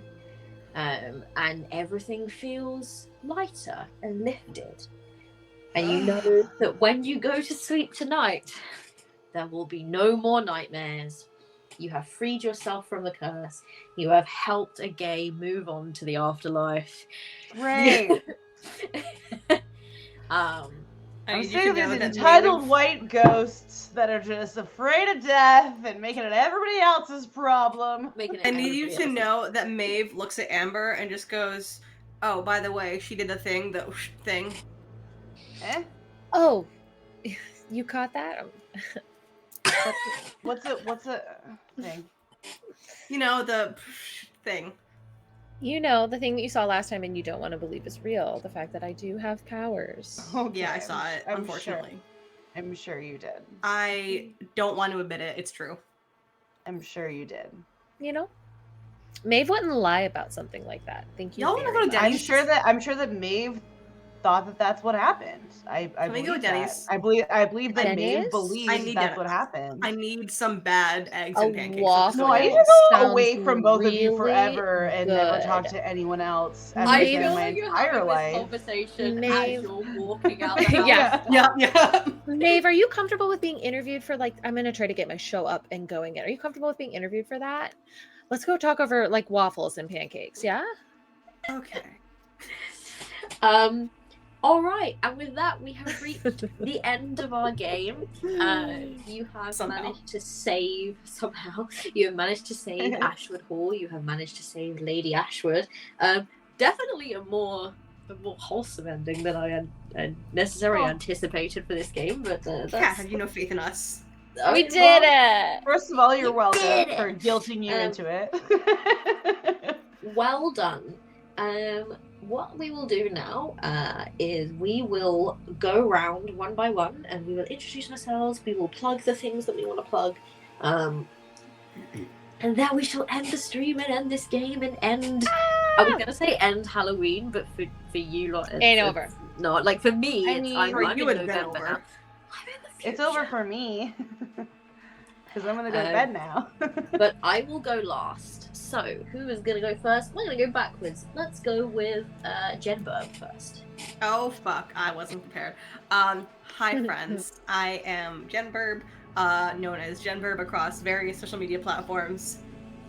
and everything feels lighter and lifted. And you know that when you go to sleep tonight, there will be no more nightmares. You have freed yourself from the curse. You have helped a gay move on to the afterlife. Great. I'm need you sick to of these know that entitled Maeve- white ghosts that are just afraid of death and making it everybody else's problem. I need you to know that Maeve looks at Amber and just goes, "Oh, by the way, she did the thing, the thing." Eh? Oh, you caught that? What's a thing? You know, the thing. You know, the thing that you saw last time and you don't want to believe is real. The fact that I do have powers. Okay, Yeah, I saw it, unfortunately. I'm sure you did. I don't want to admit it. It's true. I'm sure you did. You know? Maeve wouldn't lie about something like that. Thank you. Y'all wanna very go to much. Denny's? I'm sure that Maeve thought that that's what happened. I Can we go believe to Denny's? that. I believe that Maeve Denny's? believes I need that's Denny's. what happened. I need some bad eggs A and pancakes. waffle. No, I need It to go sounds away from both of you really forever and never talk good. to anyone else I ever I again feel in my like you're entire having life. this conversation Maeve. as you're walking out the house. Yeah. Yeah. Maeve, are you comfortable with being interviewed for I'm gonna try to get my show up and going in. Are you comfortable with being interviewed for that? Let's go talk over waffles and pancakes, yeah? Okay. All right, and with that, we have reached the end of our game. You have Somehow. managed to save somehow. You have managed to save Ashwood Hall. You have managed to save Lady Ashwood. Definitely a more wholesome ending than I had necessarily anticipated for this game. But Kat, that's have you no faith in us? We did it! First of all, you're You welcome did it! for guilting you into it. Well done. What we will do now is we will go round one by one and we will introduce ourselves. We will plug the things that we want to plug. And then we shall end the stream and end this game and end. I was going to say end Halloween, but for you lot, Ain't over. Not like for me. I mean, I'm for you, in it's been November over. now. I'm in the future. It's over for me. Because I'm going to go to bed now. But I will go last. So, who is going to go first? We're going to go backwards. Let's go with Jen Burb first. Oh fuck, I wasn't prepared. Hi friends, I am Jen Burb, known as Jen Burb across various social media platforms.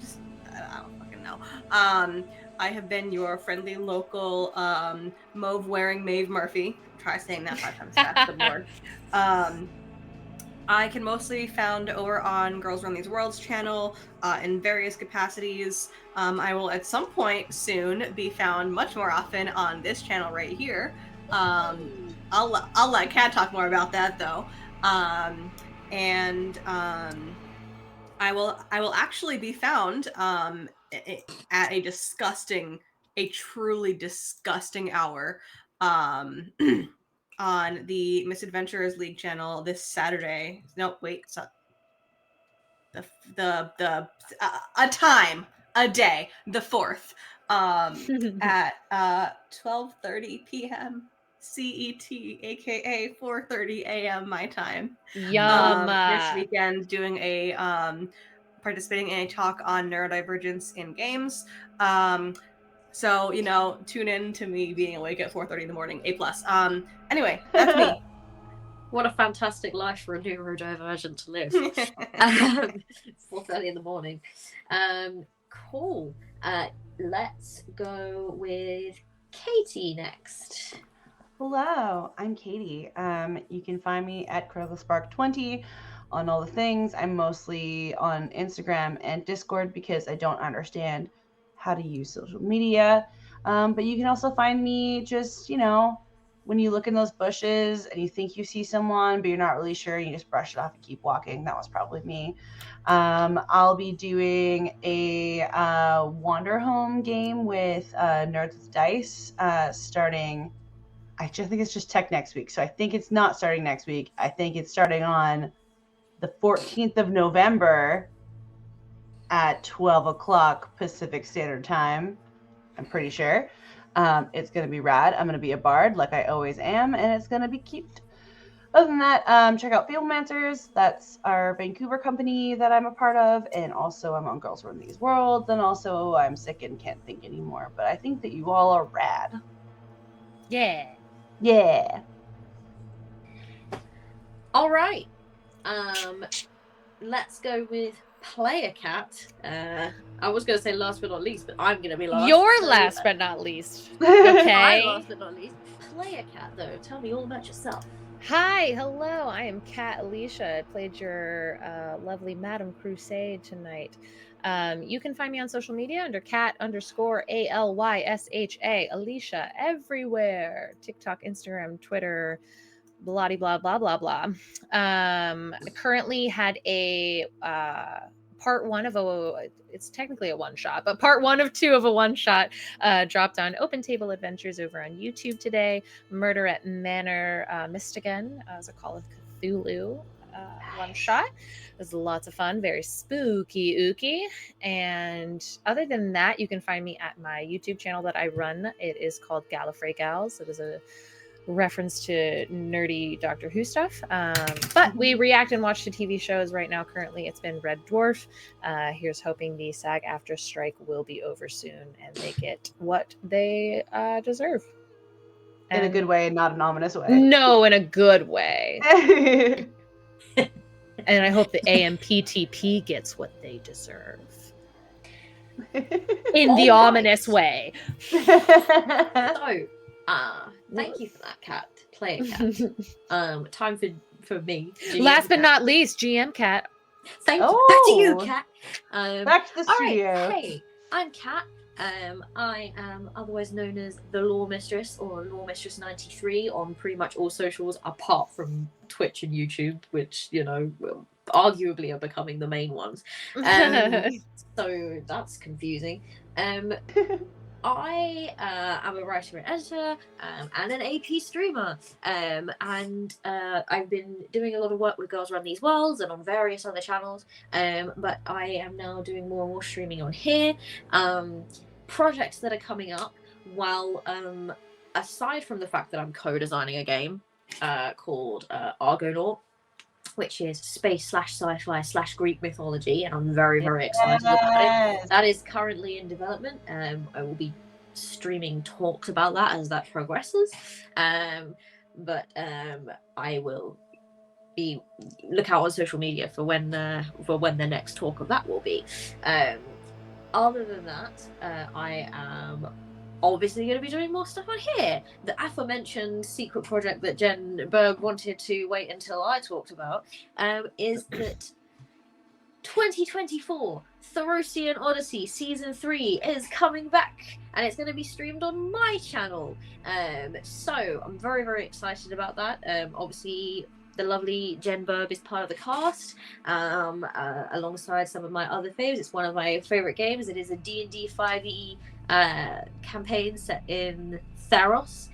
Just, I don't fucking know. I have been your friendly local mauve-wearing Maeve Murphy. Try saying that 5 times fast, good lord. I can mostly be found over on Girls Run These Worlds channel in various capacities. I will at some point soon be found much more often on this channel right here. I'll let Kat talk more about that though. I will actually be found at a truly disgusting hour. On the Misadventurers League channel this Saturday. No, wait, it's not a day, the 4th, at 12:30 p.m. CET, aka 4:30 a.m. my time. Yum. This weekend, doing a participating in a talk on neurodivergence in games. So, tune in to me being awake at 4:30 in the morning, A+. Anyway, that's me. What a fantastic life for a neurodivergent to live. 4:30 in the morning. Cool. Let's go with Katie next. Hello, I'm Katie. You can find me at Critical_Spark20 on all the things. I'm mostly on Instagram and Discord because I don't understand how to use social media. But you can also find me just, when you look in those bushes and you think you see someone, but you're not really sure, you just brush it off and keep walking. That was probably me. I'll be doing a Wander Home game with Nerds with Dice starting, actually, I think it's just tech next week. So I think it's not starting next week. I think it's starting on the 14th of November at 12 o'clock Pacific Standard Time. I'm pretty sure. It's going to be rad. I'm going to be a bard like I always am, and it's going to be cute. Other than that, check out Fablemasters. That's our Vancouver company that I'm a part of, and also I'm on Girls Run These Worlds, and also I'm sick and can't think anymore, but I think that you all are rad. Yeah. Yeah. All right. Let's go with Player Cat. I was going to say last but not least, but I'm going to be last. You're last but not least. Okay. I'm last but not least. Player Cat, though. Tell me all about yourself. Hi, hello. I am Kat Alicia. I played your lovely Madam Crusade tonight. You can find me on social media under cat_ALYSHA Alicia everywhere. TikTok, Instagram, Twitter, blah blah blah blah blah. Currently had a part one of it's technically a one shot, but part 1 of 2 of a one shot dropped on Open Table Adventures over on YouTube today. Murder at Manor Mystigan as a Call of Cthulhu one shot. It was lots of fun, very spooky ooky. And other than that, you can find me at my YouTube channel that I run. It is called Gallifrey Gals. It is a reference to nerdy Doctor Who stuff, but we react and watch to TV shows right now. Currently it's been Red Dwarf. Here's hoping the SAG-AFTRA strike will be over soon and they get what they deserve. In a good way, not an ominous way. No, in a good way. And I hope the AMPTP gets what they deserve. In the ominous way. So, thank you for that, Cat. Player Cat. Time for me. GM Last but Cat. not least, GM Cat. Thank you. Back to you, Cat. Back to the studio. Right. Hey, I'm Cat. I am otherwise known as the Law Mistress or Law Mistress 93 on pretty much all socials apart from Twitch and YouTube, which, you know, arguably are becoming the main ones. So that's confusing. I am a writer and editor and an AP streamer, and I've been doing a lot of work with Girls Run These Worlds and on various other channels, but I am now doing more and more streaming on here. Projects that are coming up, well, aside from the fact that I'm co-designing a game called Argonaut, which is space/sci-fi/Greek mythology, and I'm very, very excited about it. That is currently in development. I will be streaming talks about that as that progresses. But I will be look out on social media for when the next talk of that will be. Other than that, I am obviously going to be doing more stuff on here. The aforementioned secret project that Jen Berg wanted to wait until I talked about is that 2024 Thorosian Odyssey Season 3 is coming back, and it's going to be streamed on my channel. So I'm very, very excited about that. Obviously, the lovely Jen Berg is part of the cast, alongside some of my other faves. It's one of my favorite games. It is a D&D 5e campaign set in Theros,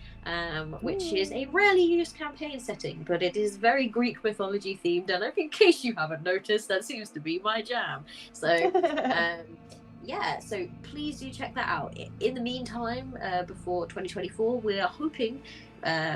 which is a rarely used campaign setting, but it is very Greek mythology themed, and in case you haven't noticed, that seems to be my jam. So yeah, so please do check that out. In the meantime, before 2024, we are hoping,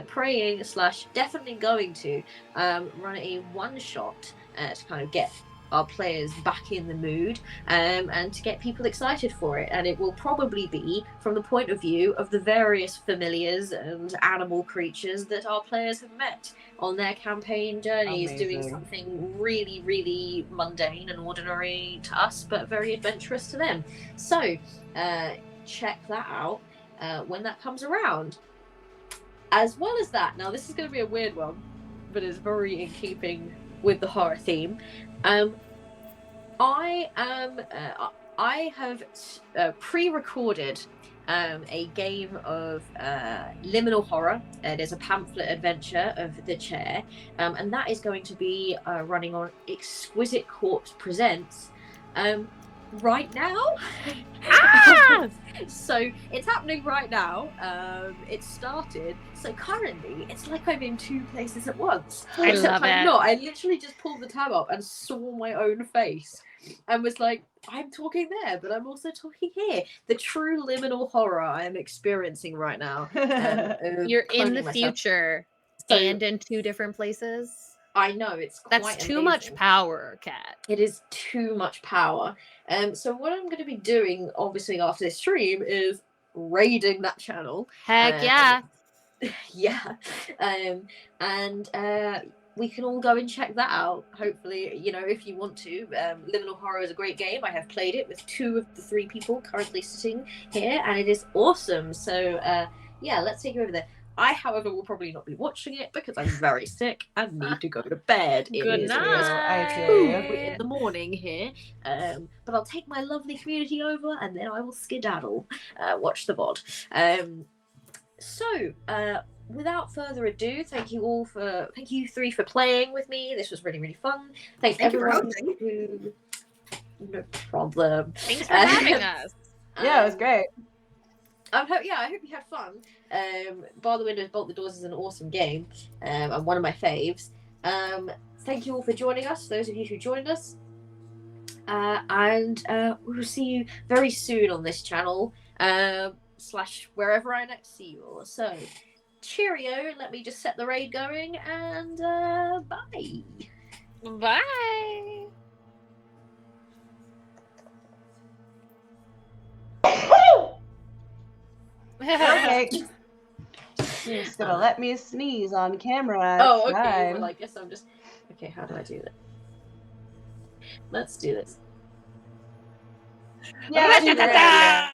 praying / definitely going to run a one-shot to kind of get our players back in the mood, and to get people excited for it. And it will probably be from the point of view of the various familiars and animal creatures that our players have met on their campaign journeys. Amazing. Doing something really, really mundane and ordinary to us, but very adventurous to them. So check that out when that comes around. As well as that, now this is going to be a weird one, but it's very in keeping with the horror theme. I have pre-recorded a game of liminal horror. It is a pamphlet adventure of the chair, and that is going to be running on Exquisite Corpse Presents right now. So it's happening right now. It started. So currently, it's like I'm in 2 places at once. I love I'm it. not. I literally just pulled the tab up and saw my own face, and was like, I'm talking there, but I'm also talking here. The true liminal horror I am experiencing right now. You're in the cloning myself. future So- and in 2 different places. I know, it's quite That's too much amazing. power, Kat. It is too much power. So what I'm going to be doing, obviously, after this stream is raiding that channel. Heck yeah. Yeah. And we can all go and check that out. Hopefully, you know, if you want to. Liminal Horror is a great game. I have played it with 2 of the 3 people currently sitting here, and it is awesome. So, yeah, let's take you over there. I, however, will probably not be watching it because I'm very sick and need to go to bed. Good night. 2 in the morning here. But I'll take my lovely community over, and then I will skedaddle, watch the VOD. So, without further ado, thank you 3 for playing with me. This was really, really fun. Thank everyone who. No problem. Thanks for having us. Yeah, it was great. I hope you had fun. Bar the Windows, Bolt the Doors is an awesome game, and one of my faves. Thank you all for joining us, those of you who joined us. And we will see you very soon on this channel, / wherever I next see you all. So, cheerio, let me just set the raid going, and bye. Bye. Okay. You're just gonna let me sneeze on camera. Oh, okay. Fine. Well, I guess I'm just. Okay, how do I do that? Let's do this. Yeah, that's a great idea.